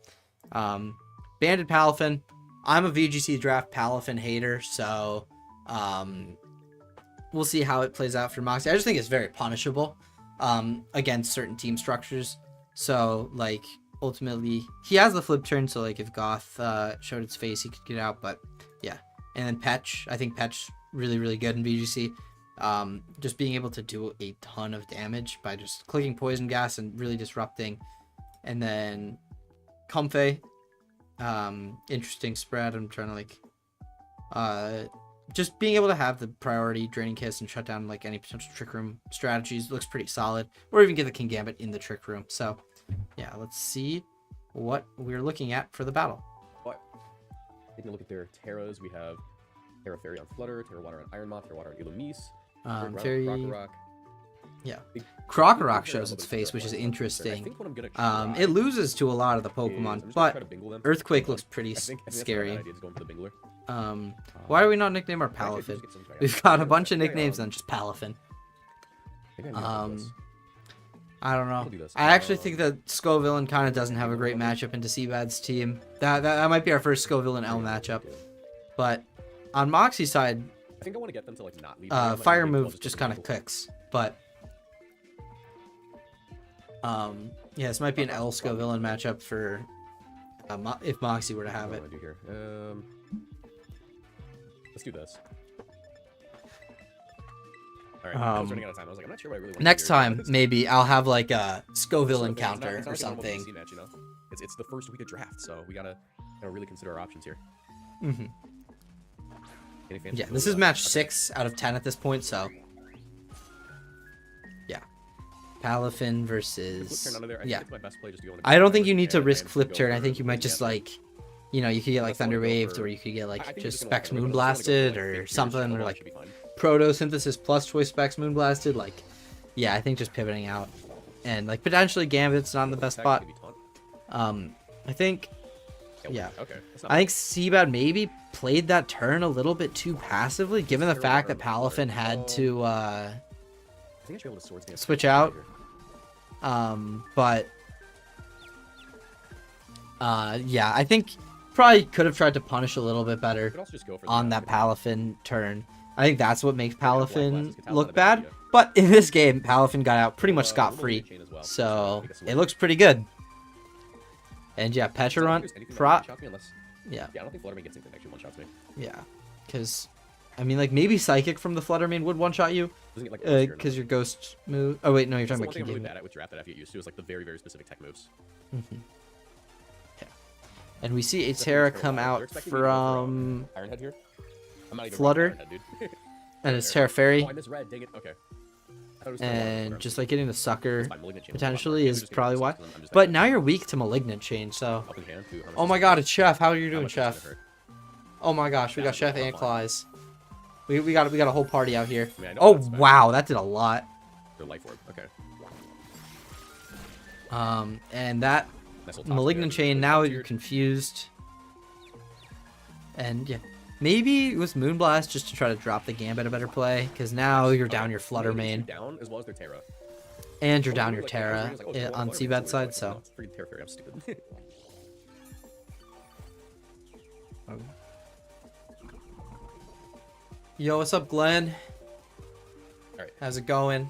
Banded Palafin, I'm a VGC draft Palafin hater, so we'll see how it plays out for Moxie. I just think it's very punishable against certain team structures. So like ultimately he has the flip turn, so like if Goth showed its face, he could get out. But yeah, and then Petch. I think Petch really good in VGC. Just being able to do a ton of damage by just clicking poison gas and really disrupting. And then Comfey, interesting spread. I'm trying to like just being able to have the priority draining kiss and shut down like any potential trick room strategies looks pretty solid, or even get the King Gambit in the trick room. So yeah, let's see what we're looking at for the battle. But taking a look at their Terras, we have Terra Fairy on Flutter, Terra Water on Iron Moth, Terra Water on Illumise, Very Krokorok. yeah. Krokorok shows its face, which is interesting. It loses to a lot of the Pokemon, but Earthquake looks pretty scary. Why do we not nickname our Palafin? We've got a bunch of nicknames and just Palafin. I don't know. I actually think that Scovillain kind of doesn't have a great matchup into Seabad's team. That might be our first Scovillain L matchup. But on Moxie's side, I think I want to get them to like not leave. Fire move just kind of clicks. But yeah, this might be an L Scovillain matchup for if Moxie were to have it. What do I do here? Let's do this. Alright, I was running out of time. I was like, I'm not sure what I really want to Next do here. time, maybe I'll have like a Scovillain counter or something. Match, you know? It's the first week of draft, so we gotta really consider our options here. Mm-hmm. Any Yeah, this is match 6 out of 10 at this point, so yeah. Palafin versus yeah. I don't think you need to risk flip turn. I think you might just like, you know, you could get like Thunder Waved, or you could get like just Specs Moonblasted or something, or like Proto Synthesis plus Choice Specs Moonblasted. Like, yeah, I think just pivoting out and like potentially Gambit's not in the best spot. I think, yeah, I think Seabad maybe played that turn a little bit too passively, given the fact that Palafin had to switch out. But yeah, I think probably could have tried to punish a little bit better on that Palafin turn. I think that's what makes Palafin look bad. But in this game, Palafin got out pretty much scot-free, so it looks pretty good. And yeah, Pecharunt, yeah. I don't think Fluttermane gets anything that actually one-shots me. Yeah, because I mean, like maybe Psychic from the Fluttermane would one-shot you, because your Ghost move. Oh wait, no, you're talking about King Gambit. Gambit. Bad at with draft that I have to get used to is like the very specific tech moves. Mm-hmm. Yeah, and we see a Terra come out from Ironhead here. I'm not even Flutter, Ironhead, dude. and it's Terra Fairy. Oh, I misread. Dang it. Okay. And just like getting the Sucker potentially is probably why. But now you're weak to Malignant Chain, so. Oh my god, it's Chef. How are you doing, Chef? Oh my gosh, we got Chef and Claws. We got a whole party out here. Oh wow, that did a lot. Their life orb. Okay. And that Malignant Chain, now you're confused. And yeah. Maybe it was Moonblast just to try to drop the Gambit a better play, because now you're down your Fluttermane. Down as well as their Terra. And you're down your Terra on Seabad's side, so. Freaking Terra Fairy, I'm stupid. Yo, what's up, Glenn? Alright. How's it going?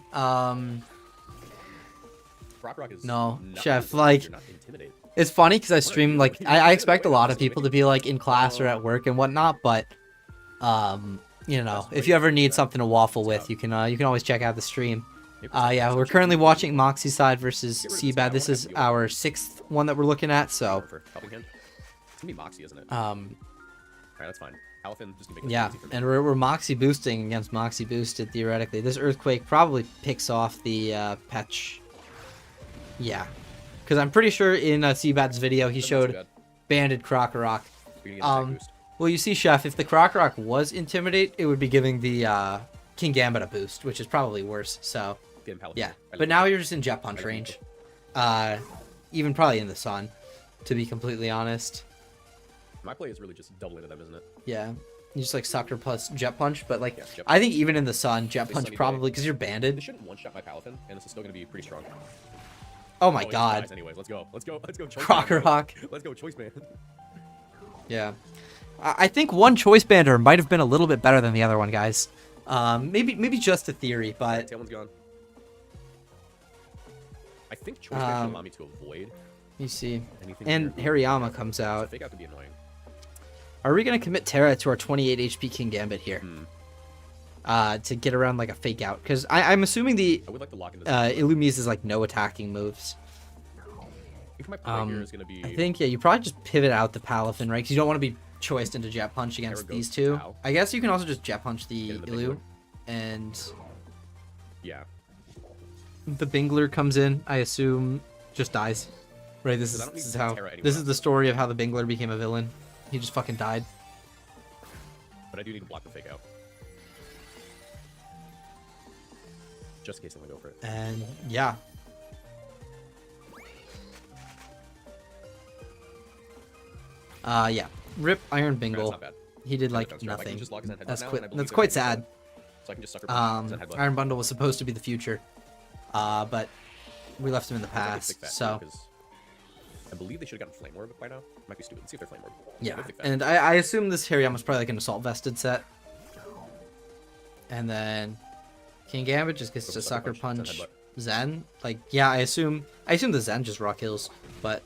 Krokorok is no, not Chef, like, it's funny because I stream, like, I expect a lot of people to be, like, in class or at work and whatnot, but, you know, if you ever need something to waffle with, you can always check out the stream. Yeah, we're currently watching Moxie side versus Seabad. This is our 6th one that we're looking at, so. It's gonna be Moxie, isn't it? Alright, that's fine. Palafin just gonna make yeah, and we're Moxie boosting against Moxie boosted, theoretically. This Earthquake probably picks off the Petch. Yeah. Because I'm pretty sure in Seabad's video he showed Banded Krokorok. Well, you see, Chef, if the Krokorok was Intimidate, it would be giving the King Gambit a boost, which is probably worse, so. Yeah, but now you're just in Jet Punch range. Even probably in the Sun, to be completely honest. My play is really just double into them, isn't it? Yeah. You just like Sucker plus Jet Punch, but like, yeah, I think even in the Sun, Jet Punch probably, because you're banded. They shouldn't one-shot my Palafin, and this is still going to be pretty strong. Oh my god. Anyways, let's go. Krokorok. Let's go, Choice Band. Yeah. I think one Choice Bander might have been a little bit better than the other one, guys. Maybe just a theory, but... Tailwind's gone. I think Choice Band should allow me to avoid You see. Anything And here? Hariyama comes out. Fake out could be annoying. Are we gonna commit Terra to our 28 HP King Gambit here? To get around like a fake out? Because I'm assuming the I would like to lock into Illumise is like no attacking moves. I think my play here is going to be... I think, yeah, you probably just pivot out the Palafin, right? Because you don't want to be choiced into Jet Punch against goes these two. Tau. I guess you can also just Jet Punch the Get in the Illu. Bingler. And Yeah. the Bingler comes in, I assume, just dies. Right, this Because I don't is need how... Terra anywhere This is else. the story of how the Bingler became a villain. He just fucking died. But I do need to block the fake out. Just in case I'm going to go for it. And, yeah. Yeah. Rip Iron That's Bingle. not bad. He did, Yeah, like, defense trap. I can nothing. just lock his headbutt That's now, quite, and I believe that's they're quite gonna sad. do So I can just sucker punch his headbutt. Iron Bundle was supposed to be the future, but we left him in the Looks like a past. thick fat So too, 'cause I believe they should have gotten Flame Orb by now. Might be stupid. Let's see if they're Flame Orb. yeah, They're thick fat. and I assume this Hariyama's probably like an assault vested set, and then King Gambit just gets Go to for sucker sucker punch, punch Zen Zen. Like, yeah, I assume the Zen just rock kills, but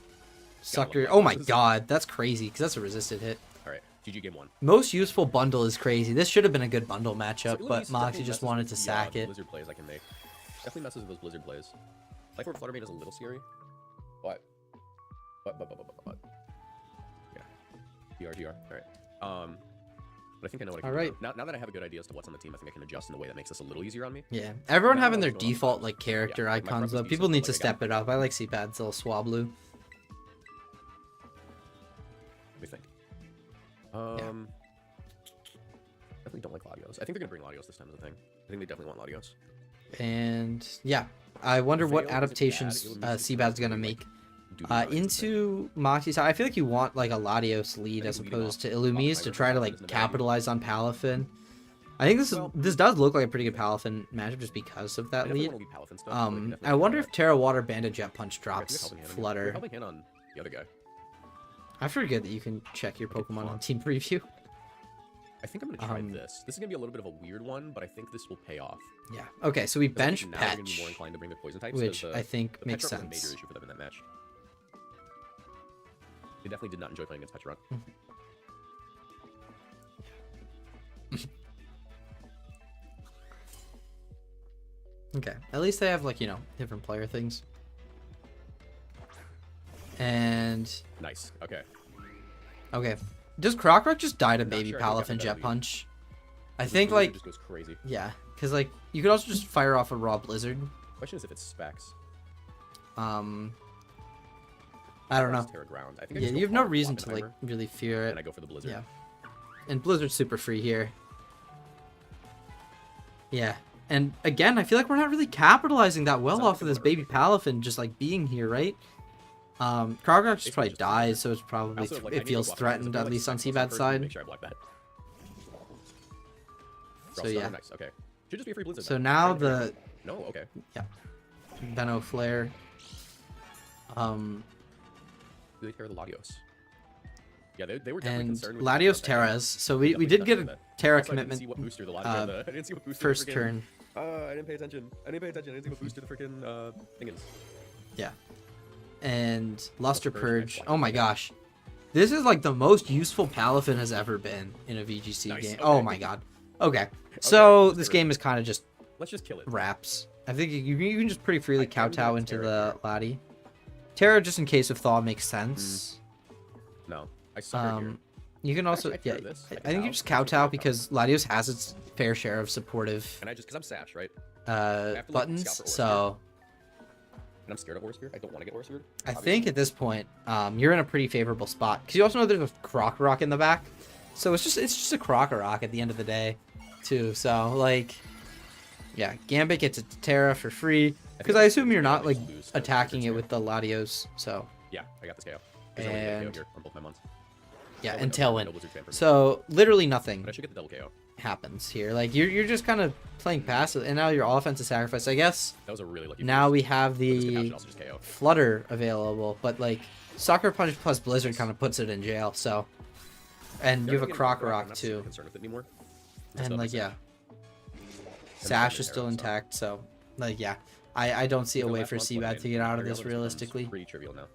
sucker. love Oh my that. god, that's crazy because that's a resisted hit. All right, GG game 1. Most useful bundle is crazy. This should have been a good bundle matchup, So but Illumise Moxie definitely just messes wanted with to the, sack the it. Blizzard plays I can make. Definitely messes with those Blizzard plays. Life Orb Fluttermane is a little scary. But. Yeah. DR. Alright. But I think I know what I can do. Alright. Now that I have a good idea as to what's on the team, I think I can adjust in a way that makes this a little easier on me. Yeah, everyone Now having I their know what's going on. default like character Yeah, my icons preference though. is People decent, need but to like, I step it up. I like Seapad's little Swablu. Let me think. Definitely don't like Latios. I think they're gonna bring Latios this time as a thing. I think they definitely want Latios. And yeah, I wonder what Veil isn't adaptations bad. It'll be Seabad's gonna like, make doobie vibes and into Moxie's side. I feel like you want like a Latios lead I as think leading opposed to off Illumise to Tiger try to Palafin like isn't a bad idea. capitalize on Palafin. I think Well- this does look like a pretty good Palafin matchup just because of I that definitely lead. wanna lead Palafin stuff, but we can definitely I do wonder that. if Terra Water Banded Jet Punch Okay, drops you're helping hand on- Flutter. You're helping hand on the other guy. I forget that you can check your Pokemon on fun. Team Preview. I think I'm gonna try Um, this. This is gonna be a little bit of a weird one, but I think this will pay off. Yeah. Okay, so we 'Cause I think bench now they're gonna be Petch, more inclined to bring their poison types, 'cause which the, I think the makes Petrarch was a sense. major issue for them in that match. They definitely did not enjoy playing against Petrarch. Okay, at least they have like, you know, different player things. And Nice. Okay. okay, does Crockrock just die to Not Baby sure how he got Palafin the Jet lead. Punch? I This think Blizzard like just goes crazy. yeah, because like you could also just fire off a Raw Blizzard. Question is if it's specs. I don't know. Terra ground. I think I Yeah, just go you have no hard reason to like Oppenheimer, really fear and I it. go for the Blizzard. Yeah, and Blizzard's super free here. Yeah, and again, I feel like we're not really capitalizing that well Sounds off like of a this motor. Baby Palafin just like being here, right? Crockrock just Basically probably just- dies, so it's I probably also, like, I it need to feels block threatened because I at feel least like on specs Seabad's first, side. Make sure I block that. So, Draw yeah. Stunner, nice. Okay. Should just be a free Blizzard. So then. now Try to the get- No. Okay. Benno Flare. They tear the Latios. Yeah, they were definitely And concerned with Latios the Terras. So we Definitely did get a stuck with that. Terra Also, I didn't see commitment what booster the Latios had. I didn't see what booster the first freaking- turn. I didn't pay attention. I didn't see what booster the freaking thing is. Yeah. And Luster Purge, Purge. nice. Oh my gosh. This is like the most useful Palafin has ever been in a VGC Nice, game. okay. Oh my god. Okay. So let's this get rid game is kind of just Let's just kill it. wraps. I think you can just pretty freely I can kowtow get into Terra the here. Laddie. Terra just in case of Thaw makes sense. No, I sucker here. You can also, Actually, I yeah, Terra this. I I can think you Tau. just I can kowtow Tau. because Latios has its fair share of supportive And I just, because I'm Sash, right? have to, like, buttons. scout for So And I'm scared of Orsphere. I don't want to get Orsphere. I think at this point, you're in a pretty favorable spot because you also know there's a Croc in the back, so it's just a Croc at the end of the day, too. So like, yeah, Gambit gets a Terra for free because I assume you're not like attacking it with the Latios. So Yeah, I got this KO. There's only a KO And- here on both my mons. yeah, Oh, and wait, no, Tailwind. no Blizzard fan for me. So literally nothing But I should get the double KO. happens here. Like you're just kind of playing passive, and now your offensive sacrifice. I guess That was a really lucky now boost. we have But this could the also just KO. Flutter available, but like Sucker Punch plus Blizzard kind of puts it in jail. So, and you have a They're Croc getting I'm not super too, concerned with it anymore. and like yeah, the Sash Thunder is still Terra, so- intact. So like yeah, I don't see a The way last for month, what I Seabad made, to get out of Ariel this becomes realistically. Pretty trivial now.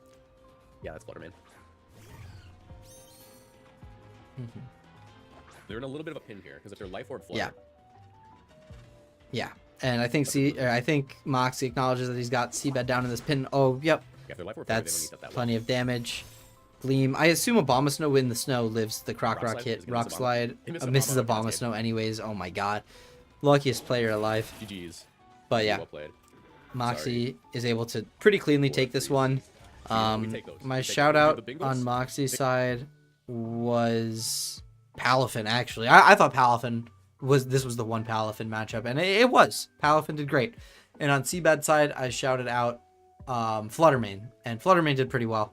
Yeah, that's Fluttermane. Mhm. They're in a little bit of a pin here because if they're Life Orb Flutter, Yeah. Yeah, and I think Moxie acknowledges that he's got Seabed down in this pin. Oh, yep, yeah, if they're Life Orb Flutter, they don't that's need that well. plenty of damage. Gleam. I assume Abomasnow in the snow lives the Croc Rock Slide hit. is gonna Rock miss Slide He missed misses Abomasnow, Abomasnow anyways. Oh my god. Luckiest player alive. GG's. But yeah, Well played. Moxie is able to pretty cleanly take this one. We take those. My We take shout those. out The Bengals? on Moxie's side was Palafin, actually. I thought Palafin was the one Palafin matchup, and it was. Palafin did great. And on Seabed side, I shouted out Fluttermane, and Fluttermane did pretty well.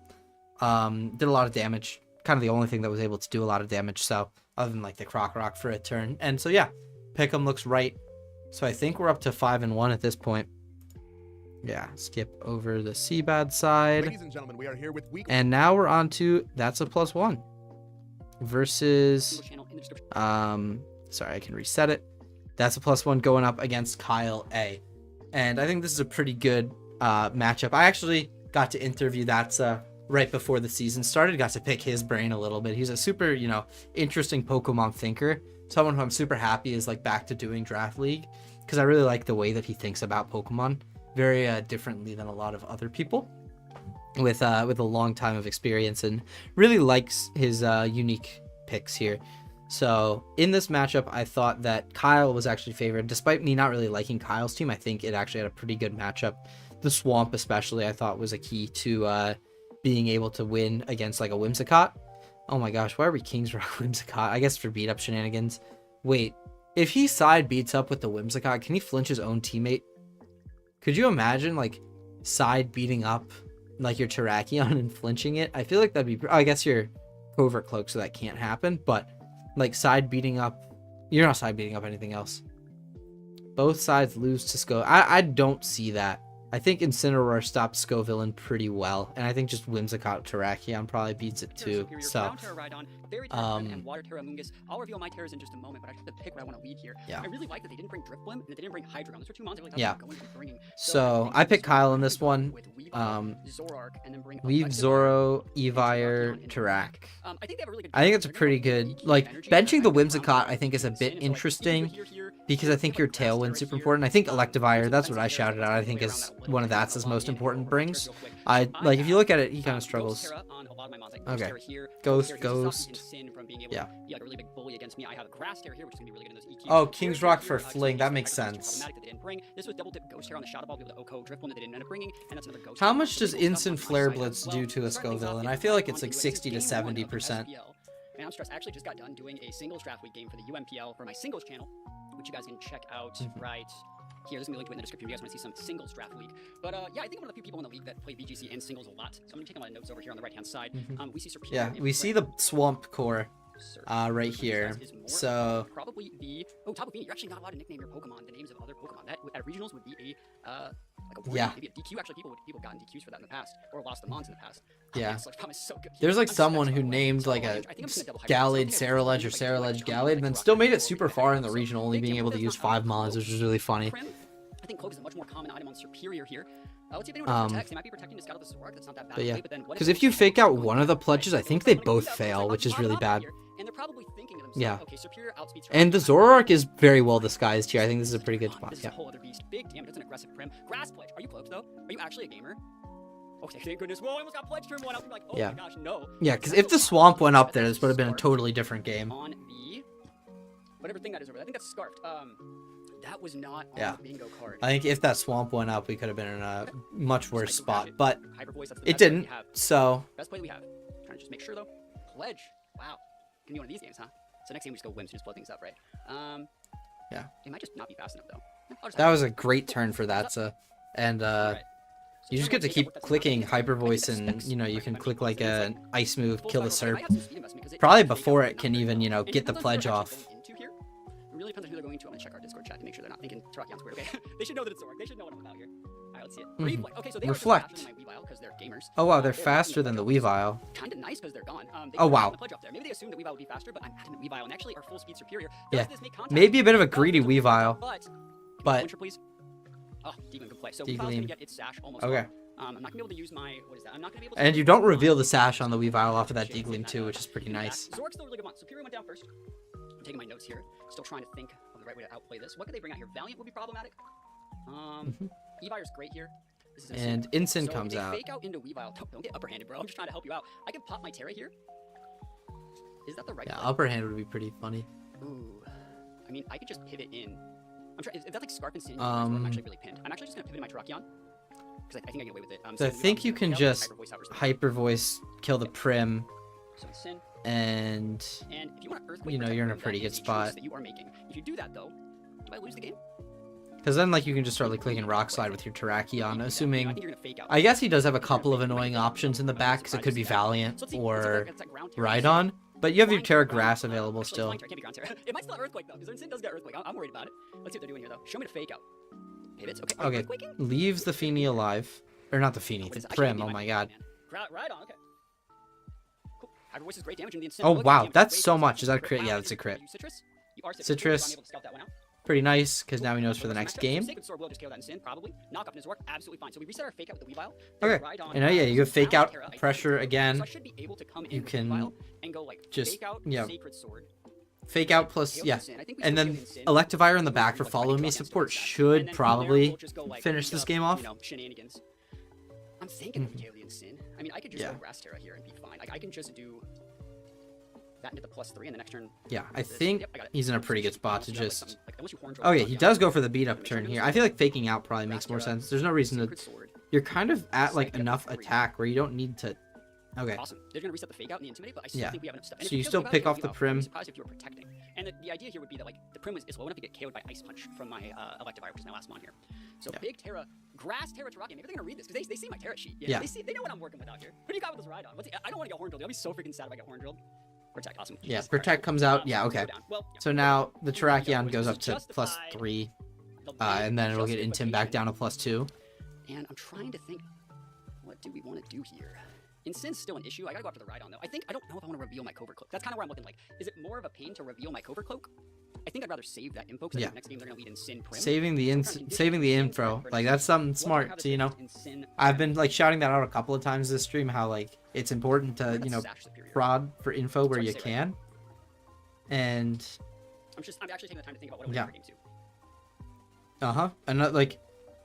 Did a lot of damage. Kind of the only thing that was able to do a lot of damage, so other than like the Croc Rock for a turn. And so yeah, Pick'em looks right. So I think we're up to 5-1 at this point. Yeah, skip over the Seabed side. Ladies and gentlemen, we are here with week. And now we're on to That's a +1 versus sorry, I can reset it. That's a +1 going up against Kyle A. And I think this is a pretty good matchup. I actually got to interview That's right before the season started. Got to pick his brain a little bit. He's a super, interesting Pokemon thinker. Someone who I'm super happy is like back to doing Draft League because I really like the way that he thinks about Pokemon very differently than a lot of other people with a long time of experience, and really likes his unique picks here. So in this matchup, I thought that Kyle was actually favored. Despite me not really liking Kyle's team, I think it actually had a pretty good matchup. The Swamp especially, I thought was a key to being able to win against like a Whimsicott. Oh my gosh, why are we Kings Rock Whimsicott? I guess for beat up shenanigans. Wait, if he side beats up with the Whimsicott, can he flinch his own teammate? Could you imagine like side beating up like your Terrakion and flinching it? I feel like that'd be, I guess you're Covert Cloak, so that can't happen, but like side beating up, you're not side beating up anything else. Both sides lose to Sco. I don't see that. I think Incineroar stopped Scovillain pretty well, and I think just Whimsicott Terrakion probably beats it too. So, and Water Terra Mungus. I'll reveal my terrors in just a moment, but I have to pick what I want to lead here. Yeah. I really like that they didn't bring Drifblim and they didn't bring Hydreigon. Those are two mons I really thought Yeah. they were going to be bringing. So I picked Kyle in this one. Zorark, and then bring Weave, Alexis, Zoro, and Evire, Terrakion into Tarak. I think they have a really good. I think it's a They're gonna pretty have good, really like, key energy, benching and the I think Whimsicott Brown I think is a Dragon bit Sin, so, like, interesting, here, because I think your Tailwind super important. I think Electivire, that's what I shouted out, I think is one of that's his most important brings. Like, if you look at it, he kind of struggles. Okay. Ghost. Yeah. Like a really big bully against me. I have a Grass Terror here, which is gonna be really good in those EQs. Oh, King's Rock for Fling, that makes sense. This was double dip Ghost Terror on the Shadow Ball, be able to OHKO Driftbloom that they didn't end up bringing, and that's another Ghost How Terror. much So does they both Instant have Flare one side Blitz as well. do to a Start things off Scoville? And with I feel like it's on like to 60 to game one of the 70%. SPL. Man, I'm stressed. I actually just got done doing a singles draft week game for the UMPL for my singles channel, which you guys can check out right here. There's gonna be a link to it in the description if you guys want to see some singles draft league. But yeah, I think I'm one of the few people in the league that play VGC and singles a lot. So I'm gonna take my notes over here on the right hand side. We see Serperior. Yeah, and we see Flare. the Swamp Core right Which one here. is more So probably the Tapu Fini. You're actually not allowed to nickname your Pokemon the names of other Pokemon. That at regionals would be a like a warning, Yeah. maybe a DQ. Actually, people have gotten DQs for that in the past, or lost the mons in the past. Yeah. Sludge Bomb is so good. there's like I'm someone stressed, who by the way. named So, like a I think I'm just gonna double hyper Gallade myself. Cerulege or Cerulege Gallade, and then still made it super far in the regional, only being able to use 5 mons, which is really funny. Prim, I think Cloak is a much more common item on Superior here. Let's see if anyone protects. They might be protecting the Scout of the Zoroark. That's not that bad. But yeah, but then what because if you fake out one of the pledges, I think they both fail, which is really bad. And they're probably thinking to themselves, Yeah. okay, Superior outspeeds her. And the Zoroark is very well disguised here. I think this is a pretty good spot. This is Yeah. a whole other beast. Big damage. It's an aggressive Prim. Grass Pledge. Are you Cloaked though? Are you actually a gamer? Okay, thank goodness. Whoa, I almost got Pledge turn one. I was like, oh Yeah. my gosh, no. Yeah, because if the Swamp went up there, this would have been a totally different game. On the whatever thing that is over there. I think that's Scarfed. That was not Yeah. on the bingo card. I think if that Swamp went up, we could have been in a much worse Hyper spot, Ratchet, but Hyper Voice, that's the it best play we didn't. have. So Best play we have. Trying to just make sure though. Pledge. Wow. Can be one of these games, huh? So next game we just go Whims to just blow things up, right? Yeah. It might just not be fast enough though. I'll just that have was it. a great turn for that. And Alright. So you just turn get to one, keep take out clicking what's Hyper happening. Voice, I think and that's you know you Specs. can Like, click like it's an ice move, full kill the cycle, Serp. I might have some speed investment 'cause it Probably does fake before out it can the even number. And get the depends on pledge who they're off. actually going into here. It really depends on who they're going to. I'm gonna check our Discord chat to make sure they're not thinking Terrakion's weird. Okay, they should know that it's Zoroark. They should know what I'm about here. Alright, let's see it. Reflect. Okay, so they Reflect. are just faster than my Weavile because they're gamers. Oh wow, they're They're faster than the Weavile. Kind of nice because they're gone. They Oh, could've wow. gotten the pledge off there. Maybe they assumed that Weavile would be faster, but I'm adamant Weavile, and actually our full speed superior. Yeah. Does this make contact? Maybe a bit of a Well, greedy it's Weavile, But but Winter, please. Oh, Deagleam, good play. So Deagleem. Weavile's gonna get its sash almost. Okay. Gone. I'm not gonna be able to use my what is that? I'm not gonna be able to. And you don't reveal the sash on the Weavile off of that Deagling too, which is pretty nice. Zork's still a really good one. Superior went down first. I'm taking my notes here. Still trying to think of the right way to outplay this. What could they bring out here? Valiant would be problematic. Evire's great here. This is And Ensign comes if they out. Fake out into Weavile. Don't get upper-handed, bro. I'm just trying to help you out. I can pop my Terra here. Is that the right? Yeah, play? upper hand would be pretty funny. Ooh. I mean, I could just pivot in. I'm trying. Is that like Scarf and Sin? I'm actually really pinned. I'm actually just gonna pivot in my Terrakion because I think I get away with it. So I think you can just Hyper Voice, kill the Prim, So Sin. and And if you want to Earthquake, you know, protect you're in a them, pretty that good is a choice spot. That you are making. If you do that though, do I lose the game? because then like you can just start like clicking Rock Slide with your Terrakion, I think assuming. you're gonna fake out. I guess he does have a couple of annoying options in the back, because it could be Valiant So let's see, or it's like ground Terra. Rhydon, but you have your Flying Terra Terra, Grass ground, available actually, still. flying Terra can't be ground Terra. It might still have Earthquake though, because Sin does get Earthquake. I'm worried about it. Let's see what they're doing here though. Show me the fake out. Pivots. Okay. Okay, Earthquaking? leaves the Feeny alive. Or not the Feeny, What the is it? I Prim, shouldn't oh be my my god. man. Right on. Okay. Cool. Hyper Voice is great damage, and the Instant. Oh look, wow, damage is that's great. so It's much. Is that a crit. crit? Yeah, Wow, that's a you crit. use Citrus? You are Citrus. I'm able to scout that one out. Pretty nice, because now he knows for the next game. Sacred Sword will just KO that Instant, probably. Knock up in his work, absolutely fine. So we reset our fake out with the Weavile. Okay, Rhydon, and yeah, you go fake out Terra, I think. pressure again. So I should be able to come in You with can Weavile and go like just- fake out, yeah. Sacred Sword. Fake out plus, KO yeah. Instant. I think we And should then KO Instant. Electivire in the back for Like, follow me against support Dark Side. should And then from there, probably we'll just go, like, finish beat this up, game off. You know, shenanigans. I'm thinking we KO the Instant. I mean, I could just Yeah. go Grass Terra here and be fine. Like, I can just do that into the +3, and the next turn. Yeah, I this. think Yep, I got it. he's in a So pretty good just- spot to unless you have, like, just... some- like, unless you horn Oh yeah, drill he Terrakion, does go for the beat up make turn sure here. this I feel is like faking out probably Grass makes more Terra, sense. There's no reason to... Sacred Sword. You're kind of at like Psych up enough to 3. attack where you don't need to... Okay. Awesome. They're gonna reset the fake out and the intimidate, but I still Yeah. think we have enough stuff. And So if you kill still Weavile, pick kill off the Weavile. I'd Prim. be surprised if you were protecting. And the idea here would be that like the Prim is low enough to get KO'd by Ice Punch from my Electivire, which is my last mon here. So Yeah. big Terra, Grass Terra Terrakion. Maybe they're gonna read this because they see my Terra sheet. Yeah. They know what I'm working with out here. What do you got with this Rhydon? I don't want to get horn drilled. I'll be so freaking sad if I get horn drilled. Protect, awesome. Yeah, Jesus. Protect comes out. Yeah, Let's go okay. down. Well, yeah. So now the Here we go, Terrakion boys. goes This up is to justified. +3, The and then it'll get justification. Intim back down to +2. And I'm trying to think, what do we want to do here? Instin's still an issue. I gotta go after the Rhydon though. I don't know if I want to reveal my Covert Cloak. That's kind of where I'm looking. Like, is it more of a pain to reveal my Covert Cloak? I think I'd rather save that info because Yeah. next game they're gonna lead in Sin Prim. Saving the saving the info, like that's something smart. So you know, In Sin I've Prim. been like shouting that out a couple of times this stream. How like it's important to Remember you the know Sash Superior. prod for info where hard to you say, right? can, and I'm actually taking the time to think about what I Yeah. want for game 2. and like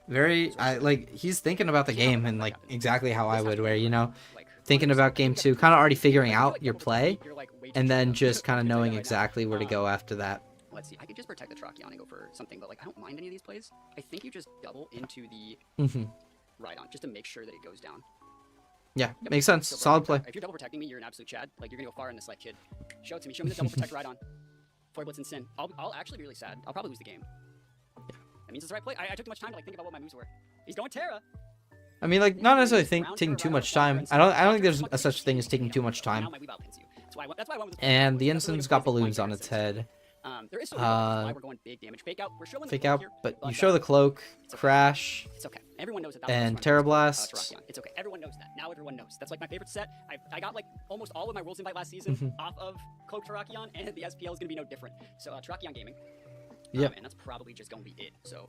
very I like he's thinking about the game and like exactly how I would, where you know Like, thinking about game 2, kind of already figuring out your play, You're, like, way too and then chill. just kind of You're doing knowing that right now. exactly where to go after that. Let's see. I could just protect the Tracheon and go for something, but like I don't mind any of these plays. I think you just double into the Hmm. Rhydon just to make sure that it goes down. Yeah, Yep. makes sense. So, bro, Solid play. If you're double protecting me, you're an absolute Chad. Like you're gonna go far in this life, kid. Show it to me. Show me the double protect Rhydon. Four Blitz and Sin. I'll actually be really sad. I'll probably lose the game. That means it's the right play. I took too much time to like think about what my moves were. He's going Terra. I mean, like not necessarily taking too much time. I don't think there's a such thing as taking too much Now time. my Weavile pins you. That's why I went with And the That's really Ensign's good got place to balloons find on Terra its since- head. There is still why we're going big damage. Fake out. We're showing the Fake cloak out, here, but you but, show the cloak, it's okay. crash. It's okay. Everyone knows that. And was Terra my Blast. Terrakion. It's okay. Everyone knows that. Now everyone knows. That's like my favorite set. I got like almost all of my Worlds Invite last season Mhm. off of Cloak Terrakion, and the SPL is gonna be no different. So Terrakion Gaming. Yep. And that's probably just gonna be it. So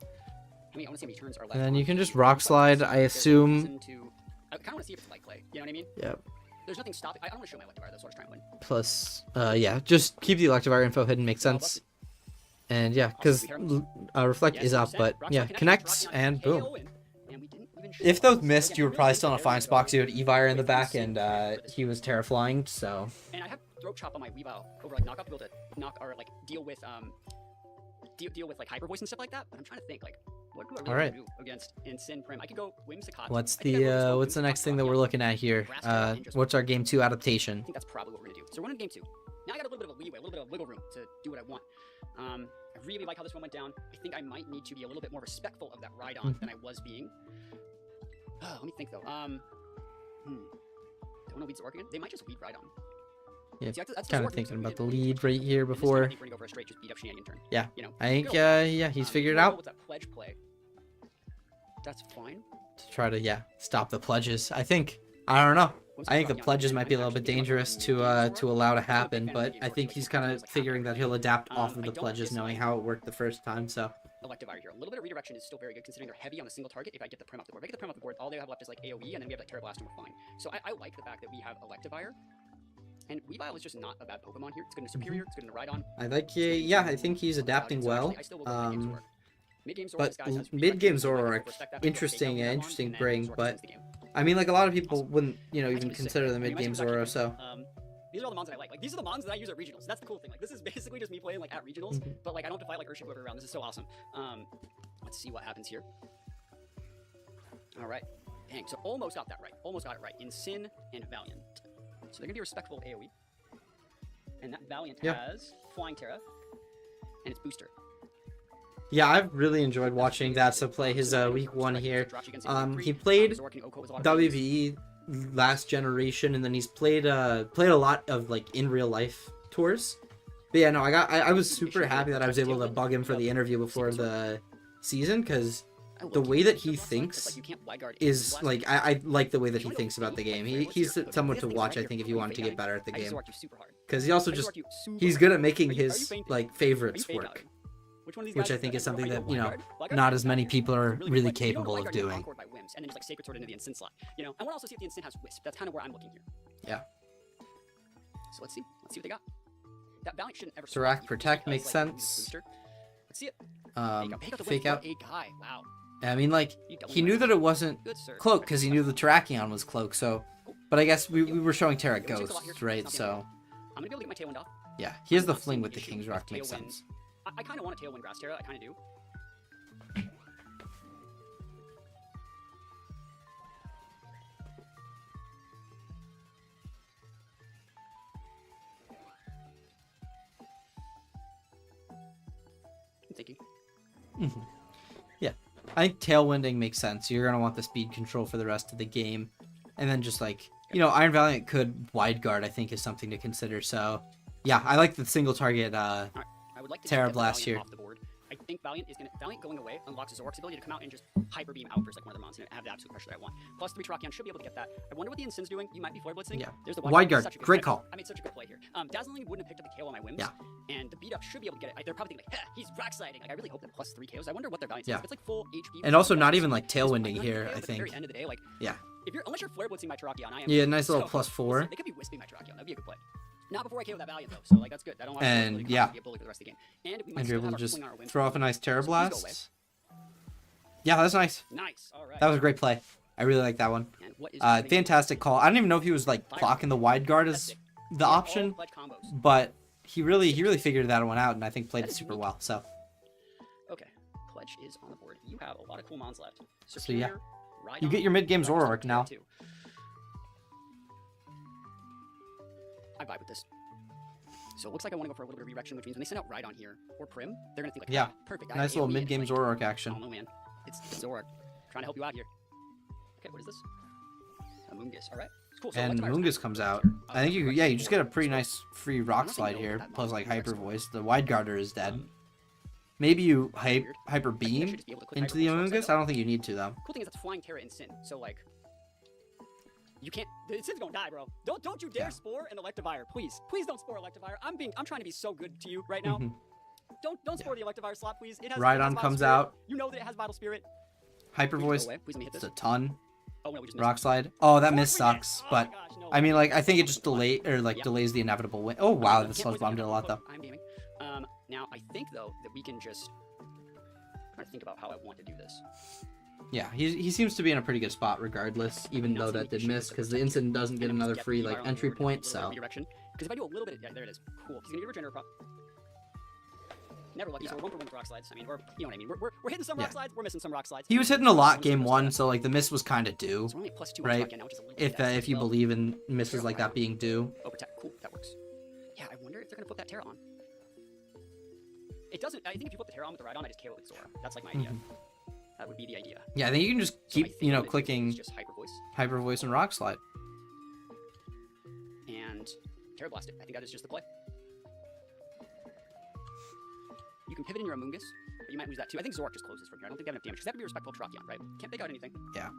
I want to see how many turns are left. And then on you can the just rock slide, I There's no assume. reason I kind of want to see if it's light play. You know what I mean? Yep. There's nothing stopping. I don't want to show my Electivire. That's what I was trying to win. Plus, yeah, just keep the Electivire info hidden. Makes sense. And yeah, because Reflect is up, but yeah, connects and boom. If those missed, you were probably still in a fine spot. 'Cause you had Evire in the back, and he was Terraflying. So And I have Throat Chop on my Weavile over like knock up to be able to knock or like deal with deal with like Hyper Voice and stuff like that. But I'm trying to think like what do I really Alright. do against Sin Prim? I could go Whimsicott. what's I think I'd go just go what's the next Whimsicott thing that we're Terrakion. looking at here? What's our game 2 I adaptation? think that's probably what we're gonna do. So we're in game 2. Now I got a little bit of a leeway, a little bit of wiggle room to do what I want. I really like how this one went down. I think I might need to be a little bit more respectful of that Rhydon than I was being. Let me think though. Don't want to lead Zork again. They might just lead Rhydon. Yeah, See, that's kind Zork of thinking moves about that the we did lead right here in this game. before. I think we're gonna go for a straight just beat up shenanigan turn. Yeah, You know. I think Good old yeah, he's figured it We'll go out with that pledge play. That's fine. to try to stop the pledges. I don't know. I think the pledges might be a little bit dangerous to allow to happen, but I think he's kind of figuring that he'll adapt off of the I don't pledges, knowing dislike- how it worked the first time. So Electivire here. A little bit of redirection is still very good considering they're heavy on a single target. If I get the Prim off the board, if I get the Prim off the board, all they have left is like AoE, and then we have like Terra Blast and we're fine. So I like the fact that we have Electivire. And Weavile is just not a bad Pokemon here. It's good in Superior, it's good in Rhydon. I like, yeah, I think he's adapting well. I still will go mid-game Zoroark. But mid-game Zoroark, interesting bring, but I mean, like, a lot of people wouldn't, you know, even consider the mid-game Zoro, so. These are all the mons that I like. Like, these are the mons that I use at regionals. That's the cool thing. Like, this is basically just me playing, like, at regionals, but, like, I don't have to fight, like, Urshifu every round. This is so awesome. Let's see what happens here. All right. Dang, so almost got that right. Almost got it right. In Sin and Valiant. So they're going to be respectful of AoE. And that Valiant has Flying Terra and its booster. Yeah, I've really enjoyed watching Vatsa play his week 1 here. He played WBE last generation, and then he's played a lot of like in real life tours. But yeah, no, I was super happy that I was able to bug him for the interview before the season, because the way that he thinks is like I like the way that he thinks about the game. He's someone to watch, I think, if you want to get better at the game, because he also just he's good at making his like favorites work, which I think is something that, you know, not as many people are really capable of doing. And then just like Sacred Sword into the Instant slot. You know, I want to also see if the Instant has Wisp. That's kind of where I'm looking here. Yeah. So let's see. Let's see what they got. That Valiant shouldn't ever. Serac Protect makes sense. Let's see it. Fake out. A guy. Wow. I mean, like, he knew that it wasn't Cloak because he knew the Terrakion was Cloak. So, but I guess we were showing Terra Ghost, right? So. I'm gonna be able to get my Tailwind off. Yeah, he has the fling with the King's Rock. Makes sense. I kind of want a Tailwind Grass Terra. I kind of do. Thinking. Yeah, I think tailwinding makes sense. You're gonna want the speed control for the rest of the game, and then just like, you know, Iron Valiant could wide guard, I think, is something to consider. So yeah, I like the single target I would like to Terra Blast here. Off the board. I think Valiant going away unlocks Zoroark's ability to come out and just hyper beam out first like one of the mons and have the absolute pressure that I want. Plus 3 Terrakion should be able to get that. I wonder what the Incin's doing. You might be Flare Blitzing. Yeah. There's the wide guard. Great call. I made such a good play here. Dazzling wouldn't have picked up the KO on my whims. Yeah. And the beat up should be able to get it. They're probably thinking like, he's rock sliding. Like, I really hope that plus 3 KOs. I wonder what their Valiant is. If it's like full HP. And also not even like tailwinding here, I think. At the very end of the day, like, yeah. Unless you're Flare Blitzing my Terrakion, I am. Yeah, nice little plus 4. They could be Wisping my Terrakion. That'd be a good play. Not before I KO that Valiant though, so like that's good. I don't want and to yeah, be a bully for the rest of the game. And we might and you're able to just just throw off a nice Terra Blast. Yeah, that's nice. Nice. All right. That was a great play. I really like that one. Fantastic call. I don't even know if he was like clocking the wide guard as the option, but he really figured that one out, and I think played it super well. So. Okay, Pledge is on the board. You have a lot of cool mons left. So yeah, you get your mid game Zoroark now. I vibe with this. So it looks like I want to go for a little bit of redirection, which means when they send out Rhydon here or Prim, they're gonna think like, yeah, perfect. Nice little mid game Zoroark action. I don't know, man. It's Zoroark. Trying to help you out here. Okay, what is this? Amoonguss. All right. Cool. So and Amoonguss comes out. I think you just get a pretty nice free Rock Slide here, plus like Hyper Voice. The Wide Guarder is dead. Maybe you Hyper Beam into the Amoonguss. I don't think you need to though. Cool thing is that's Flying Terra in Sin. So like, you can't. The Sin's gonna die, bro. Don't you dare Spore an Electivire, please. Please don't Spore Electivire. I'm trying to be so good to you right now. Don't Spore the Electivire slot, please. It has Rhydon comes out. You know that it has Vital Spirit. Hyper Voice. It's a ton. Oh, no, we just Rock Slide. Oh, that miss sucks. But I mean, like, I think it just delays the inevitable win. Oh wow, that slows bombed it a lot though. I'm gaming. Now I think though that we can just. I'm trying to think about how I want to do this. Yeah, he seems to be in a pretty good spot regardless, even though that did miss, because the Instant doesn't get another free like entry point. So. Because if I do a little bit, yeah, there it is. Cool. He's gonna get Regenerator Prop. Never lucky, so we're 1 for 1 with Rock Slides. I mean, or you know what I mean. We're hitting some Rock Slides, we're missing some Rock Slides. He was hitting a lot game 1, so like the miss was kind of due, so only +2 right? Now, which is a little If you believe in misses like that being due. Oh, protect. Cool, that works. Yeah, I wonder if they're gonna put that Terra on. It doesn't. I think if you put the Terra on with the Rhydon, I just KO it with Zora. That's like my idea. That would be the idea. Yeah, I think you can just keep clicking just Hyper Voice and Rock Slide. And Terra Blast it. I think that is just the play. You can pivot in your Amoonguss, but you might lose that too. I think Zoroark just closes from here. I don't think they have enough damage because they have to be respectful of Terrakion, right? Can't fake out anything. Yeah.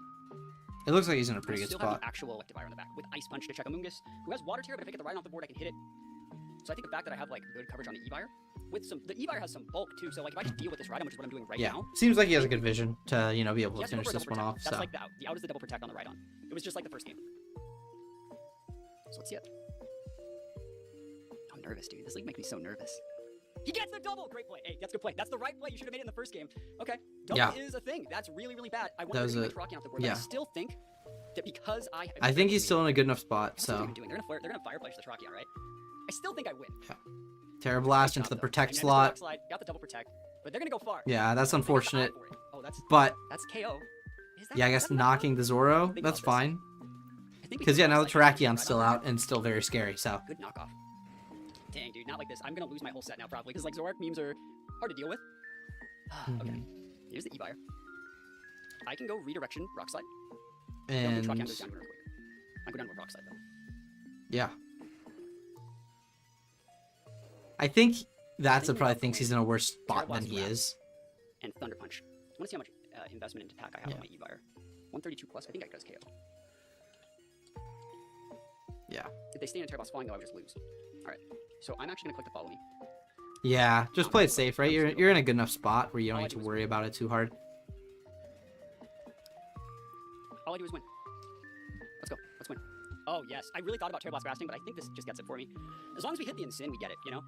It looks like he's in a pretty good still spot. Have the actual Electivire on the back with Ice Punch to check Amoonguss, who has Water Terror, but if I get the Rhydon off the board, I can hit it. So I think the fact that I have like good coverage on the E-Buyer, with the E-Buyer has some bulk too. So like if I just deal with this Rhydon, which is what I'm doing right Yeah. now. Seems like he has a good vision to, you know, be able He to has to go finish for a this double one off. protect. That's So like the out. The out is the double protect on the Rhydon. It was just like the first game. So let's see it. I'm nervous, dude. This league makes me so nervous. He gets the double! Great play. Hey, that's a good play. That's the right play. You should have made it in the first game. Okay. Double Yeah. is a thing. That's really, really bad. I That want was to a- make Rocky off the board. yeah. But I still think that because I think he's still in a good enough spot. What's what So they're doing? They're gonna Fireplace the Trachea, right? I still think I win. Terra Blast Great into job, the though. protect I missed the slot. rock slide, got the double protect, but they're gonna go far. Yeah, that's They got the unfortunate. eye for it. Oh, But that's KO. Is that, yeah, I is guess that enough? knocking the Zoro, Think that's about this. fine. I think we Because can yeah, now the cross, like, Terrakian's right still on out and still very scary. So Good knockoff. Dang, dude, not like this. I'm gonna lose my whole set now probably because like Zoroark memes are hard to deal with. Okay, Mhm. here's the E-Buyer. I can go redirection rock slide. I don't think and Trachea goes down to an earthquake. I go down to a rock slide though. yeah, I think that's think probably we're thinks he's in a worse spot than Blast he grab. is. And Thunder Punch. I want to see how much investment into attack I have Yeah. on my E-Buyer. 132 plus. I think I does KO. Yeah. If they stay in a Terra Boss flying though, I would just lose. All right. So I'm actually gonna click to follow me. Yeah, just play it safe, right? You're in a good enough spot where you don't All I need to do is worry about it too hard. All I do is win. Let's go. Let's win. Oh, yes. I really thought about Terra Blast Blasting, but I think this just gets it for me. As long as we hit the Incin, we get it, you know?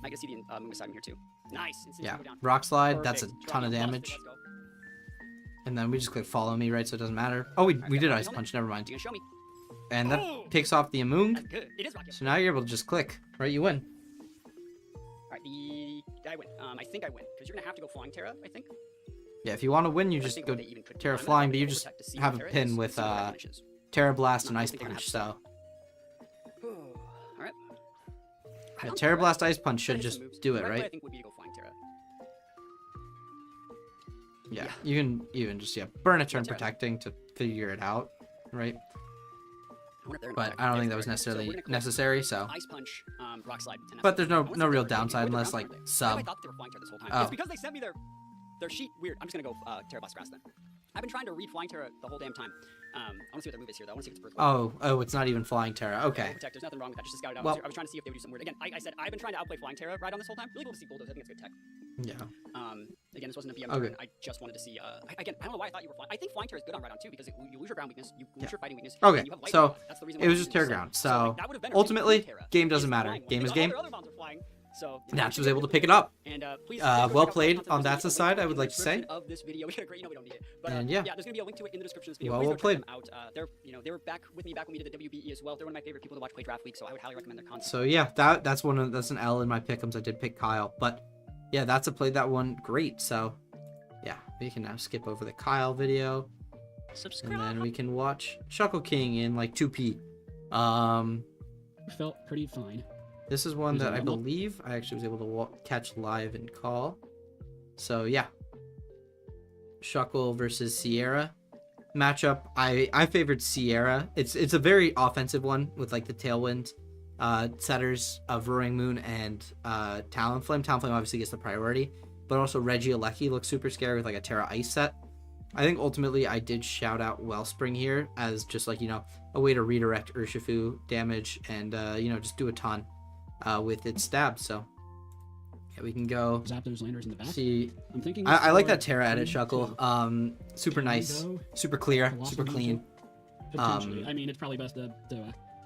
I can see the Moon beside him here, too. Nice. Incin's Yeah, gonna go down. rock slide. That's a Perfect. ton of Trachea busted. damage. Let's go. And then we just click follow me, right? So it doesn't matter. Oh, we did Alright, ice punch. Never mind. You gonna show me? And that Oh! picks off the Amoong. That's good. It is Rocky. So now you're able to just click, right? You win. Alright, I win. I think I win. Because you're gonna have to go Flying Terra, I think. Yeah, if you want to win, you I just think go what they even could do. Terra I'm gonna Flying, go but you double just protect to see have what a Terra pin is, with see what Terra finishes. Terra Blast No, and I Ice think they're gonna Punch. have So Alright. yeah, Terra Blast, Ice Punch should Hit some just moves. do The it, right play, I right? think would be to go Flying Terra. Yeah, Yeah. you can even just burn a turn Terra. protecting to figure it out, right? I wonder if they're gonna But protect I don't if think that they're was gonna- so we're necessarily gonna click necessary. So, Ice Punch, Rock Slide, 10 but there's I wanna see no if real they're- downside were they unless down, like weren't they? Why do sub. I thought they were Flying Terra this whole time. Oh. It's because they sent me their sheet. Weird. I'm just gonna go Terra Blast Grass then. I've been trying to read Flying Terra the whole damn time. I want to see what their move is here though. I want to see if it's Earthquake. Oh, it's not even Flying Terra. Yeah, Okay. Protect. There's nothing wrong with that. Just to scout it out. Well- I was trying to see if they would do something weird. Again, I said I've been trying to outplay Flying Terra right on this whole time. Really cool to see Bulldoze. I think it's good tech. Yeah. Again, this wasn't a BM Okay. turn. I just wanted to see. Again, I don't know why I thought you were flying. I think Flying Terra is good on Rhydon too because you lose your ground weakness, you lose Yeah. your fighting weakness. Okay, and you have light so Rhydon. That's the reason it why was I'm just using Terra this. ground. like, So that would've been a ultimately, really cool Terra. game It's doesn't the matter. flying one. Game is All game. their other bombs are flying. So Naps was able to pick it up. And please, well check out played content on for Dats's this side, video I would in like the to say. description of this video. We don't need it. But And yeah. there's gonna be a link to it in the description of this video. Well Please go played. check them out. They were back with me back when we did the WBE as well. They're one of my favorite people to watch play Draft League, so I would highly recommend their content. So yeah, that's an L in my pick'ems. I did pick Kyle, but yeah, that's a played that one great. So yeah, we can now skip over the Kyle video, and then we can watch Shuckle King in like 2P. Felt pretty fine. This is one Was it that I normal? believe I actually was able to catch live and call. So yeah, Shuckle versus Sierra matchup. I favored Sierra. It's a very offensive one with like the Tailwind setters of Roaring Moon and Talonflame. Talonflame obviously gets the priority, but also Regieleki looks super scary with like a Terra Ice set. I think ultimately I did shout out Wellspring here as just like, a way to redirect Urshifu damage and, just do a ton with its stab. So yeah, we can go Zap those landers in the back. see. I'm thinking. I like that for Terra edit, 3, Shuckle. 2, Super can nice, we go super clear, Colossal super clean. potentially. I mean, it's probably best to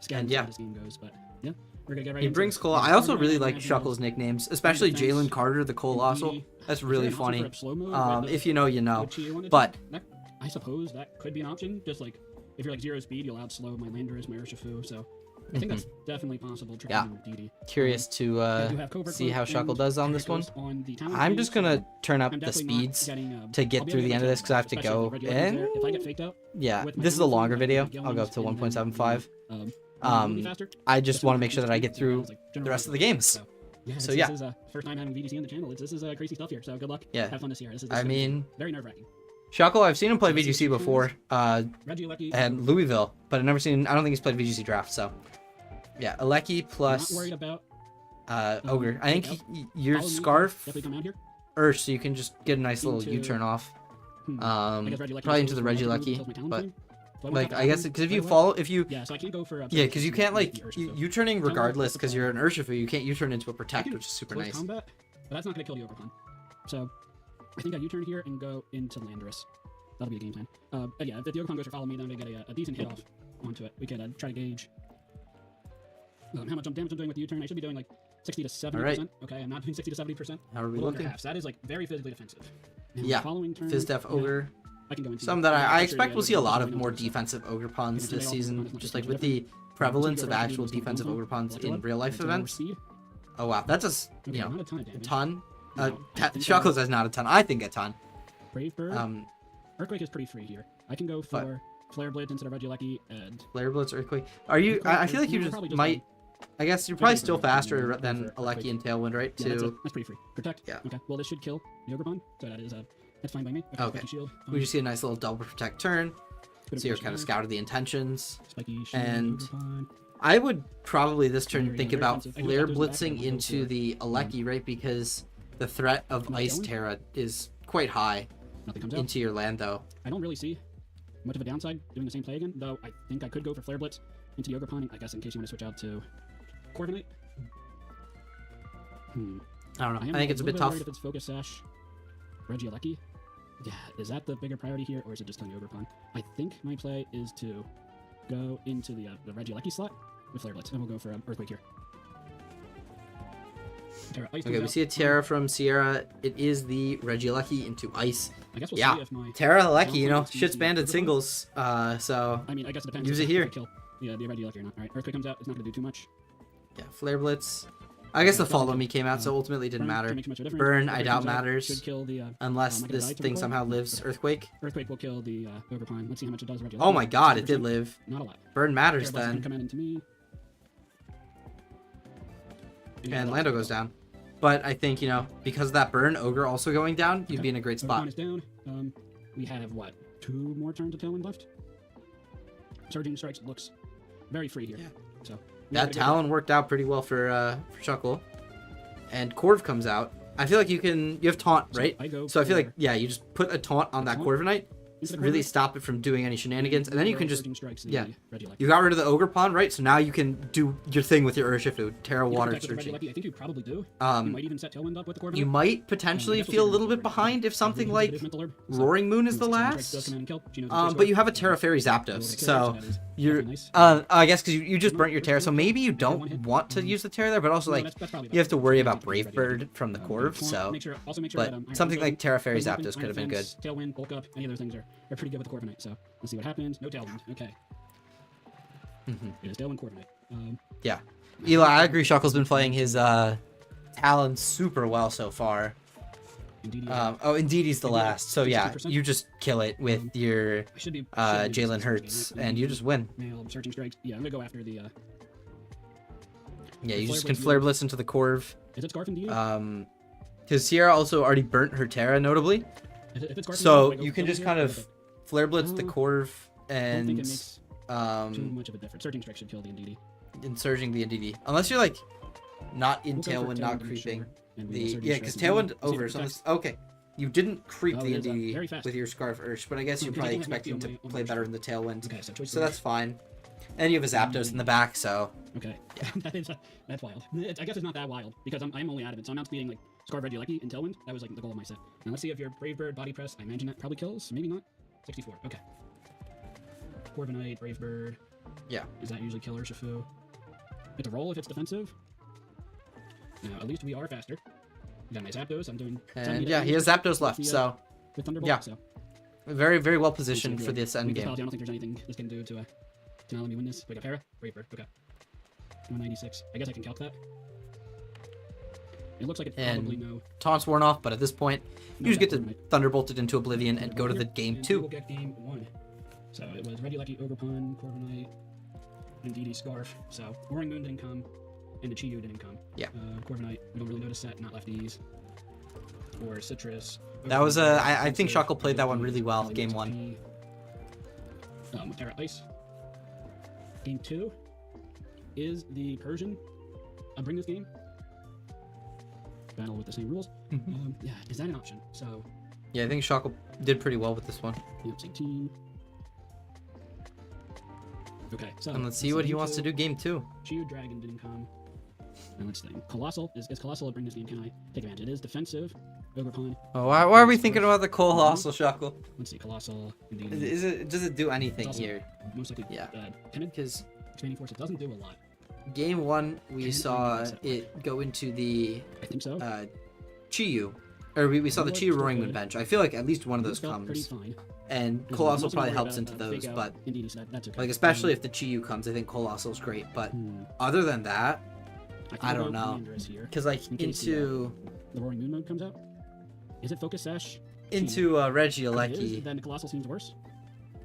scan and yeah. how this game goes, but yeah, we're gonna get right He into brings it. Cole. Yeah, I also we're really gonna like have Shuckle's nicknames, especially defense, Jalen Carter, the Colossal. DD. That's Is really there an option funny. for a slow mode with If you know, you know. Would you want to But do? I suppose that could be an option. Just like if you're like 0 speed, you'll outslow my Landorus, my Urshifu. So I think that's definitely possible. Yeah. DD. Curious to I do have Covert see Cloak how Shuckle and does on this one. Heracles on the talent I'm phase, just gonna so turn up I'm the definitely not speeds getting, to I'll get be through able the end of get this because I have to especially go with Regular in. User. If I get faked out, Yeah, with my this is a Talon, longer like, video. Gillens I'll go up to and then, 1.75. really faster. I just So want to make sure that I get through like, the general rest of the purpose. games. So, yeah, So, this yeah. is first time having VGC on the channel. This is crazy stuff here. So good luck. Yeah. Have fun this year. This is I mean, very nerve wracking. Shuckle, I've seen him play VGC before, Regieleki. and Louisville, but I've never seen. I don't think he's played VGC draft. So, yeah, Aleki Not plus worried about. Ogre. I think your Follow me, scarf Definitely come out here. Ursh, so you can just get a nice little Into- U-turn off. I guess Regieleki Probably is into the also Regieleki, my talent but flame. So I went Like back I to guess Iron because if right you away. follow, if you Yeah, so I can't go for. yeah, because you can't like the Urshifu. U-turning So I'm gonna regardless because go you're an Urshifu. You can't U-turn into a I protect, can which is super close nice. combat, but that's not going to kill the Overcon. So I think I U-turn here and go into Landorus. That'll be a game plan. But yeah, if the Overcon goes for follow me, then I'm going to get a decent hit off onto it. We can try to gauge how much damage I'm doing with the U-turn. I should be doing like 60 to 70%. Alright. Okay, I'm not doing 60 to 70%. How are we Little under looking? half. So that is like very physically defensive. And Yeah, following turn, Fizdef yeah, Ogre. I can go into Some that I sure expect the we'll see a other lot ones of I know more what to do. defensive Ogre pawns Maybe this somebody else season, is not just much like with different. the prevalence of Let's go actual back to defensive the Ogre pawns Voltron. in real life Voltron events. speed. Oh wow, that's just Okay, you know not a ton of a damage. ton. No, I think Shuckle says not a ton. I think a ton. Brave Bird. Um, Earthquake is pretty free here. I can go But- for Flare Blitz instead of Regieleki and Flare Blitz, Earthquake. Are you? I feel like you just Probably might. I guess you're probably still faster than for Aleki and Tailwind, right? yeah, that's Too. pretty free. Protect. Yeah. Okay. Well, this should kill the Ogrepawn, so that is that's fine by me. Okay. Okay. Spiky Shield. We just see a nice little double protect turn. So you're kind of scouted the intentions. Spiky Shield. and- Ogrepawn. I would probably this turn Very, think very about offensive. I can flare go back and blitzing go into for, the Aleki, right? Because the threat of Ice Tailwind? Terra is quite high Nothing comes out. into your land, though. I don't really see much of a downside doing the same play again, though I think I could go for Flare Blitz into the Ogrepawn, I guess in case you want to switch out to Corviknight. I don't know. I I am think it's a bit little tough. worried if it's Focus Sash, Regieleki. Yeah, is that the bigger priority here, or is it just on the Ogrepawn? I think my play is to go into the Regieleki slot with Flare Blitz, and we'll go for Earthquake here. Terra Ice Okay, comes we out. see a Terra from Sierra. It is the Regieleki into Ice. I guess we'll Yeah, see if my. Terra Aleki, you know, Confidence shit's in banded Ogrepawn? singles. So I mean, I guess it depends. Use if it I here. kill the Regieleki or not. All right, Earthquake comes out. It's not going to do too much. yeah, Flare Blitz. I guess the Probably follow me kill. came out, so ultimately it didn't Burn matter. can't make too much of a difference. Burn, I Earthquake doubt comes out, matters. Should kill the. Unless am I gonna this die to thing the somehow ball? lives Earthquake. Earthquake will kill the Ogrepawn. Let's see how much it does. Regieleki. Oh my god, it did 60%. live. Not a lot. Burn matters Terra Blitz then. can come in into me. And Lando goes down. But I think, you know, because of that burn, Ogre also going down, you'd be in a great spot. Ogrepawn is down. We have what? 2 more turns of Tailwind left. Surging Strikes looks very free here. Yeah. So That Talon worked out pretty well for Shuckle. And Corv comes out. I feel like you have taunt, right? So I feel like, yeah, you just put a taunt on that Corviknight, really stop it from doing any shenanigans, and then you can just, yeah, you got rid of the Ogre Pawn, right? So now you can do your thing with your Urshifu, Terra Water Searching. I think you probably do. You Um, might even set Tailwind up with the Corviknight. you might potentially feel a little bit behind if something like Roaring Moon is the last. But you have a Terra Fairy Zapdos, so you're, I guess because you just burnt your Terra, so maybe you don't want to use the Terra there, but also like you have to worry about Brave Bird from the Corv, so. But something like Terra Fairy Zapdos could have been good. Tailwind, bulk up, any of those things are pretty good with the Corviknight. So let's see what happens. No Tailwind. Okay. It is Tailwind Corviknight. Yeah. Eli, I agree. Shuckle's been playing his Talon super well so far. Indeed. Indeed, he's the Indeed, last. So yeah, 60%. you just kill it with your Should be Jalen Hurts, and you just win. Mail Searching Strikes. Yeah, I'm gonna go after the. Yeah, you Flare just can Blitz Flare Blitz into the Corv. Is it Scarf indeed? Because Sierra also already burnt her Terra, notably. If it's Scarf So Indeed, do I go you can Tailwind just here, kind or of is it- Flare Blitz the Corv I don't think it and makes too much of a difference. Surging Strike should kill the NDD. insurging the NDD. Unless you're like not in We'll go for Tailwind, not to be creeping. sure, and we will The Surging yeah, Strike because it. Tailwind Let's see if over. it So protects. okay, you didn't creep Oh, the it is, very NDD fast. with your Scarf Ursh, but I guess you're because probably I don't have expecting to to on play my better in the Tailwind. Okay, so choice So that's fine. And you have a Zapdos in the back, so Okay. That's wild. I guess it's not that wild because I'm only adamant. So I'm now speeding like Scarf Regieleki and Tailwind. That was like the goal of my set. Now let's see if your Brave Bird Body Press. I imagine that probably kills. Maybe not. 64. Okay. Corviknight, Brave Bird. yeah. Does that usually kill Urshifu? It's a roll if it's defensive. Now at least we are faster. We got my Zapdos. I'm doing. 70 And to yeah, 80 he has Zapdos left, with the, so with Thunderbolt. yeah. So very, very well let's see positioned if for we- this we end can game. tell. I don't think there's anything this can do to not let me win this. We got Para, Brave Bird. Okay. 196. I guess I can calc that. It looks like it's And probably no. Taunt's worn off, but at this point, you just get to Corviknight. Thunderbolted into Oblivion and go to the game And we 2. will get game 1. So it was Regieleki, Ogrepawn, Corviknight, and DD Scarf. So Roaring Moon didn't come, and the Chiyu didn't come. Yeah. Corviknight, we don't really notice that, not lefties. Or Citrus. That was Ogrepawn, I think defensive, Shuckle played that one Regieleki, really well, Valley game Woods 1. XP. Terra Ice. Game 2 is the Persian. I'll bring this game. Battle with the same rules. Yeah, is that an option? So, Yeah, I think Shuckle did pretty well with this one. yep, same team. Okay, so And let's see what he wants to do. do game 2. Shield Dragon didn't come. And let's think. Colossal is Colossal a bring this game? Can I take advantage? It is defensive. Ogre Pawn. Oh, why are we thinking about the Colossal Shuckle? Let's see. Colossal. Indeed. Does it do anything It's also here? Most likely. Yeah. Timid. Because Expanding Force. It doesn't do a lot. game 1, we Can saw it it go into the I think so. Chiyu. Or we saw the Lord, Chiyu still Roaring Moon good. bench. I feel like at least one of those Felt pretty comes. fine. And I'm Colossal also probably worried helps about, into those, fake out but Indeed, so that's okay. like especially if the Chiyu comes, I think Colossal's great. But other than that, think I don't about know. Landorus here. because like In case into The Roaring Moon mode comes out. Is it Focus Sash? into If it is, Regieleki, then the Colossal seems worse.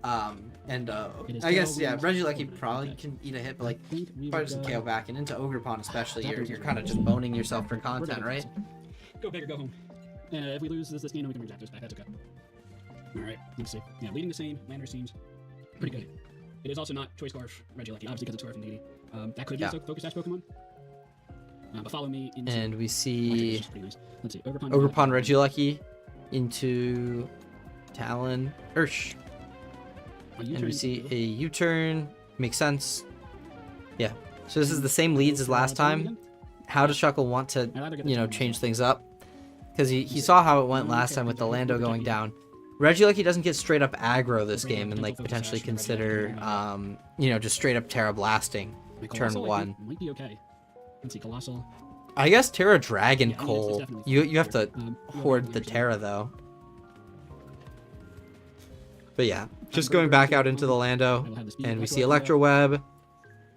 and It is I guess yeah, Tailwind. Regieleki probably Okay. can eat a hit, but like I think we probably would doesn't go- KO back, and into Ogre Pawn especially, That you're brings you're us kind of back. just boning yourself for We're content, gonna right? Go big or go home. If we lose this game, then we can bring Zapdos back. That's okay. Alright, let's see. Yeah, leading the same. Landorus seems pretty good. It is also not Choice Scarf Regieleki, obviously because it's Scarf and Deity. That could be Yeah. a Focus Sash Pokemon. But follow me into... And we I think see this is pretty nice. Let's see. Ogre Pawn. Ogre Pawn Regieleki into Talon Ursh. And we see a U-turn. Makes sense. Yeah. So this is the same leads as last time. How does Shuckle want to, change things up? Because he saw how it went last time with the Lando going down. Regieleki doesn't get straight up aggro this game and like potentially consider, just straight up Terra blasting turn 1. Might be okay. Let's see. Colossal. I guess Terra Dragon Yeah, I mean, it's Cole. definitely You have to we hoard have the Landorus Terra though. But yeah, just going back out into the Lando, and we see Electro Web,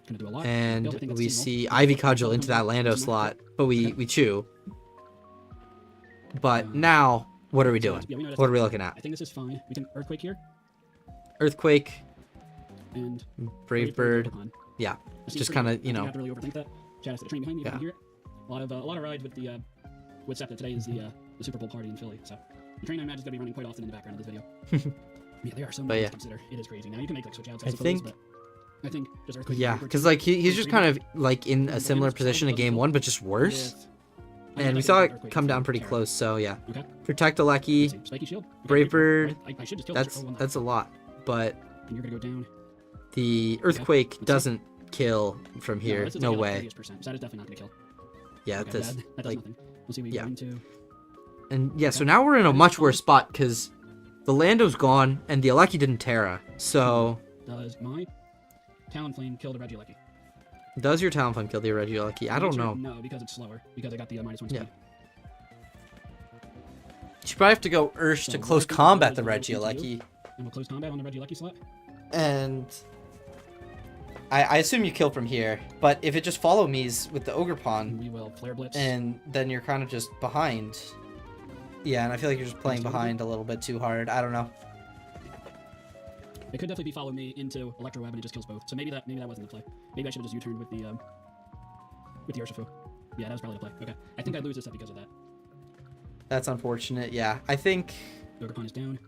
Gonna do a lot. and I think that's we seasonal. see Ivy Cudgel into that Lando slot, but we chew. But now, what are we doing? Yeah, we know that's What are we fine. looking at? I think this is fine. We can Earthquake here Earthquake, and Brave Bird. Pokemon. Yeah, It seems just pretty kinda, good. you I know. don't have to really overthink that. Chad has the train behind me. You can Yeah. hear it. A lot of rides with the with SEPTA. Today is the Super Bowl party in Philly. So the train I imagine is gonna be running quite often in the background of this video. Yeah, there are so many yeah. to consider. It is crazy. Now you can make like switch outs. I suppose, think- but I think just Earthquake. Yeah, because like he's just kind of like in a similar position to game 1, but just worse. And we saw it come down pretty close, so yeah. Okay. Protect Alecki, Spiky Shield. Okay, Brave Bird. I should just kill That's a lot, but And you're gonna go down. the Earthquake Let's see. doesn't kill from here. this is No like way. 30%. So that is definitely not gonna kill. Yeah, Okay, this that does like nothing. We'll see what we yeah. go into. and yeah. So now we're in a much worse spot because the Lando's gone and the Alecki didn't Terra. So Does my Talonflame kill the Regieleki? does your Talonflame kill the Regieleki? I don't know. No, because it's slower. Because I got the -1 Yeah. speed. You probably have to go Ursh to So close what I think combat is the we'll go into Regieleki, And we'll close combat on the Regieleki slot. and I assume you kill from here. But if it just follow me's with the Ogre And Pawn, we will Flare Blitz. and then you're kind of just behind. Yeah, and I feel like you're just playing behind a little bit too hard. I don't know. It could definitely be follow me into Electro Web and it just kills both. So maybe that wasn't the play. Maybe I should have just U-turned with the Urshifu. Yeah, that was probably the play. Okay. I think I lose this set because of that. That's unfortunate. Yeah, I think. Ogre Pawn is down.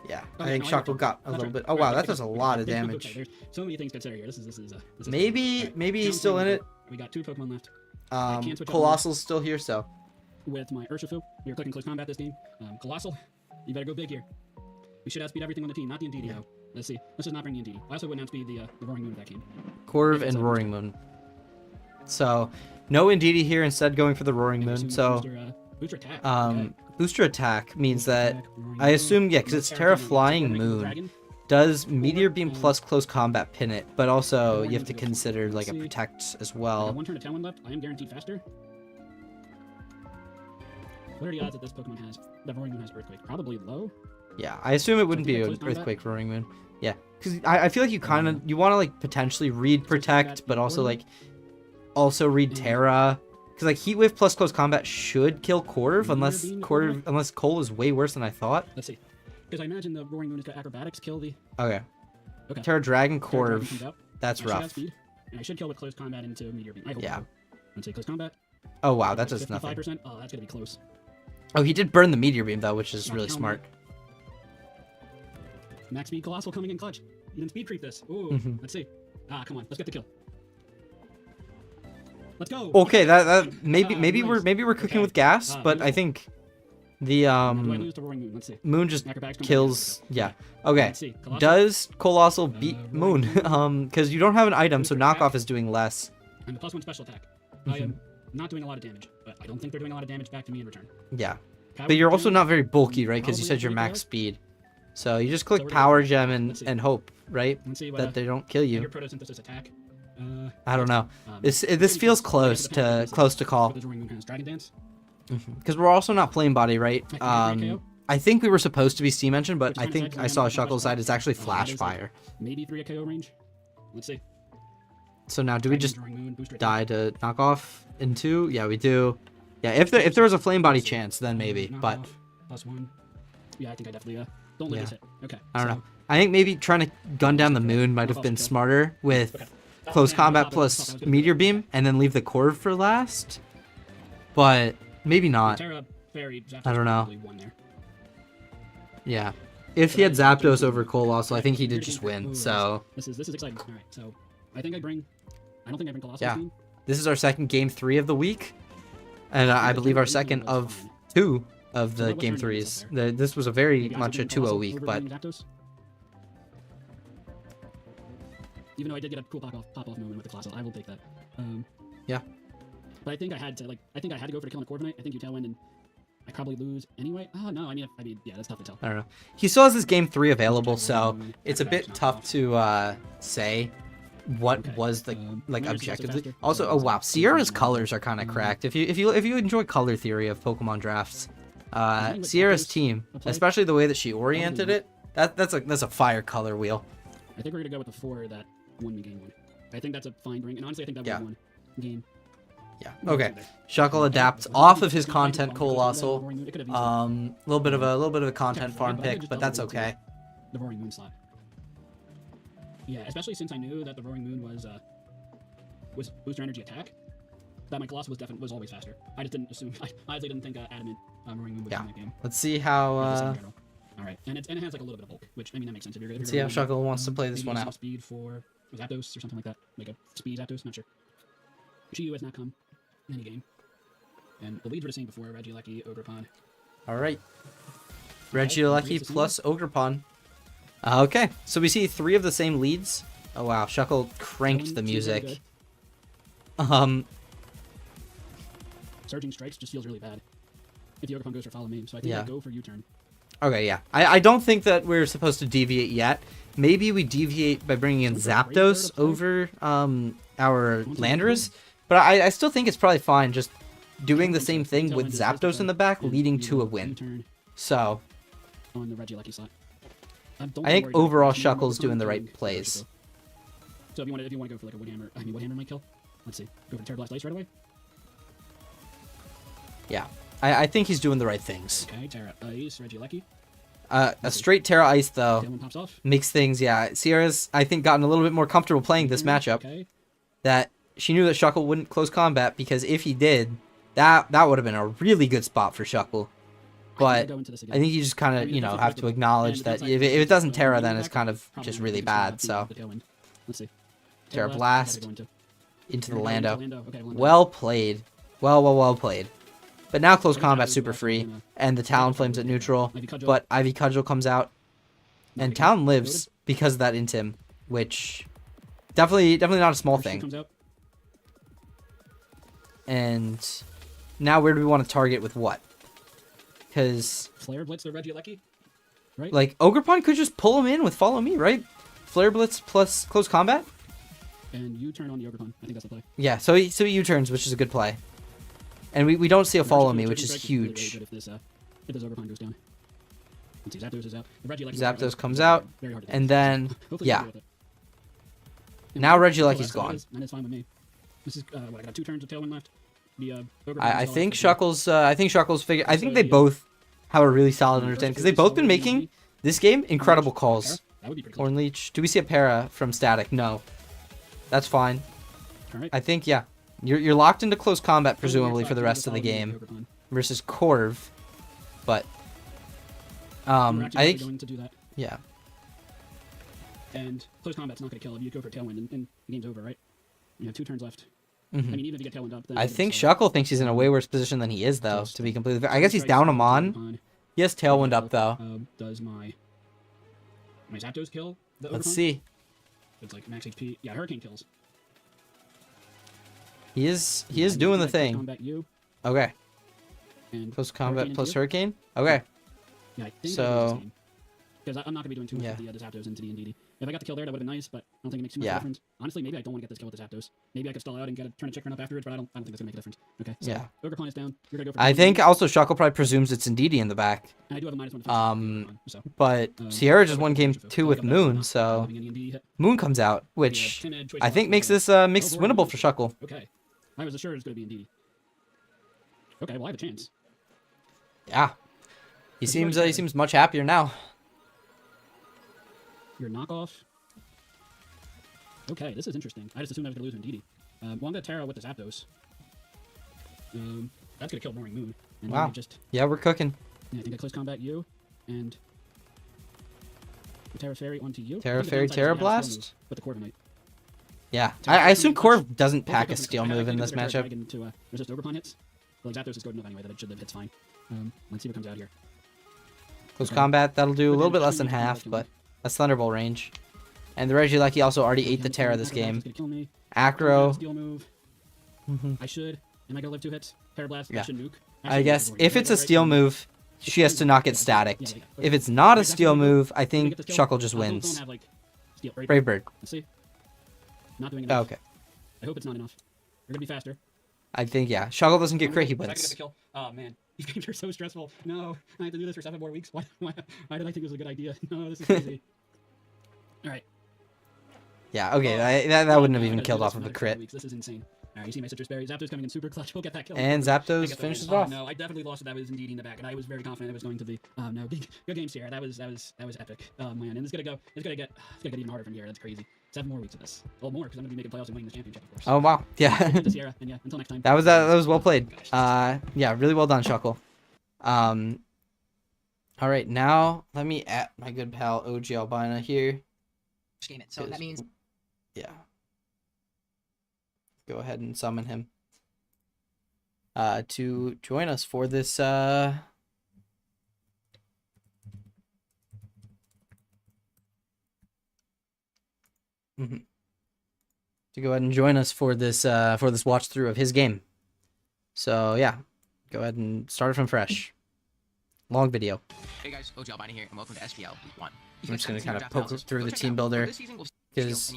Yeah, Oh, I think no, Shuckle got a That's little right. bit. Oh Right, wow, okay, that does a lot of okay, damage. there's so many things to consider here. This is Maybe Alright, maybe he's Talonflame, still in it. We got 2 Pokemon left. Um, can't switch up Colossal's still here, so With my Urshifu, we are clicking close combat this game. Colossal, you better go big here. We should outspeed everything on the team, not the Indeedee though. Let's see. Let's just not bring the Indeedee. I also wouldn't outspeed the Roaring Moon if that came. Corv Yeah, and so- Roaring Moon. So no Indeedee here. Instead going for the Roaring And Moon. assume So booster attack. booster attack means that Roaring I Moon. assume because it's Terra Flying Moon. Does Meteor Beam plus close combat pin it, but also you have to consider like a protect as I got well. 1 turn to Tailwind left. I am guaranteed faster. What are the odds that this Pokemon has? That Roaring Moon has Earthquake? Probably low. Yeah, I assume it wouldn't think be that an close combat? Earthquake Roaring Moon. Yeah, because I feel like you kind of you want to like potentially read protect, but also like read Terra. Because like Heat Wave plus close combat should kill Corv unless Cole is way worse than I thought. Let's see. Because I imagine the Roaring Moon has got acrobatics kill the Okay. Okay. Terra Dragon Terra Dragon Corv. comes out. That's I should have rough. speed, and I should kill with close combat into Meteor Beam. I hope. Yeah. Let's say close combat. Oh wow, that does nothing. 55%. Oh, that's gonna be close. Oh, he did burn the Meteor Beam though, which is Not really counting smart. Max speed Colossal coming in clutch. You didn't speed creep this. Ooh, Mhm. let's see. Ah, come on, let's get the kill. Let's go. Okay, that maybe Nice. we're cooking Okay. with gas, but we I will- think The Do I lose to Roaring Moon? Let's see. Moon just Acrobatics comes kills. out. Yeah. Okay. Let's see. Colossal. Does Colossal beat Roaring Moon? Because you don't have an item, so Booster attack. knockoff is doing less. And the +1 special attack. I am not doing a lot of damage, but I don't think they're doing a lot of damage back to me in return. Yeah. Power But you're also Gem, not very bulky, right? Because you Probably said you're pretty max close. speed. So you just click we're gonna Power go- Gem let's see. and hope, right? Let's see what That they don't kill you. your photosynthesis attack. I don't know. Um, This pretty feels close. close Yeah, to call. For the Roaring Moon has Dragon Dance. Because we're also not flame body, right? I can get 3 KO. I think we were supposed to be steam engine, but Which I kind of think side I to saw land, Shuckle's flash side is actually fire. flash That is like fire. Maybe 3 KO range. Let's see. So now do we Dragon just Dance, Roaring Moon, booster attack. die to knock off in 2? Yeah, we do. Yeah, if there was a flame body chance, then maybe. Knock But off, +1. Yeah, I think I definitely don't let Yeah. this hit. Okay. I don't so- know. I think maybe trying to gun down the moon might have been smarter with close combat plus meteor beam and then leave the Corv for last. But maybe not. Terra, Fairy, Zapdos I don't know. probably won there. Yeah. If he had Zapdos over Colossal, I think he did just win. So This is exciting. All right, so I don't think I bring Colossal. Yeah. Team. this is our second game 3 of the week, and I believe our second of 2 of the what game turn is 3s. up This was a very You guys much a bring 2-0 Colossal week, over but bringing Zapdos? Even though I did get a cool pop off moment with the Colossal, I will take that. Yeah. But I think I had to go for the killing Corviknight. I think you tailwind and I probably lose anyway. Oh no, I mean yeah, that's tough to tell. I don't know. He still has this game 3 available, so it's a bit tough to say what Okay, was the like Miners is also objectively. faster. Also, oh wow, Sierra's colors are kind of cracked. If you enjoy color theory of Pokemon drafts, with Sierra's Zapdos team, applied? especially the way that she oriented Probably it, that's a fire color wheel. I think we're gonna go with the 4 that won me game 1. I think that's a fine bring, and honestly, I think that Yeah. would have won game. Yeah. Okay. Shuckle adapts off of his content Colossal. A little bit of a content farm pick, but that's okay. The Roaring Moon slot. Yeah, especially since I knew that the Roaring Moon was booster energy attack. That my Colossal was always faster. I just didn't assume. I honestly didn't think Adamant Roaring Moon would Yeah. win that game. Let's see how All right, and it has like a little bit of bulk, which I mean that makes sense. If you're let's see how going to Shuckle wants to play this maybe one some out. Speed for Zapdos or something like that, like a speed Zapdos. Not sure. GU has not come any game, and the leads were the same before. Regieleki, Ogerpon. All right. Okay, Regieleki agrees to plus Ogerpon. Okay, so we see 3 of the same leads. Oh wow, Shuckle cranked the music. Surging Strikes just feels really bad. If the Ogerpon goes for follow me, so I think Yeah. I go for U-turn. Okay, yeah. I don't think that we're supposed to deviate yet. Maybe we deviate by bringing in Zapdos over our Landorus, but I still think it's probably fine just doing the same thing with Zapdos in the back, leading to a win. U-turn So on the Regieleki slot. Don't I think worry about overall it. If you Shuckle's Ogerpon, doing the then right Ogerpon plays. should go. So if you want to go for like a Woodhammer, Woodhammer might kill. Let's see. Go for Terra Blast Ice right away. Yeah, I think he's doing the right things. Okay, Terra Ice, Regieleki. A straight Terra Ice though Tailwind pops off. makes things, yeah. Sierra's I think gotten a little bit more comfortable playing this matchup. Okay. That she knew that Shuckle wouldn't close combat because if he did, that would have been a really good spot for Shuckle. But go into this again. I think you just kind of, you know, have to acknowledge that if it doesn't Terra, then it's kind of just really bad. So Let's see. Terra Blast into the Lando. Okay, Lando. Well played. Well played. But now close combat's super free, and the Talonflame's at neutral. But Ivy Cudgel comes out, and Talon lives because of that Intim, which definitely not a small First shoe thing. comes out. And now where do we want to target with what? Because Flare Blitz the Regieleki. Right? like Ogerpon could just pull him in with Follow Me, right? Flare Blitz plus close combat. And you turn on the Ogerpon. I think that's the play. Yeah, so he U-turns, which is a good play. And we don't see a Follow Me, Chicken which is Strike really, really huge. good if this Ogerpon goes down. Let's see, Zapdos is out. The Regieleki Zapdos comes out, very hard to and do. then Hopefully yeah, you deal with it. now So Regieleki's that's what it gone. is, and it's fine with me. This is what I got 2 turns of Tailwind left. The Ogerpon I is all think up to Shuckle's figure. I think they both have a really solid understanding because they've both been making this game incredible calls. That would be pretty cool. Horn Leech. Do we see a para from Static? No. That's fine. All right. I think yeah. You're locked into close combat presumably for the rest of the game versus Corv, but We're I actually think going to do that. yeah. And close combat's not going to kill. If you go for Tailwind, and the game's over, right? You have 2 turns left. I mean, even if you get Tailwind up, then I it's think still- Shuckle thinks he's in a way worse position than he is, though. Just- To be completely fair, I guess he's Strikes down on him on. Overcon. He has Tailwind up though. Does my Zapdos kill the Let's Overcon? see. It's like max HP. Yeah, Hurricane kills. He is Yeah, and doing the like thing. Combat you Okay. and Close combat Hurricane plus into you. Hurricane. Okay. Yeah, I think So- because I'm not gonna be doing too much Yeah. with the Zapdos into D&D. If I got the kill there, that would have been nice, but I don't think it makes too much Yeah. difference. Honestly, maybe I don't want to get this kill with the Zapdos. Maybe I could stall out and turn a chick run up afterwards, but I don't think that's gonna make a difference. Okay, so Yeah. Ogrecon is down. You're gonna go for I Tailwind. think also Shuckle probably presumes it's Indeedee in the back. And I do have a -1 defense Um, on, so But Sierra just won game 2 with Moon, so Moon comes out, which I think makes this winnable for Shuckle. Okay, I was assured it was gonna be Indeedee. Okay, well I have a chance. Yeah. He seems much happier now. Your knockoff. Okay, this is interesting. I just assumed I was gonna lose to Indeedee. Well, I'm gonna Terra with the Zapdos. That's gonna kill Roaring Moon. And then Wow. I just Yeah, we're cooking. I think I close combat you and Terra Fairy onto you. Terra I think the Fairy, downside is Terra you have a Blast? steel move with the Corviknight. Yeah. Terra I assume Fairy Corv doesn't pack a Both of them- steel I move in think this it's a Terra matchup. Dragon to resist Overcon hits. But like Zapdos is good enough anyway that it should live hits fine. Let's see what comes out here. Close Okay. combat, that'll do a But little then bit less than Shiny Dragon half, will but that's Thunderbolt range. And the Regieleki also already ate the Terra this game. Gonna kill me. Acro. Steel move. I should. Am I gonna live 2 hits? Terra Blast. Yeah. I should nuke. I Actually, guess no, if it's a right, steel right, move, she has to not get staticked. If it's not a steel move, I think Shuckle just Don't wins. have, like, steel. Brave Bird. Let's see. Not doing Oh, enough. okay. I hope it's not enough. You're gonna be faster. I think, yeah. Shuckle doesn't get crit, he Is that gonna get wins. the kill? Oh man, these games are so stressful. No, I have to do this for 7 more weeks. Why did I think it was a good idea? No, this is crazy. All right. Yeah, okay. That wouldn't have even killed off of a another 7 crit. weeks. This is insane. All right, you see my citrus berry. Zapdos coming in super clutch. We'll get that kill. And I Zapdos get the finishes win. it off. No, I definitely lost it. That was indeed in the back, and I was very confident it was going to be. Oh no, good game, Sierra. That was epic. Oh man, and it's gonna get even harder from here. That's crazy. 7 more weeks of this. Well, more because I'm gonna be making playoffs and winning this championship, of course. Oh, wow. Yeah. To Sierra, and yeah, until next time. That was well played. Yeah, really well done, Shuckle. All right, now let me at my good pal OG Albina here. Game it. So that means Yeah. Go ahead and summon him. To join us for this to go ahead and join us for this watch through of his game. So yeah, go ahead and start it from fresh. Long video. Hey guys, OG Albina here, and welcome to SPL Week 1. I'm just gonna kind of poke through the team builder because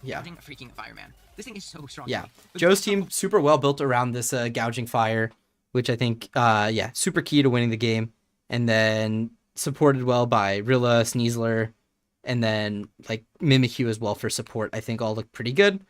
yeah, Freaking fireman. This thing is so strong. yeah. Joe's team super well built around this gouging fire, which I think yeah, super key to winning the game, and then supported well by Rilla, Sneasler, and then like Mimikyu as well for support. I think all look pretty good.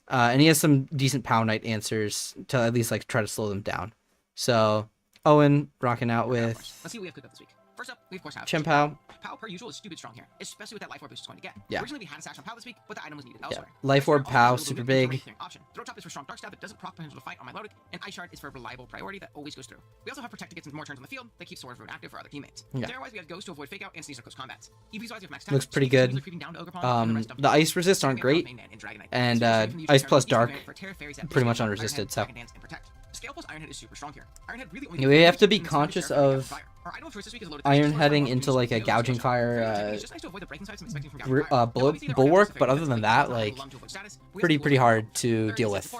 And he has some decent Power Knight answers to at least like try to slow them down. So Owen rocking out with Let's see what we have cooked up this week. First up, we of course have Chien-Pao. Pao, per usual, is stupid strong here, especially with that life orb boost it's going to get. Yeah. Originally we had a sash on Pao this week, but the item was needed Yeah. elsewhere. Life Orb Also, Pao, also super a little bit big. of a option. Throw Chop is for strong dark stab that doesn't proc potential to fight on my Melodic, and Ice Shard is for reliable priority that always goes through. We also have Protect to get some more turns on the field that keeps Sword of Ruin active for other teammates. Yeah. Terror-wise, we have Ghost to avoid fake out and Sneasler close combats. EVs wise, we have Max Looks Tap, pretty so good. Sneasler creeping down to Ogre and the rest The ice resists aren't great, and Ice plus Dark pretty much unresisted. So Scale plus Iron Head is super strong here. Iron Head really only yeah, we gets have to be damage conscious when it's of fire. Our item of choice this week is loaded iron Ice heading Plus into like a gouging fire It's just nice to avoid the breaking sides and expecting from gouging fire. bulwark, but other than that, like pretty hard to deal with.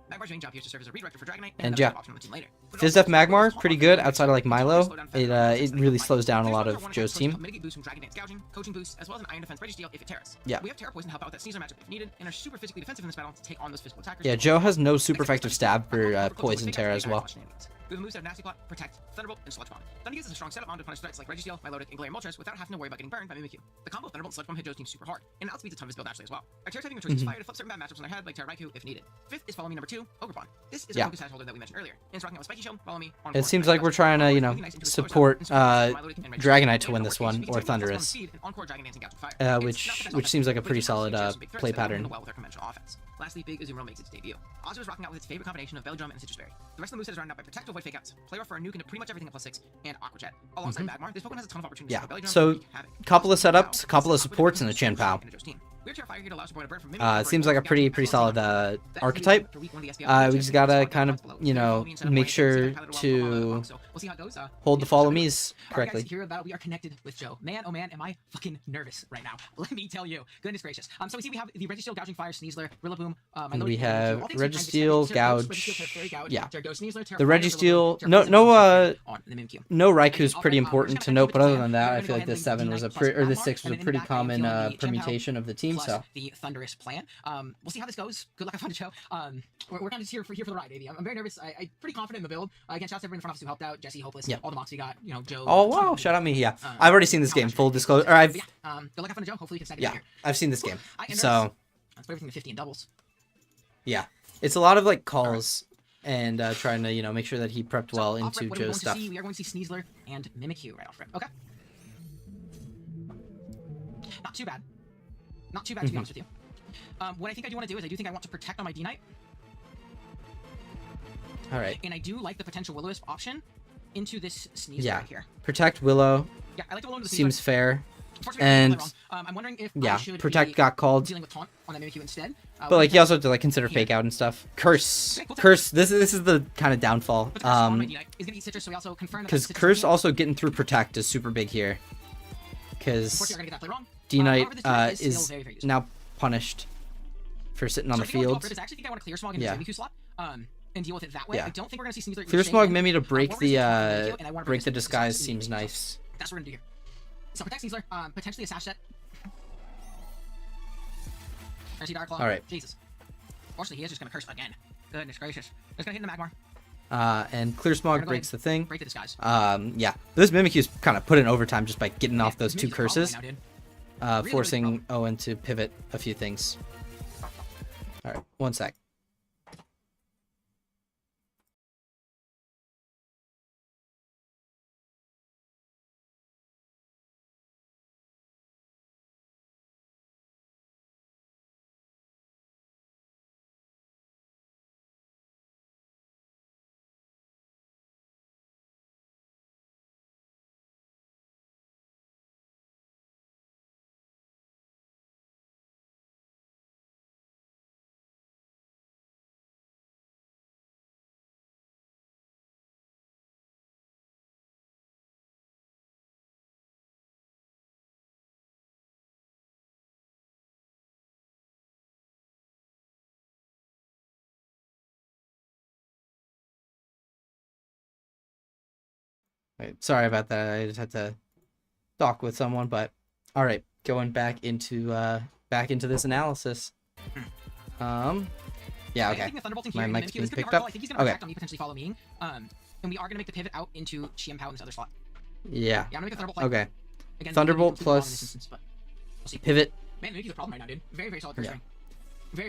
Magmar's main job here is to serve as a redirector for Dragonite, And another yeah, option on the team later. But Fizz also, Def Magmar it's pretty also good also outside of like Milo. slow down fast It really slows down a There's lot also of one Joe's attack which team. mitigate boosts from Dragon Dance gouging, coaching boosts, as well as an iron defense registeel if it tears. Yeah. We have Terra Poison to help out with that Sneasler matchup if needed, and are super physically defensive in this battle to take on those physical attackers. Yeah, Joe has no super effective stab for Poison Terra as well. We have moves that have Nasty Plot, Protect, Thunderbolt, and Sludge Bomb. Thunder gives us a strong setup on to punish threats like Registeel, Milotic, and Galarian Moltres without having to worry about getting burned by Mimikyu. The combo of Thunderbolt and Sludge Bomb hit Joe's team super hard, and it outspeeds a ton of his build naturally as well. Our Terra's having a choice is fire to flip certain bad matchups on their head like Terra Raikou if needed. Fifth is Follow Me number 2, Ogrepawn. This is a focus hash holder that we mentioned earlier, and it's rocking out with Spiky Shield, Follow Me, on It seems like we're trying to, you know, support Dragonite to win this one, or Thundurus, which seems like a pretty solid play pattern. Lastly, Big Azumarill makes its debut. Ozma is rocking out with its favorite combination of Belly Drum and Citrus Berry. The rest of the moveset is rounded out by Protect to avoid fake outs, Play Rough for a nuke into pretty much everything at +6, and Aqua Jet. Alongside Magmar, this Pokemon has a ton of opportunities Yeah, for Belly Drum so to wreak havoc. couple of setups, couple of supports, and a Chien-Pao. We're Fire here to allow support a burn from Seems like a pretty solid archetype. We just gotta kind of, you know, make sure to hold the follow me's correctly. Here that we are connected with Joe. Man, oh man, am I fucking nervous right now. Let me tell you. Goodness gracious. So we see we have the Registeel, Gouging Fire, Sneasler, Rillaboom, And we have Registeel, Gouge. Yeah. The Registeel, no Raiku's pretty important to note, but other than that, I feel like this 7 was this 6 was a pretty common permutation of the team. So the thunderous plan. We'll see how this goes. Good luck, have fun, Joe. We're kind of here for the ride, baby. I'm very nervous. I'm pretty confident in the build. Again, shout out to everyone in the front office who helped out. Jesse, Hopeless, all the mocks we got. You know, Joe. Oh wow! Shout out me. Yeah, I've already seen this game. Full disclosure. Or I've. Good luck, have fun, Joe. Hopefully you can snag it Yeah, here. I've seen this game. So. Let's put everything to 50 in doubles. Yeah, it's a lot of like calls and trying to, you know, make sure that he prepped well into Joe's stuff. We are going to see Sneasler and Mimikyu right off rip. Okay. Not too bad. Not too bad, to be honest with you. What I think I do want to do is I do think I want to protect on my D-Knight. All right. And I do like the potential Will-O-Wisp option into this Sneasler right here. Protect Willow. Yeah, I like the Willow into the Seems fair. And I'm wondering if I should Protect got called. Dealing with Taunt on that Mimikyu instead. But like you also have to like consider fake out and stuff. Curse. Curse. This is the kind of downfall. Because Curse also getting through Protect is super big here. Because D-Knight is now punished for sitting on the field. Yeah. And deal with it that way. I don't think we're gonna see Sneasler. Clear Smog Mimi to break the disguise seems nice. That's what we're gonna do here. So protect Sneasler, potentially a Sash set. All right. Jesus. Fortunately, he is just gonna curse again. Goodness gracious. Just gonna hit in the Magmar. And Clear Smog breaks the thing. Break the disguise. Yeah. This Mimikyu's kind of put in overtime just by getting off those 2 curses. Forcing Owen to pivot a few things. All right, 1 sec. Wait, sorry about that. I just had to talk with someone, but all right, going back into this analysis. Yeah, okay. My mic's being picked up. I think he's gonna protect on me, potentially follow me. And we are gonna make the pivot out into Chien Pao in this other slot. Yeah. Yeah, I'm gonna make a Thunderbolt play. Okay. Again, Thunderbolt plus instance, but we'll see. pivot. Man, Mimikyu's a problem right now, dude. Very solid curse ring.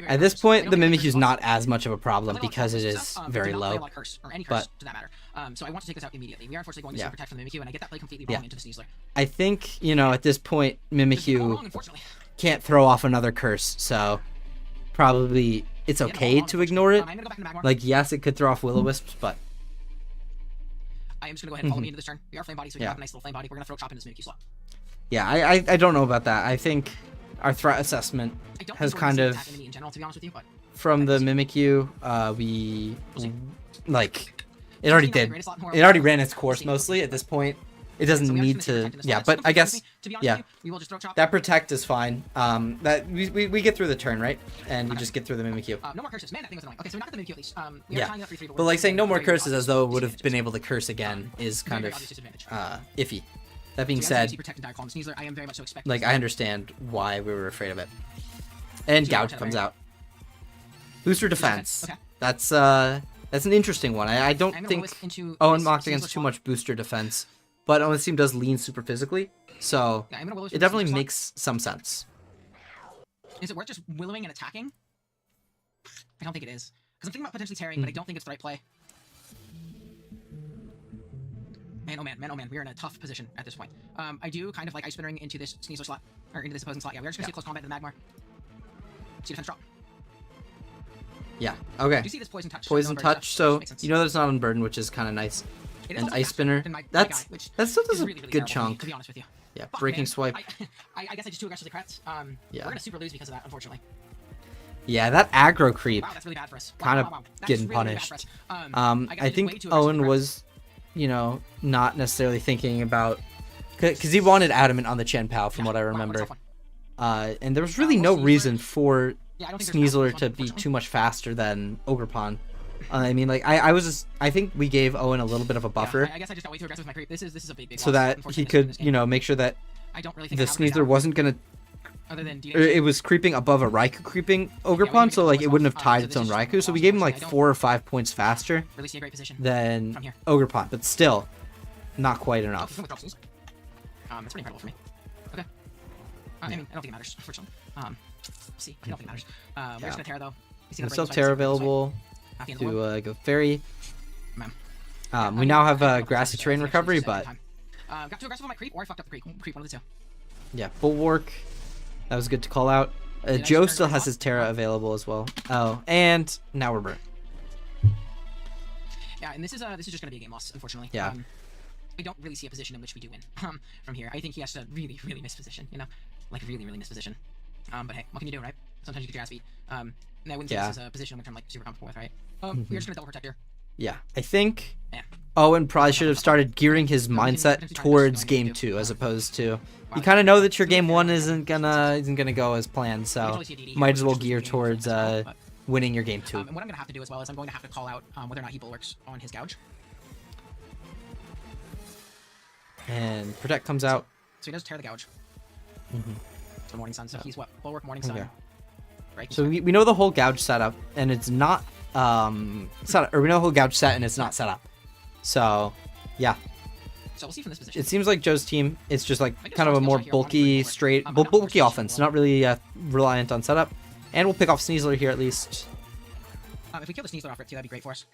At this point, the Mimikyu's not as much of a problem because it is very low. Or any curse, to that matter. So I want to take this out immediately. We are unfortunately going to protect from the Mimikyu, and I get that play completely wrong into the Sneasler. I think, you know, at this point, Mimikyu can't throw off another curse, so probably it's okay to ignore it. Like, yes, it could throw off Will-O-Wisps, but... I am just going to go ahead and follow me into this turn. We are Flame Body, so we have a nice little Flame Body. We're going to throw Chop into this Mimikyu slot. Yeah, I don't know about that. I think our threat assessment has kind of... in general, to be honest with you, but from the Mimikyu, like, it already did. It already ran its course mostly at this point. It doesn't need to, but I guess, that protect is fine. That we get through the turn, right? And we just get through the Mimikyu. No more curses. Man, that thing was annoying. Okay, so we knocked the Mimikyu at least. Yeah, but like saying no more curses as though it would have been able to curse again is kind of iffy. That being said, like, I understand why we were afraid of it. And Gouge comes out. Booster defense. That's an interesting one. I don't think Owen mocked against too much booster defense, but Owen's team does lean super physically, so it definitely makes some sense. Is it worth just willowing and attacking? I don't think it is. Because I'm thinking about potentially tearing, but I don't think it's the right play. Man, oh man, we are in a tough position at this point. I do kind of like Ice Spinnering into this Sneasler slot, or into this opposing slot. Yeah, we are just gonna see a close combat in the Magmar. See defense drop. Yeah, okay. Do you see this Poison Touch? Poison Touch, so you know that it's not unburdened, which is kind of nice. And Ice Spinner, that still does a good chunk. To be honest with you. Yeah, Fuck, breaking man. swipe. I guess I just too aggressively crit. Yeah. We're gonna super lose because of that, unfortunately. Yeah, that aggro creep Wow, that's really bad for us. kind of That's getting really, really bad punished. for us. I think Owen was, not necessarily thinking about, because he wanted Adamant on the Chen Pao from what I remember. And there was really no reason for Sneasler to be too much faster than Ogrepon. I mean, like, I think we gave Owen a little bit of a buffer. I guess I just got way too aggressive with my creep. This is a big so loss, that he unfortunately, could, in this game. make sure that I don't really think the I have a great Sneasler out, wasn't gonna. other than Or it was creeping above a Raikou creeping Ogrepon, so like it wouldn't have tied its own Raikou. So we gave him like 4 or 5 points faster really see a great position than from here. Ogrepon, but still not quite enough. It's pretty incredible for me. Okay. I mean, I don't think it matters, unfortunately. We'll see. I don't think it matters. We're just gonna Terra though. And still Terra available to go Fairy. We now have Grassy Terrain Recovery, but got too aggressive with my creep, or I fucked up the creep, one of the two. yeah, Bulwark. That was good to call out. Joe still has his Terra available as well. Oh, and now we're burnt. Yeah, and this is just gonna be a game loss, unfortunately. Yeah. I don't really see a position in which we do win from here. I think he has to really, really miss position, like really, really miss position. But hey, what can you do, right? Sometimes you get your ass beat. And I wouldn't say this is a position which I'm like super comfortable with, right? We're just gonna double protect here. Yeah, I think Yeah. Owen probably should have started gearing his mindset towards game 2 as opposed to. You kind of know that your game 1 isn't gonna go as planned, so might as well gear towards winning your game 2. And what I'm gonna have to do as well is I'm going to have to call out whether or not he bulwarks on his gouge. And Protect comes out. So he does tear the gouge. Mm-hmm. For Morning Sun. So he's what? Bulwark, Morning Sun. Okay. Right. So we know the whole gouge setup, and it's not we know the whole gouge set, and it's not set up. So, yeah. So we'll see from this position. It seems like Joe's team is just like kind of a more bulky, bulky offense, not really reliant on setup. And we'll pick off Sneasler here at least. If we kill the Sneasler off it too, that'd be great for us.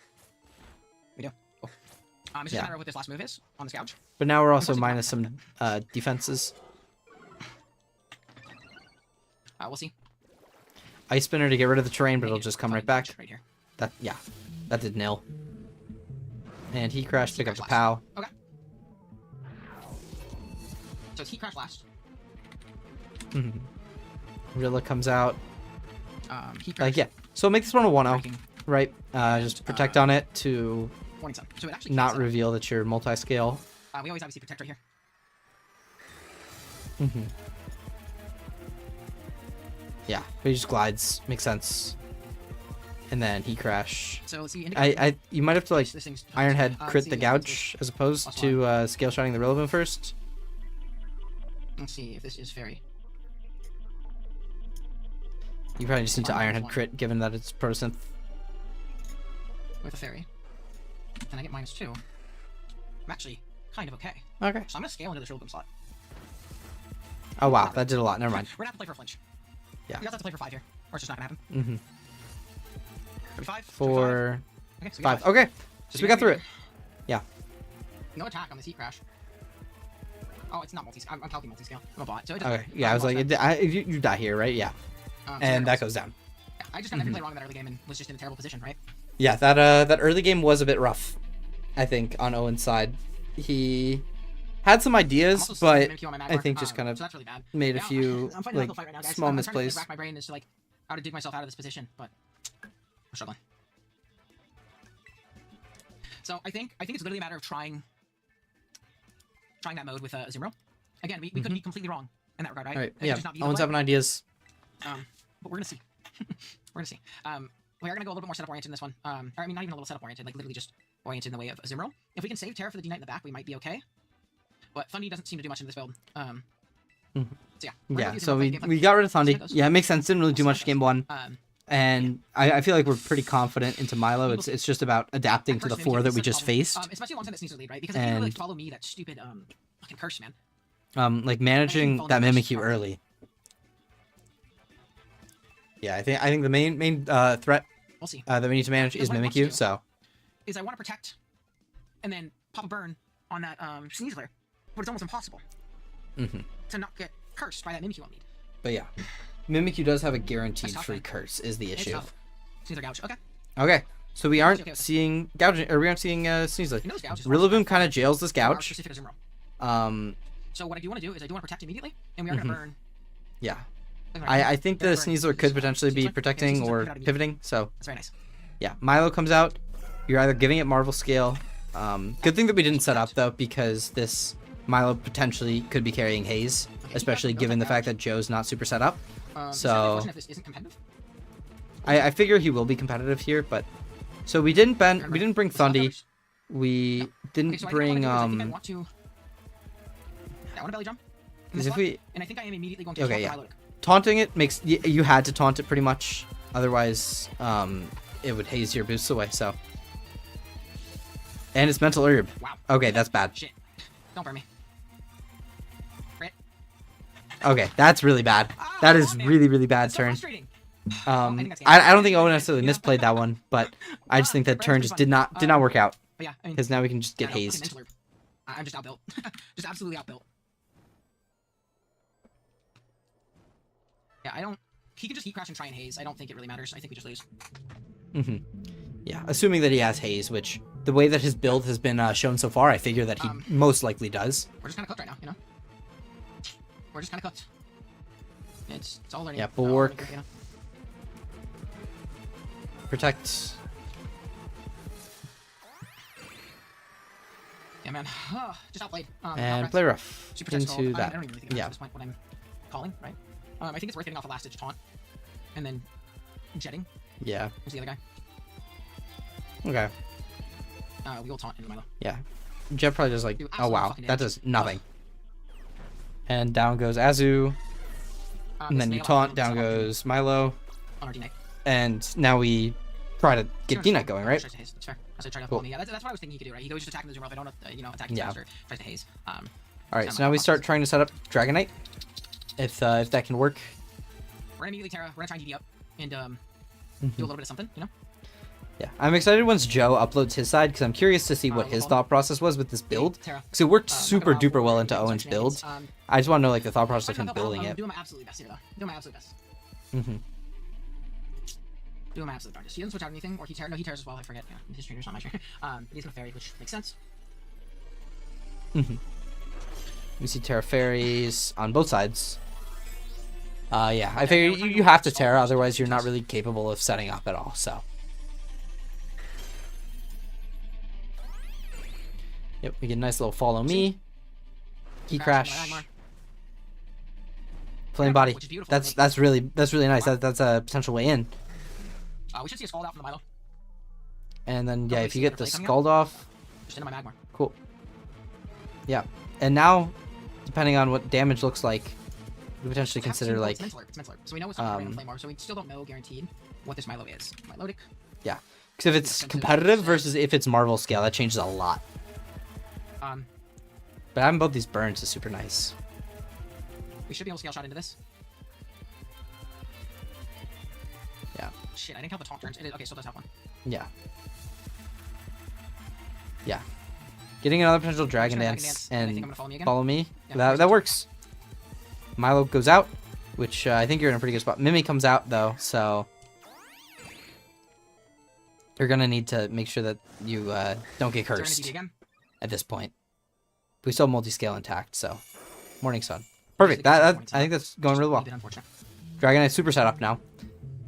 We do. Cool. It's just a matter of what this last move is on this gouge. But now we're also minus some defenses. We'll see. Ice Spinner to get rid of the terrain, but it'll just come right back. Right here. That did nil. And he crashed, pick up the POW. Okay. So it's Heat Crash last. Rilla comes out. Heat Crash. Yeah. So make this one a 1-0, right? Just protect on it to Morning Sun. So it actually not reveal that you're multi-scale. we always obviously protect right here. Yeah, but he just glides. Makes sense. And then he crash. So let's see. You might have to like This thing's Iron Head let's crit see the if gouge as opposed to scale shotting the Rillaboom first. Let's see if this is fairy. You probably just need to Iron Head crit given that it's Protosynth. With a fairy. Can I get -2? I'm actually kind of okay. Okay. So I'm gonna scale into this Rillaboom slot. Oh wow, that did a lot. Never mind. We're gonna have to play for a flinch. Yeah. We also have to play for 5 here, or it's just not gonna happen. 5? 4, Okay, so 5. Okay, so we got through it. Yeah. No attack on this Heat Crash. Oh, it's not multi-scale. I'm calculating multi-scale. I'm a bot, so it doesn't Okay. Yeah, I was like, you die here, right? Yeah. And that goes down. Yeah, I just got every play wrong in that early game and was just in a terrible position, right? Yeah, that early game was a bit rough, I think, on Owen's side. He had some ideas, but I think just kind of so that's really bad. made a few I'm fighting like an uphill fight right now, guys. small I'm trying to misplays. rack my brain as to like how to dig myself out of this position, but we're struggling. So I think it's literally a matter of trying that mode with Azumarill. Again, we could be completely wrong in that regard, right? All right. It could Yeah. just not be the Owen's play. having ideas. But we're gonna see. We're gonna see. We are gonna go a little bit more setup oriented in this one. Or I mean, not even a little setup oriented, like literally just oriented in the way of Azumarill. If we can save Terra for the D Knight in the back, we might be okay. But Thundy doesn't seem to do much in this build. So yeah. Yeah. So we got rid of Thundy. Yeah, it makes sense. Didn't really do much game 1. And I feel like we're pretty confident into Milo. It's just about adapting to the 4 that we just faced. Especially alongside that Sneasler lead, right? Because if you really follow me, that stupid fucking curse, man. Like managing that Mimikyu early. Yeah, I think the main threat We'll see. that we need to manage is Mimikyu. So is I want to protect and then pop a burn on that Sneasler, but it's almost impossible to not get cursed by that Mimikyu on me. But yeah, Mimikyu does have a guaranteed free curse is the issue. Sneasler gouge. Okay. Okay. So we aren't seeing gouging, or we aren't seeing Sneasler. Rillaboom kind of jails this gouge. So what I do want to do is I do want to protect immediately, and we are going to burn. Yeah. Okay, I think the we're gonna burn Sneasler could Sneasler. potentially be Sneasler? Yeah, protecting Sneasler or could out immediately. pivoting. So That's very nice. yeah, Milo comes out. You're either giving it Marvel scale. Good thing that we didn't set up though, because this Milo potentially could be carrying Haze, especially given the fact that Joe's not super set up. Is So- there any question if this isn't competitive? I figure he will be competitive here, but so we didn't bring Thundy. We Okay, didn't so bring I think I want to. I want to belly drum. in because this if spot, we and I think I am immediately going to Okay, swap yeah. my Melodic. taunting it makes you had to taunt it pretty much, otherwise it would haze your boosts away. So and it's mental herb. Wow. Okay, that's bad. Shit. Don't burn me. Right. Okay, that's really bad. Ah, That come is on, man. really bad That's so turn. frustrating. I think that's game. don't think Owen necessarily misplayed that one, but I just think that turn just did not work out, But yeah, I mean, because now we can just get I know, fucking hazed. mental herb. I'm just outbuilt. Just absolutely outbuilt. Yeah, I don't. He can just heat crash and try and haze. I don't think it really matters. I think we just lose. Yeah, assuming that he has haze, which the way that his build has been shown so far, I figure that he most likely does. We're just kind of cooked right now, you know? We're just kind of cooked. It's all learning. Yeah, all bulwark. learning, you know? Protect. Yeah, man. Just outplayed. And outpressed. play rough Super tactical. into I that. don't even really think about Yeah. at this point what I'm calling, right? I think it's worth getting off a last ditch taunt. And then jetting Yeah. into the other guy. Okay. We will taunt into Milo. Yeah. Jet probably does like, Do oh absolute wow, fucking that damage. does nothing. And down goes Azu, and then you taunt, down goes Milo, on our D-Knight. and now we try to get Sure, D-Knight sure. going, Oh, right? tries to haze. That's fair. That's trying to Cool. follow me. Yeah, that's what I was thinking he could do, right? He goes just attacking the zoom if I don't, attack his Yeah. monster, tries to haze. Alright, so now we start trying to set up Dragonite, if that can work. We're gonna immediately Terra. We're gonna try and DD up and do a little bit of something, you know? Yeah, I'm excited once Joe uploads his side, because I'm curious to see what his thought process was with this build. Terra. Because it worked Talk super about duper well war into and Owen's build. shenanigans. I just want to know like the thought process of him I'm building it. doing my absolute best here, though. Doing my absolute best. Mm-hmm. Doing my absolute darndest. He doesn't switch out anything, or he tears. No, he tears as well. I forget. Yeah, his trainer's not my trainer. He's gonna fairy, which makes sense. Mm-hmm. We see Terra Fairies on both sides. Yeah, I figure you have to Terra, otherwise you're not really capable of setting up at all, so. Yep, we get a nice little follow me. Key crash. Flame body. Which is beautiful. That's really nice. That's a potential way in. We should see a Scald out from the Milo. And then yeah, we if you see get the Butterfly coming Scald off, Just into my Magmar. cool. Yeah, and now, depending on what damage looks like, we potentially We have consider two like It's Mental Herb. So we know it's not Flame War, so we still don't know guaranteed what this Milo is. Milotic. yeah, because if it's competitive versus if it's Marvel scale, that changes a lot. But having both these burns is super nice. We should be able to scale shot into this. Yeah. Shit, I didn't count the taunt turns. It is, okay, so that's that one. Yeah. Yeah. Getting another potential Dragon Dragon Dance Dance, and I think and I'm gonna follow me again. follow me. Yeah, That works. Milo goes out, which I think you're in a pretty good spot. Mimi comes out though, so you're gonna need to make sure that you don't get Turn into cursed DD again. at this point. We still have multi-scale intact, so Morning Sun. Perfect. I think that's going really A well. bit unfortunate. Dragonite super set up now,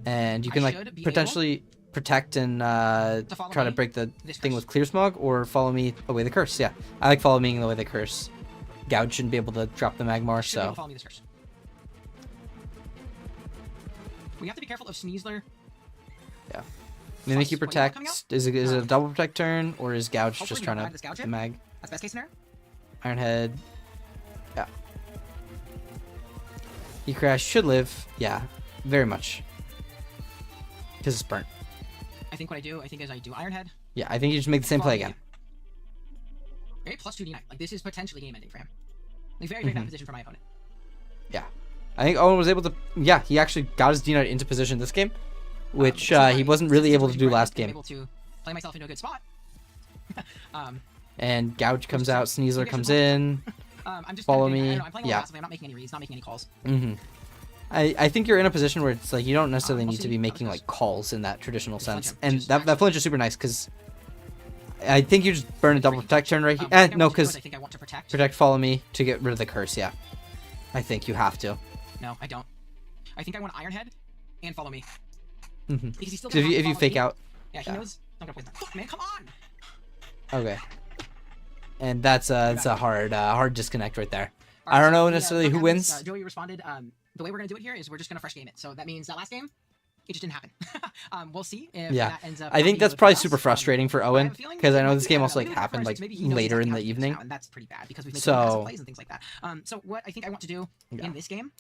and you can I like should be potentially protect and follow try to me break the this thing curse. with Clear Smog, or follow me away the curse. Yeah, I like follow me away the curse. Gouge shouldn't be able to drop the Magmar, Should be able so to follow me this curse. We have to be careful of Sneasler. yeah. Mimikyu Wait, what protect. coming out? Is it a double protect turn, or is Gouge Hopefully just we trying don't to ride this Gouge the hit. mag? That's best case scenario. Ironhead. Yeah. E-Crash should live. Yeah, very much. Because it's burnt. I think what I do, is I do Ironhead. Yeah, I think you just make the same follow play me again. Very plus 2 D9. Like, this is potentially game ending for him. Like, very, very bad position for my opponent. Yeah. I think Owen was able to... Yeah, he actually got his D-Knight into position this game, which he wasn't really able to do last I'm game. able to play myself into a good spot. And Gouge comes out, Sneasler Maybe I comes should in. I'm just Follow kinda doing- I me. don't know, I'm playing a Yeah. little passively. I'm not making any reads, not making any calls. I think you're in a position where it's like you don't necessarily we'll need to see be how it making goes. like calls in that traditional Flinch sense. him, And which is that actually- flinch is super nice because I think you just burn a double protect turn right here. What I No, want to do is because I think I want to protect. protect follow me to get rid of the curse. Yeah, I think you have to. No, I don't. I think I want Iron Head and follow me. Mm-hmm. Because he's still If gonna you follow fake me. out. Yeah, he yeah. knows. I'm gonna play that. Fuck, man, come on. Okay. And that's a hard disconnect right there. I don't know necessarily who wins. Joey responded. The way we're gonna do it here is we're just gonna fresh game it. So that means that last game, it just didn't happen. We'll see if Yeah, that ends up. I think happening that's with probably us. super frustrating for I have Owen a feeling because I it know might this be game that, also maybe like the happened first, like maybe he knows later in the exactly how to use it evening. now, and that's pretty bad because we've made some aggressive plays and things like that. So what I think I want to do Yeah. in this game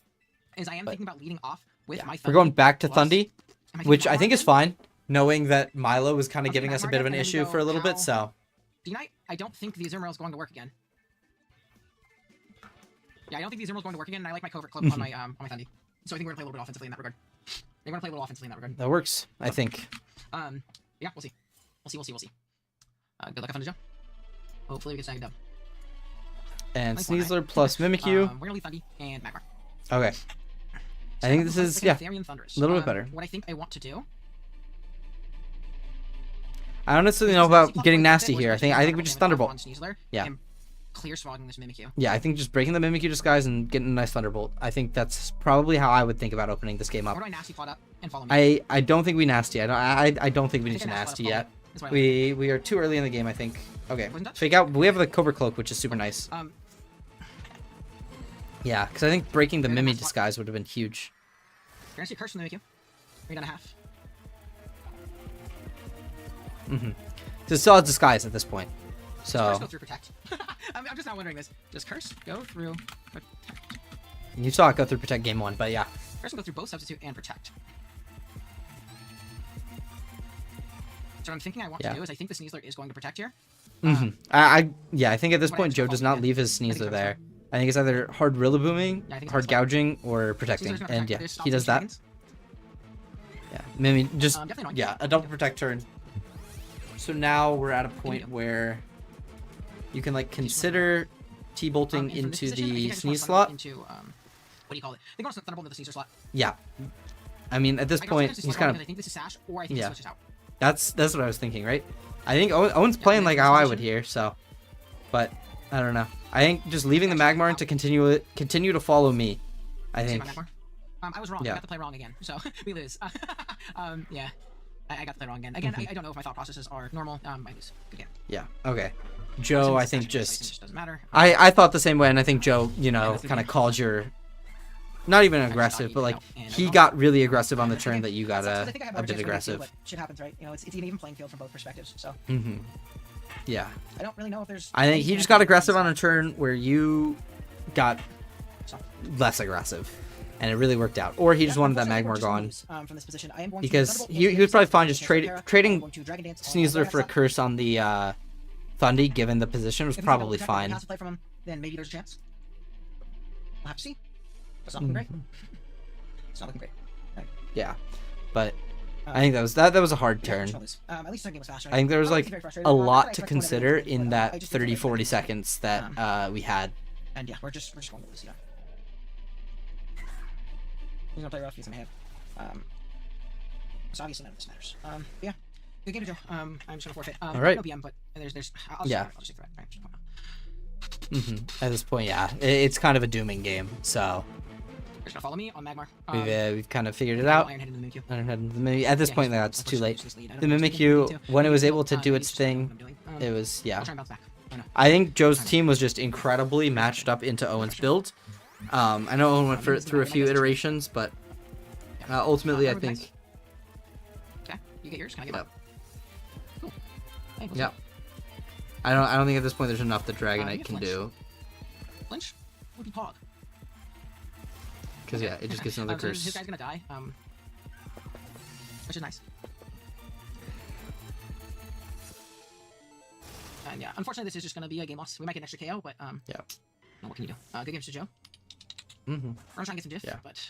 is I am thinking about leading off with my. We're going back to plus- Thundy, Am I which I thinking think is Magmar fine, knowing that Milo was kind of Okay, giving us a Magmar bit of again, an and then we issue go for a little bit. Cal. So D-Knight, I don't think the Azumarill is going to work again. Yeah, I don't think the Azumarill is going to work again, and I like my covert clip on my Thundy. So I think we're gonna play a little bit offensively in that regard. We're gonna play a little offensively in that regard. that works, I think. Yeah, we'll see. We'll see. Good luck, Thunder Joe. Hopefully we can snag a dub. And Nice one, Sneasler plus Mimikyu. We're gonna leave Thundy and Magmar. Okay. I think this is, yeah, a little bit better. What I think I want to do. I don't necessarily know about getting nasty here. I think we just Thunderbolt. Yeah. And clear swagging this Mimikyu. Yeah, I think just breaking the Mimikyu disguise and getting a nice Thunderbolt. I think that's probably how I would think about opening this game up. Or do I nasty plot up and follow me? I don't think we nasty. I don't think we need to I think I nasty nasty yet. That's what I We are too early in the game, I think. Okay, Wasn't that- fake out. We have the Cobra Cloak, which is super nice. We're Yeah, because I think breaking the We're gonna Mimi have slot. disguise would have been huge. gonna see a curse from the Mimikyu. 3.5. Mm-hmm. It's still a disguise at this point. Does So curse go through protect? I'm just not wondering this. Does curse go through protect? you saw it go through protect game 1, but yeah. Curse will go through both substitute and protect. So what I'm thinking I want Yeah. to do is I think the Sneasler is going to protect here. Mm-hmm. Yeah, I think at this what I point actually Joe does follow not again. leave his I think Sneasler so. there. I think it's either hard Rillabooming, Yeah, I think it's hard this one. gouging, or protecting. Sneasler's gonna And protect yeah, this, stop he does these that. dragons. Yeah, Mimi just Definitely not. yeah, a double protect turn. So now we're at a point where you can like consider T-bolting And from this into position, I the think I just sneeze wanna slot. Into, what do you call it? I think I want to Thunderbolt into the Sneasler slot. Yeah, I mean at this I can also point use he's Slugma kind because I of think this is Sash, or I think Yeah. he switches out. that's what I was thinking, right? I think Owen's Yeah, playing in like this how I would position- here, so, but I don't know. I think just leaving the Magmar to continue to follow me. I See think. my Magmar? I was wrong. Yeah. I got to play wrong again, so we lose. Yeah, I got to play wrong again. Again, I don't know if my thought processes are normal. I lose. Good game. Yeah. Okay. Joe, Since I it's think Sash, it just doesn't matter. I thought the same way, and I think Joe, that's the kind of game. called your, not even just aggressive, thought but he like did it out, and he I got really aggressive on the turn Okay. that you Sucks, got 'cause I think I have a better bit chance for aggressive. Mimikyu, but shit happens, right? You know, it's an even playing field from both perspectives. So Mm-hmm. Yeah. I don't really know if there's. I think he anything just can got do aggressive on against a turn where you got So- less aggressive, and it really worked out. Or he just Yeah, wanted that unfortunately, Magmar we're just gone. gonna lose, from this position. I am going to Because Thunderbolt he into was probably the fine just Sneasler Terra. trading I'm going to Dragon Dance on Sneasler that for a side. curse on the Thundy, given the position, was If he's got probably double protect, fine. Has to play from him, then maybe there's a chance. We'll have to see. It's not looking great. It's not looking great. Yeah, but I think that was a hard turn. At least the game was faster. I think there was Probably like very frustrated. a Not that I lot to expect one of them consider to win, in but I that just think 30 it's 40 very seconds that we had. And yeah, we're just going to lose. Yeah. He's gonna play rough. He's gonna have. So obviously none of this matters. Yeah. Good game to Joe. I'm just gonna forfeit. All right. No BM, but there's. I'll just Yeah. I'll just take the red. Right. At this point, yeah, it's kind of a dooming game. So You're just gonna follow me on Magmar. we've kind of figured it out. Iron Head into the Mimikyu. At this Yeah, point, he's- that's let's too just- late. let's just lead. I The don't know what's Mimikyu, gonna do. when it was Maybe able to he'll- do maybe its he's just gonna know thing, what I'm doing. it was I'll try and bounce back. I know. I think Joe's team was just incredibly matched up into Owen's build. I know Owen went through a few iterations, but ultimately, I think. Okay, you get yours. Can I get Yep. mine? Cool. Hey, Yeah. I don't think at this point there's enough that you Dragonite get can flinch. do. Flinch would be Pog. Because yeah, it just gets another So his curse. guy's gonna die. Which is nice. And yeah, unfortunately, this is just gonna be a game loss. We might get an extra KO, but Yeah. no, what can you do? Good games to Joe. Mm-hmm. We're gonna try and get some diff, Yeah. but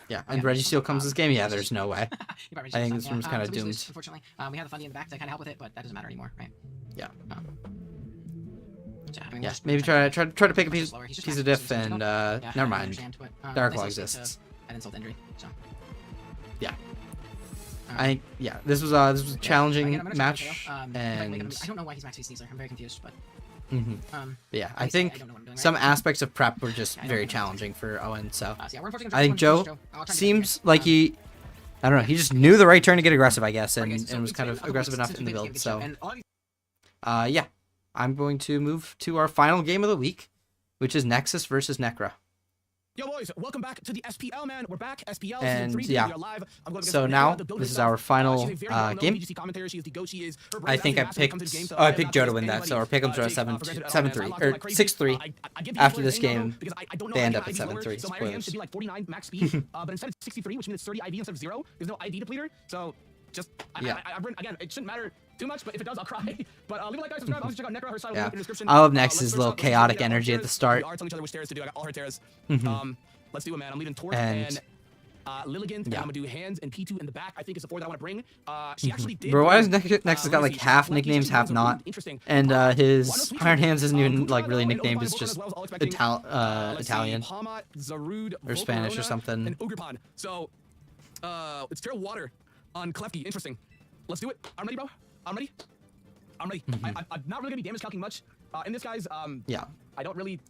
Yeah, and Registeel comes this game. Yeah, there's no way. you probably I think just this room's kind of so we just lose, doomed. Unfortunately, we had the Fundy in the back to kind of help with it, but that doesn't matter anymore, right? Yeah. So, yeah, I mean, we'll Yeah, just- maybe we'll try to pick a piece slower. He's just of fast, diff so we and don't- yeah, I never mind. understand, but, Dark this Claw is to exists. An insult to injury, so. Yeah. yeah, this was a Yeah, challenging again, I'm gonna try match, Tail. and I don't know why he's max face Sneasler. I'm very confused, but mhm. um, But yeah, I honestly, think don't know what I'm doing some right. aspects of prep were just Yeah, I don't very know. challenging for Owen. So So yeah, we're unfortunately I think gonna Joe have to push I'll try and do seems that like again. I don't know, he just knew the right turn to get aggressive, I guess, Alright, and, guys, so and was it's kind been of a couple aggressive weeks enough since in the we've been build. getting So and all of these yeah, I'm going to move to our final game of the week, which is Nexus versus Necra. Yo, boys, welcome back to the SPL, man. We're back. SPL And, season 3. yeah. We are live. I'm going So against now, Necra, the builder this is herself. our final, she's a very well-known game. VGC commentator. She is the GOAT. She is. Her I brand think I absolutely massive when it comes picked. to the game, so Oh, I am picked not Joe to gonna win let that, so our anybody, pick'ems are take, 7 for granted at all, 7 man. I 3 locked or in like crazy. 6-3. I give After these this players a name, game, though, because I don't know they how end to up get at IVs lower, 7-3. So my IRM should Spoilers. be like 49 max speed, but instead it's 63, which means it's 30 IV instead of 0. There's no ID depleter, so just Yeah. again, it shouldn't matter too much, but if it does, I'll cry. But leave a like, guys, subscribe. Also check out Necra. Her side will be Yeah. linked in the description. I love Let's Nexus's search little out- let's chaotic check out all energy her at the tears. start. We are telling each other which tears to do. I got all her tears. Mhm. Let's do it, man. I'm leaving Torch And- and Lilligant, and yeah. I'm gonna do hands and P2 in the back. I think is the 4 that I want to bring. She actually did. Bro, why does bring, Nexus got let me like see, half Lucky nicknames, Chicken half Wings are not? really interesting. And Why no his Sweet Iron Chicken? Hands isn't even Kutra, like really though, and nicknamed. Obi-Wan It's Volcron just as well, I was all expecting. Let's see, Italian Pamat, Zarud, or Spanish or Volcarona, something. and Ugripon. So, it's Terra Water on Klefki. Interesting. Let's do it. I'm ready, bro. I'm ready. I'm ready. I'm not really gonna be damage calcing much. In this, guys, Yeah. I don't really.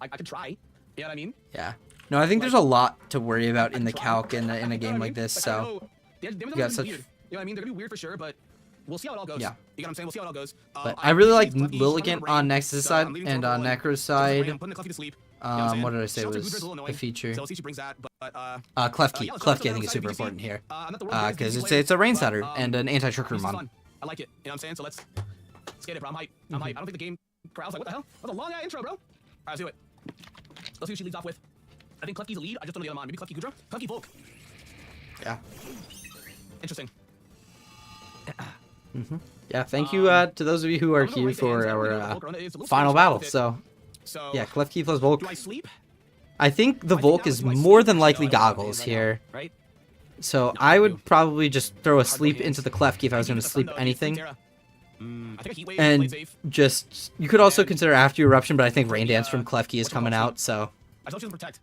I could try. You know what I mean? Yeah. No, I think there's a lot to worry about in the try. calc in a You know game what I like mean? this. I So know damage got numbers are such- weird. You know what I mean? They're gonna be weird for sure, but we'll see how it all goes. Yeah. You know what I'm saying? We'll see how it all goes. but I really like Klefki, she's Lilligant running on the Nexus' so side I'm leaving and Torgo on and Necro's just putting side. Klefki to sleep. You know what I'm saying? What did I say Shelter was Gudra is a little the annoying, feature? So let's see if she brings that. But Klefki. yeah, let's Klefki I start think is with super VGC. important here. I'm not the world's Because greatest it's a rain VGC setter player, and an anti-trickery this is mon. fun. I like it. You know what I'm saying? So let's get it, bro. I'm hype. I'm hype. I don't think the game corrals. Like, what the hell? That was a long ass intro, bro. Alright, let's do it. Let's see what she leads off with. I think Klefki's a lead. I just don't know the other mon. Maybe Klefki Gudra? Klefki Volk. Yeah. Interesting. Yeah, thank you to those of you who are I'm gonna go here right to for hands. I really know our the Volcarona is a little final strange battle. with it. So So, yeah, Klefki plus Volk. do I sleep? I think the I think Volk that is was my more sleep. than likely No, I don't know what it goggles is right now, here. right? So No, I I would do. probably just throw a Hard sleep hands. into the Klefki if I was going to Keep it sleep fun, though. anything. I think a Heat Wave And played safe. just you could also And- consider After Eruption, but I think Rain Yeah, Dance from Klefki is what's it coming called? out. So I thought she was protect.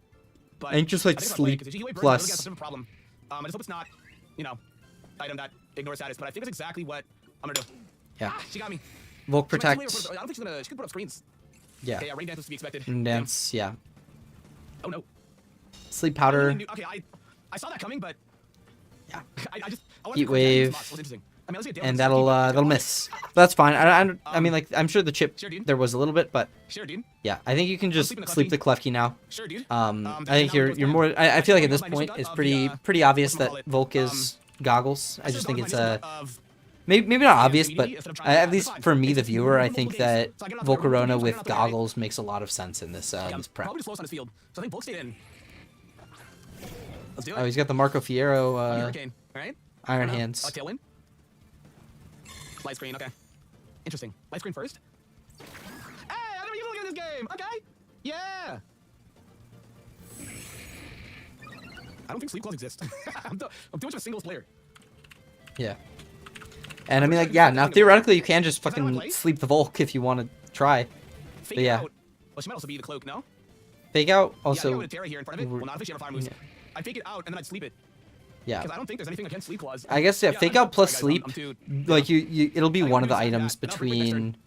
But I think just like I think if I play it, sleep 'cause Heat Wave burns, plus- I don't think that's a problem. I just hope it's not, you know, item that ignores status. But I think that's exactly what I'm gonna do. yeah, Ah, she got me. Volk She might protect. I don't think she's gonna. She could put up screens. Yeah, Okay, yeah, Rain Dance was to be expected. Rain Damn. Dance. Yeah, Oh no. sleep I powder. really knew- okay, I saw that coming, but Yeah. I just I wanted Heat to quick Wave. spots. It was interesting. I mean, let's see a damage. And Let's keep it. that'll miss. That's fine. I mean, like I'm sure the chip Sure, dude. there was a little bit, but Sure, dude. yeah, I think you can just sleeping the sleep Klefki. the Klefki now. Sure, dude. I that think now you're goes you're down. more. I feel like at this my initial point gut it's of pretty the, pretty obvious I'm gonna that call it, Volk is goggles. I That's just the think my it's initial a gut of maybe not obvious, but community instead of trying to- at least fine. for me, the It's viewer, I multiple think days. that So I get out there, Volcarona multiple days, with I get out there. goggles makes a lot of sense in this Yeah, this prep. probably the slowest on his field. So I think Volk stayed in. Let's do it. Oh, he's got the Marco Fierro Hurricane. All right. Iron I Hands. like Tailwind. Light screen. Okay. Interesting. Light screen first. Hey, I never even look at this game. Okay. Yeah. I don't think sleep claws exist. I'm too much of a singles player. Yeah. And I mean, like, yeah. Now theoretically, you can just that how I fucking play? sleep the Volk if you want to try. Fake yeah. out. Well, she might also be the cloak. No. Fake out Yeah, I also. got a Terra here in front of it. Well, not if she ever fire moves. I'd fake it out and then I'd sleep it. Yeah. Because I don't think there's anything against sleep claws. I guess yeah. Fake I'm out plus sorry, guys, sleep. I'm too, Like you, it'll be I think one of the we're gonna do items that, and I'll bring next turn. between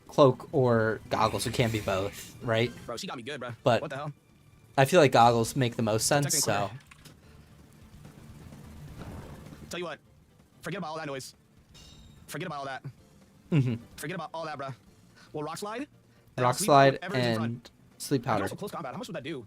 cloak or goggles. It can't be both, right? Bro, she got me good, bro. But- What the hell? I feel like goggles make the most sense. Protecting So corner. Tell you what. Forget about all that noise. Forget about all that. Mhm. Forget about all that, bro. Well, rock slide. rock Sleep slide whatever is in front. and sleep And powder. also close combat. How much would that do?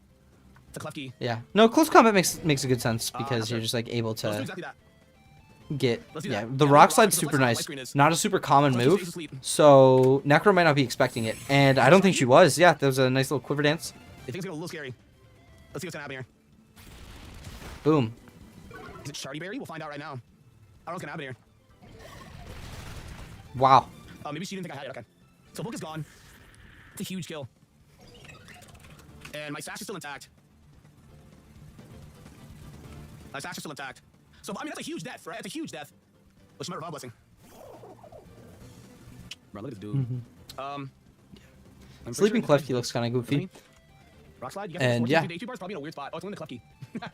To Klefki. Yeah. No, close combat makes a good sense because that's you're fair. just like able Let's do to exactly that. get Let's do yeah. that. The Yeah, rock rock slide's slide, super so light nice. screen is- Not a super common Unless she move. stays asleep. So Necro might not be expecting it, and I don't think she was. Yeah, there was a nice little quiver dance. I think it's gonna look a little scary. Let's see what's gonna happen here. Boom. Is it Shardy Berry? We'll find out right now. I don't know what's gonna happen here. Wow. Maybe she didn't think I had it. Okay. So Volk is gone. It's a huge kill. And my sash is still intact. My sash is still intact. So, I mean, that's a huge death, right? That's a huge death. But she might revive blessing. Bro, look at this dude. I'm pretty Sleeping sure Klefki looks kind of goofy. Rock slide, you And guys yeah. The HP bar is probably in a weird spot. Oh, it's only the Klefki. I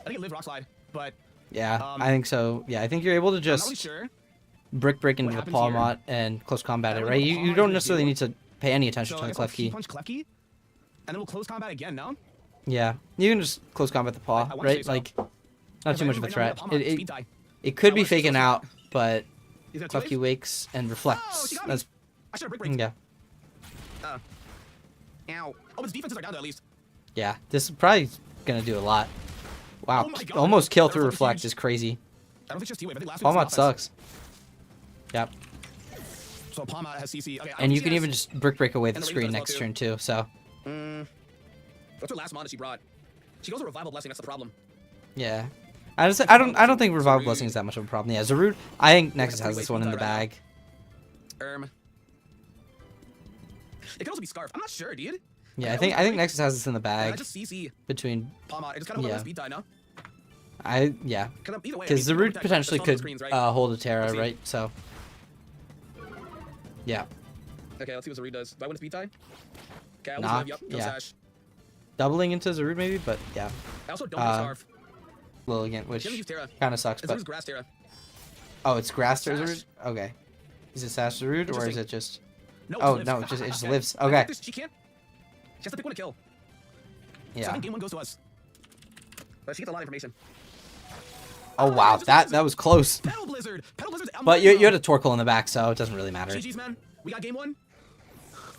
think it lived rock slide, but Yeah, I think so. Yeah, I think you're able to I'm not really just sure. break into the happens paw here? mot and close combat I it, don't right? know You, what you paw don't mot is necessarily gonna need to pay any attention So to I the guess I'll clef key. punch clef key, and then we'll close combat again. No. Yeah, you can just close combat the paw, I wanna say right? so. Like, not too much of a Right now we threat. have paw mot, It speed die. it could I be wanna say faking so. out, but He's got clef two key waves? wakes and Oh, reflects. she got me. That's I should have break. yeah. Ow. Oh, his defenses are down though, at least. Yeah, this is probably gonna do a lot. Wow, Oh my God, almost kill that through was reflect huge. is crazy. I don't think she's T-wave. I think last Paw week mot was an offense. sucks. Yep, So Paw mot has CC. Okay, I don't and think you she can has- even just break away the and the screen Raven does next well, turn too. So What's her last mod that she brought? She goes a revival blessing. That's the problem. yeah, I don't think revival blessing is that much of a problem. Yeah, Zarud. I think Nexus has this one in the bag. It could also be Scarf. I'm not sure, dude. Yeah, I think Nexus has this in the Yeah, bag just CC. between Paw mot. It just kind of Yeah. yeah. speed die, no? yeah. Either way, Because I mean, Zarud protect, potentially that's all could the screens, right? hold a Terra, Let's see. right? So yeah, Okay, let's see what Zarud does. Do I win a speed tie? Okay, I lose Knock, live. Yep, no yeah. sash. doubling into Zarud maybe, but yeah, I also don't have Scarf. Lilligant, which She doesn't use Terra. kind of sucks. It's But Zarud's grass Terra. oh, it's grass Terra Sash. Zarud. Okay, is it Sash Zarud or is Interesting. it just? No, Oh lives. no, it just Okay. lives. I think Okay, this- She can't. She has to pick one to kill. So I yeah. think game one goes to us. But she gets a lot of information. Oh wow, that was close. Petal Blizzard! Petal Blizzard's But you had a Torkoal in the back, so it doesn't really matter. GG's, man. We got game one.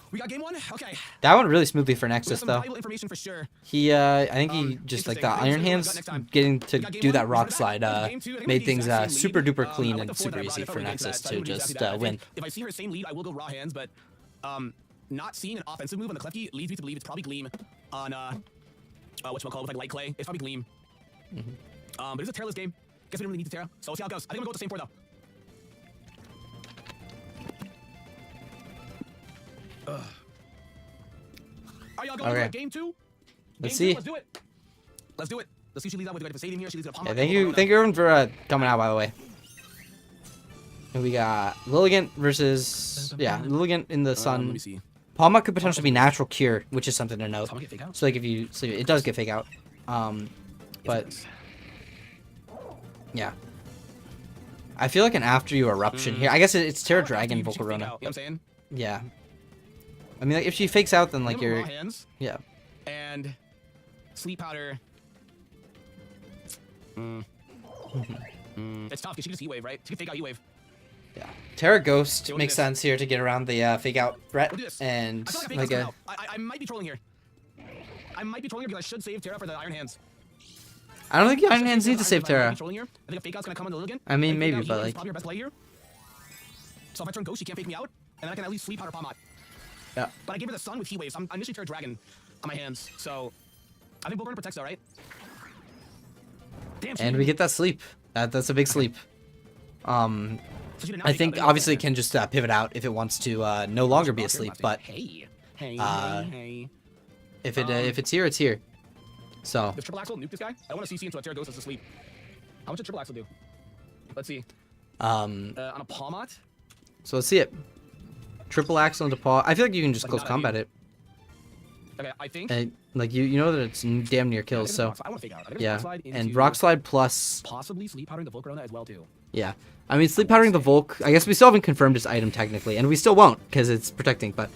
We got game one? Okay. That went really smoothly for We got Nexus some though. valuable information for sure. He, I think he just like the interesting. Iron Maybe we'll Hands see what we got next time. getting to We got game do one, that we rock got slide, game two, I think made we things use that same super lead. duper I clean like and the four super that I easy brought. I for thought we were Nexus that, so I to wouldn't do just that. I win. think if I see her same lead, I will go raw hands, but not seeing an offensive move on the clef key leads me to believe it's probably Gleam on whatchamacallit with like light clay. It's probably Gleam. But it's a Terraless game. Guess we don't really need the Terra. So we'll see how it goes. I think I'm gonna go with the same four though. Are y'all going Okay. to game two? Let's Game two, see. Let's do it. Let's do it. Let's see who she leads out with. We got Stadium here. She leads with a Yeah, thank you everyone for coming out, by the way. And we got Lilligant versus Lilligant in the Let sun. me see. Paw mot could potentially be natural cure, which is something to note. Paw mot get fake out? So like if you sleep, it does get fake out. But yeah, I feel like an after you eruption here. I guess it's Terra Dragon You can fake out, Volcarona. You know what I'm saying? Yeah, I mean like if she fakes out, then like Remember you're raw hands yeah. and sleep powder. It's tough because she can just E-wave, right? She can fake out E-wave. Yeah, Terra Ghost Okay, we'll do makes this. sense here to get around the fake out threat, We'll do this. and I feel like like fake a out's coming out. I might be trolling here. I might be trolling here because I should save Terra for the Iron Hands. I don't think I Iron should Hands save need to the save Iron Hands, but I might Terra. be trolling here. I think a fake out's gonna come on the Lilligant. I mean, Fake maybe, out, but, E-wave's like- probably her best play here. So if I turn Ghost, she can't fake me out, and then I can at least sleep powder Paw mot. Yeah. But I gave her the sun with Heat Waves. I'm initially Terra Dragon on my hands, so I think Volcarona protects though, right? Damn. she And didn't we do get that sleep. That's a big sleep. So she did not I fake out, think but obviously it okay. can just pivot out if it wants to no longer be asleep. But hey, if it's here, it's here. So Does Triple Axel nuke this guy? I want to CC into a Terra Ghost as asleep. How much did Triple Axel do? Let's see. On a Paw mot? so let's see it. Triple axle into paw. I feel like you can just Like, close not combat it. Okay, I think. And, like you know that it's damn near kills. So I want to fake out. I think yeah, Rock Slide and into rock slide plus possibly sleep powdering the Volcarona as well too. yeah. I mean sleep powdering the Volk. I guess we still haven't confirmed its item technically, and we still won't because it's protecting. But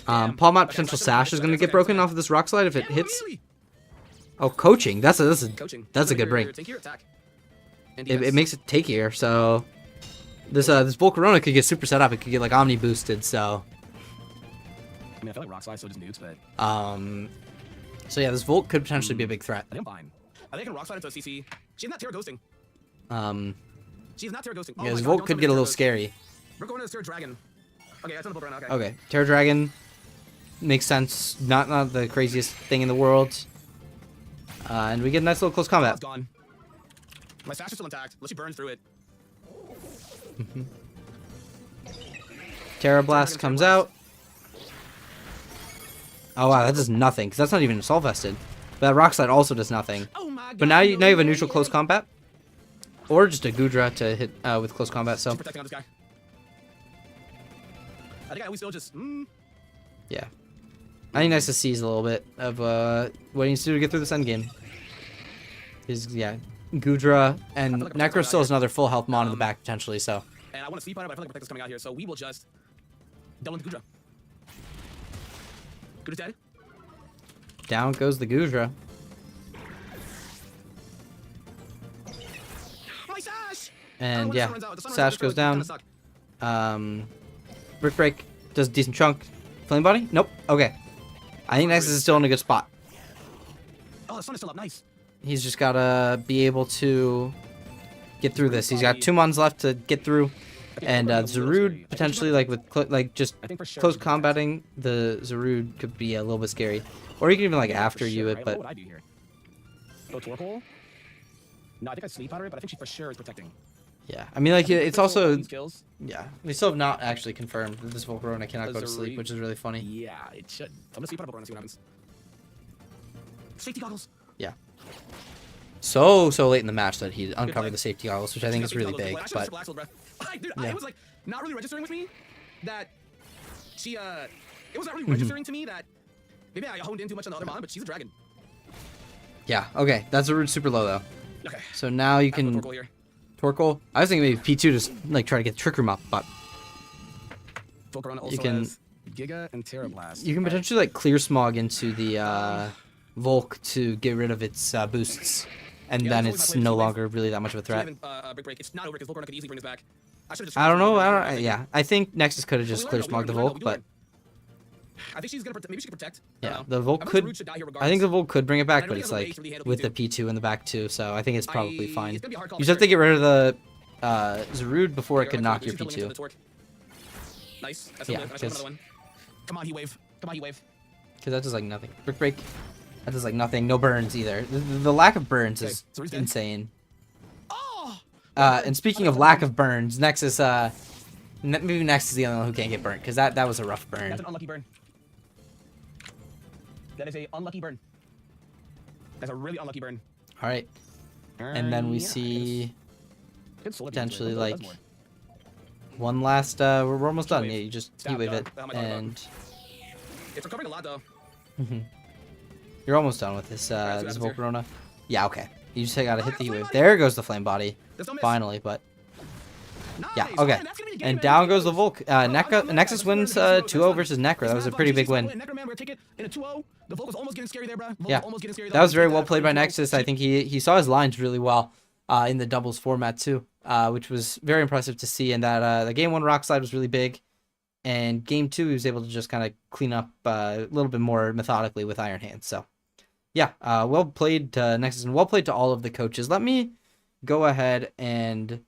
Damn. paw mot Okay, potential so sash is gonna get broken off of this rock slide if it Yeah, hits. really? Oh, coaching. That's a Coaching. that's a good break. Take your attack. And It defense. makes it takier. So this Volcarona could get super set up. It could get like Omni boosted. So I mean, I feel like Rock Slide so does nukes, but so yeah, this Volk could potentially be a big threat. I think I'm fine. I think I can Rock Slide into a CC. She's not Terra Ghosting. She's not Terra Ghosting. Oh Yeah, my this God, Volk don't could tell me get a little Terra Ghost. scary. We're going to Terra Dragon. Okay, that's on the Volcarona. Okay. Okay, Terra Dragon makes sense. Not the craziest thing in the world. And we get a nice little close combat. It's gone. My sash is still intact. Unless she burns through it. Terra Blast comes out. Oh wow, that does nothing because that's not even assault vested. But that Rock Slide also does nothing. Oh my God. But now you have a neutral close combat, or just a Gudra to hit with close combat. So She's protecting on this guy. I think we still just. yeah, I think nice to seize a little bit of what he needs to do to get through this end game. His Gudra and like Necro still has another full health mon in the Um, back potentially. So And I want to sleep on it, but I feel like Protect is coming out here, so we will just double into Gudra. Gudra's dead. down goes the Gudra. My Sash! And when the yeah, sun runs out, the sun runs Sash out, goes it's gonna down. suck. Brick Break does a decent chunk. Flame Body? Nope. Okay. I think Nexus is still in a good spot. Oh, the sun is still up. Nice. He's just gotta be able to get through this. He's got 2 mons left to get through. And Zarude potentially, like with just I think for sure close he can combating the Zarude could be a little bit scary. Or you can even like protect. after For you sure, it, right? but What would I do here? Go Torkoal? No, I think I sleep on her, but I think she for sure is protecting. yeah. I mean, like it's also These kills. yeah. We still have not actually confirmed that this Volcarona cannot go to sleep, Zarude. which is really funny. Yeah, it should. I'm gonna sleep on a Volcarona and see what happens. Safety goggles. So late in the match that he uncovered the safety goggles, which I think is really big. Dude, But it was like not really registering with me that she it was not really Mm-hmm. registering to me that maybe I honed in too much on the other mon, but she's a dragon. yeah, okay, that's a root super low though. Okay. So now you I have can Torkoal here. Torkoal. I was thinking maybe P2 just like try to get the Trick Room up, but Volcarona also can- has Giga and Terra Blast. you can potentially like clear smog into the Volk to get rid of its boosts, and Yeah, then that's always it's my plan, no two ways. longer really that much of a threat. Even, Brick Break. It's not over because Volcarona could easily bring this back. I should have just. I don't know. Yeah, I think Nexus could have just clear smog the Volk, but I think she's gonna protect. Maybe she can protect. I yeah, don't know. the Volk I bet could. Zarude should die here I think the regardless. Volk could bring it back, I know but he it's has a way like to handle with the P2. P2 in the back too, so I think it's probably fine. It's gonna be a hard call You for just have to sure. get rid of the Zarude before it You're could right, knock Zarude, your she's doubling into P2. the torque. Nice. That's Yeah, yeah, nice. because- Another one. Come on, he wave. Come on, he wave. Because that does like nothing. Brick Break. That does like nothing. No burns either. The lack of burns Okay, is Zarude's dead. insane. Oh! And speaking of lack of burns, Nexus, maybe Nexus is the only one who can't get burnt, because that was a rough burn. That's an unlucky burn. That is a unlucky burn. That's a really unlucky burn. All right. And then we Yeah, see good solar beams, potentially but like that's more. one last. We're almost done. Wave. Yeah, you just Stab heat wave done. it, Oh my God, and It's recovering a lot though. you're almost done with this Alright, this so that's here. Volcarona. Yeah, okay. You just gotta hit the heat flame wave. body! There goes the flame body. There's no miss. Finally, but yeah, Nice. okay. Man, that's gonna be the game, And man. down Take goes the those. Volk. I'm Nexus gonna wins win the 2-0 versus Necro. That was a pretty big win. Necro, man, we're gonna take it in a 2-0. The Volk was almost getting scary there, bro. Volk Yeah, was almost getting scary, that was though. very Take well that. played by Volk. Nexus. I think he saw his lines really well in the doubles format too, which was very impressive to see. And that the game 1 rock slide was really big, and game 2 he was able to just kind of clean up a little bit more methodically with Iron Hands. So yeah, well played to Nexus, and well played to all of the coaches. Let me go ahead and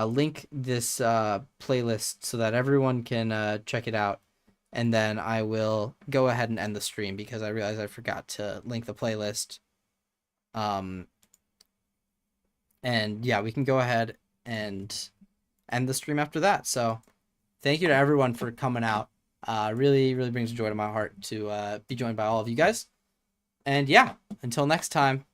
link this playlist so that everyone can check it out. And then I will go ahead and end the stream because I realized I forgot to link the playlist. And yeah, we can go ahead and end the stream after that. So thank you to everyone for coming out. Really, really brings joy to my heart to be joined by all of you guys. And yeah, until next time,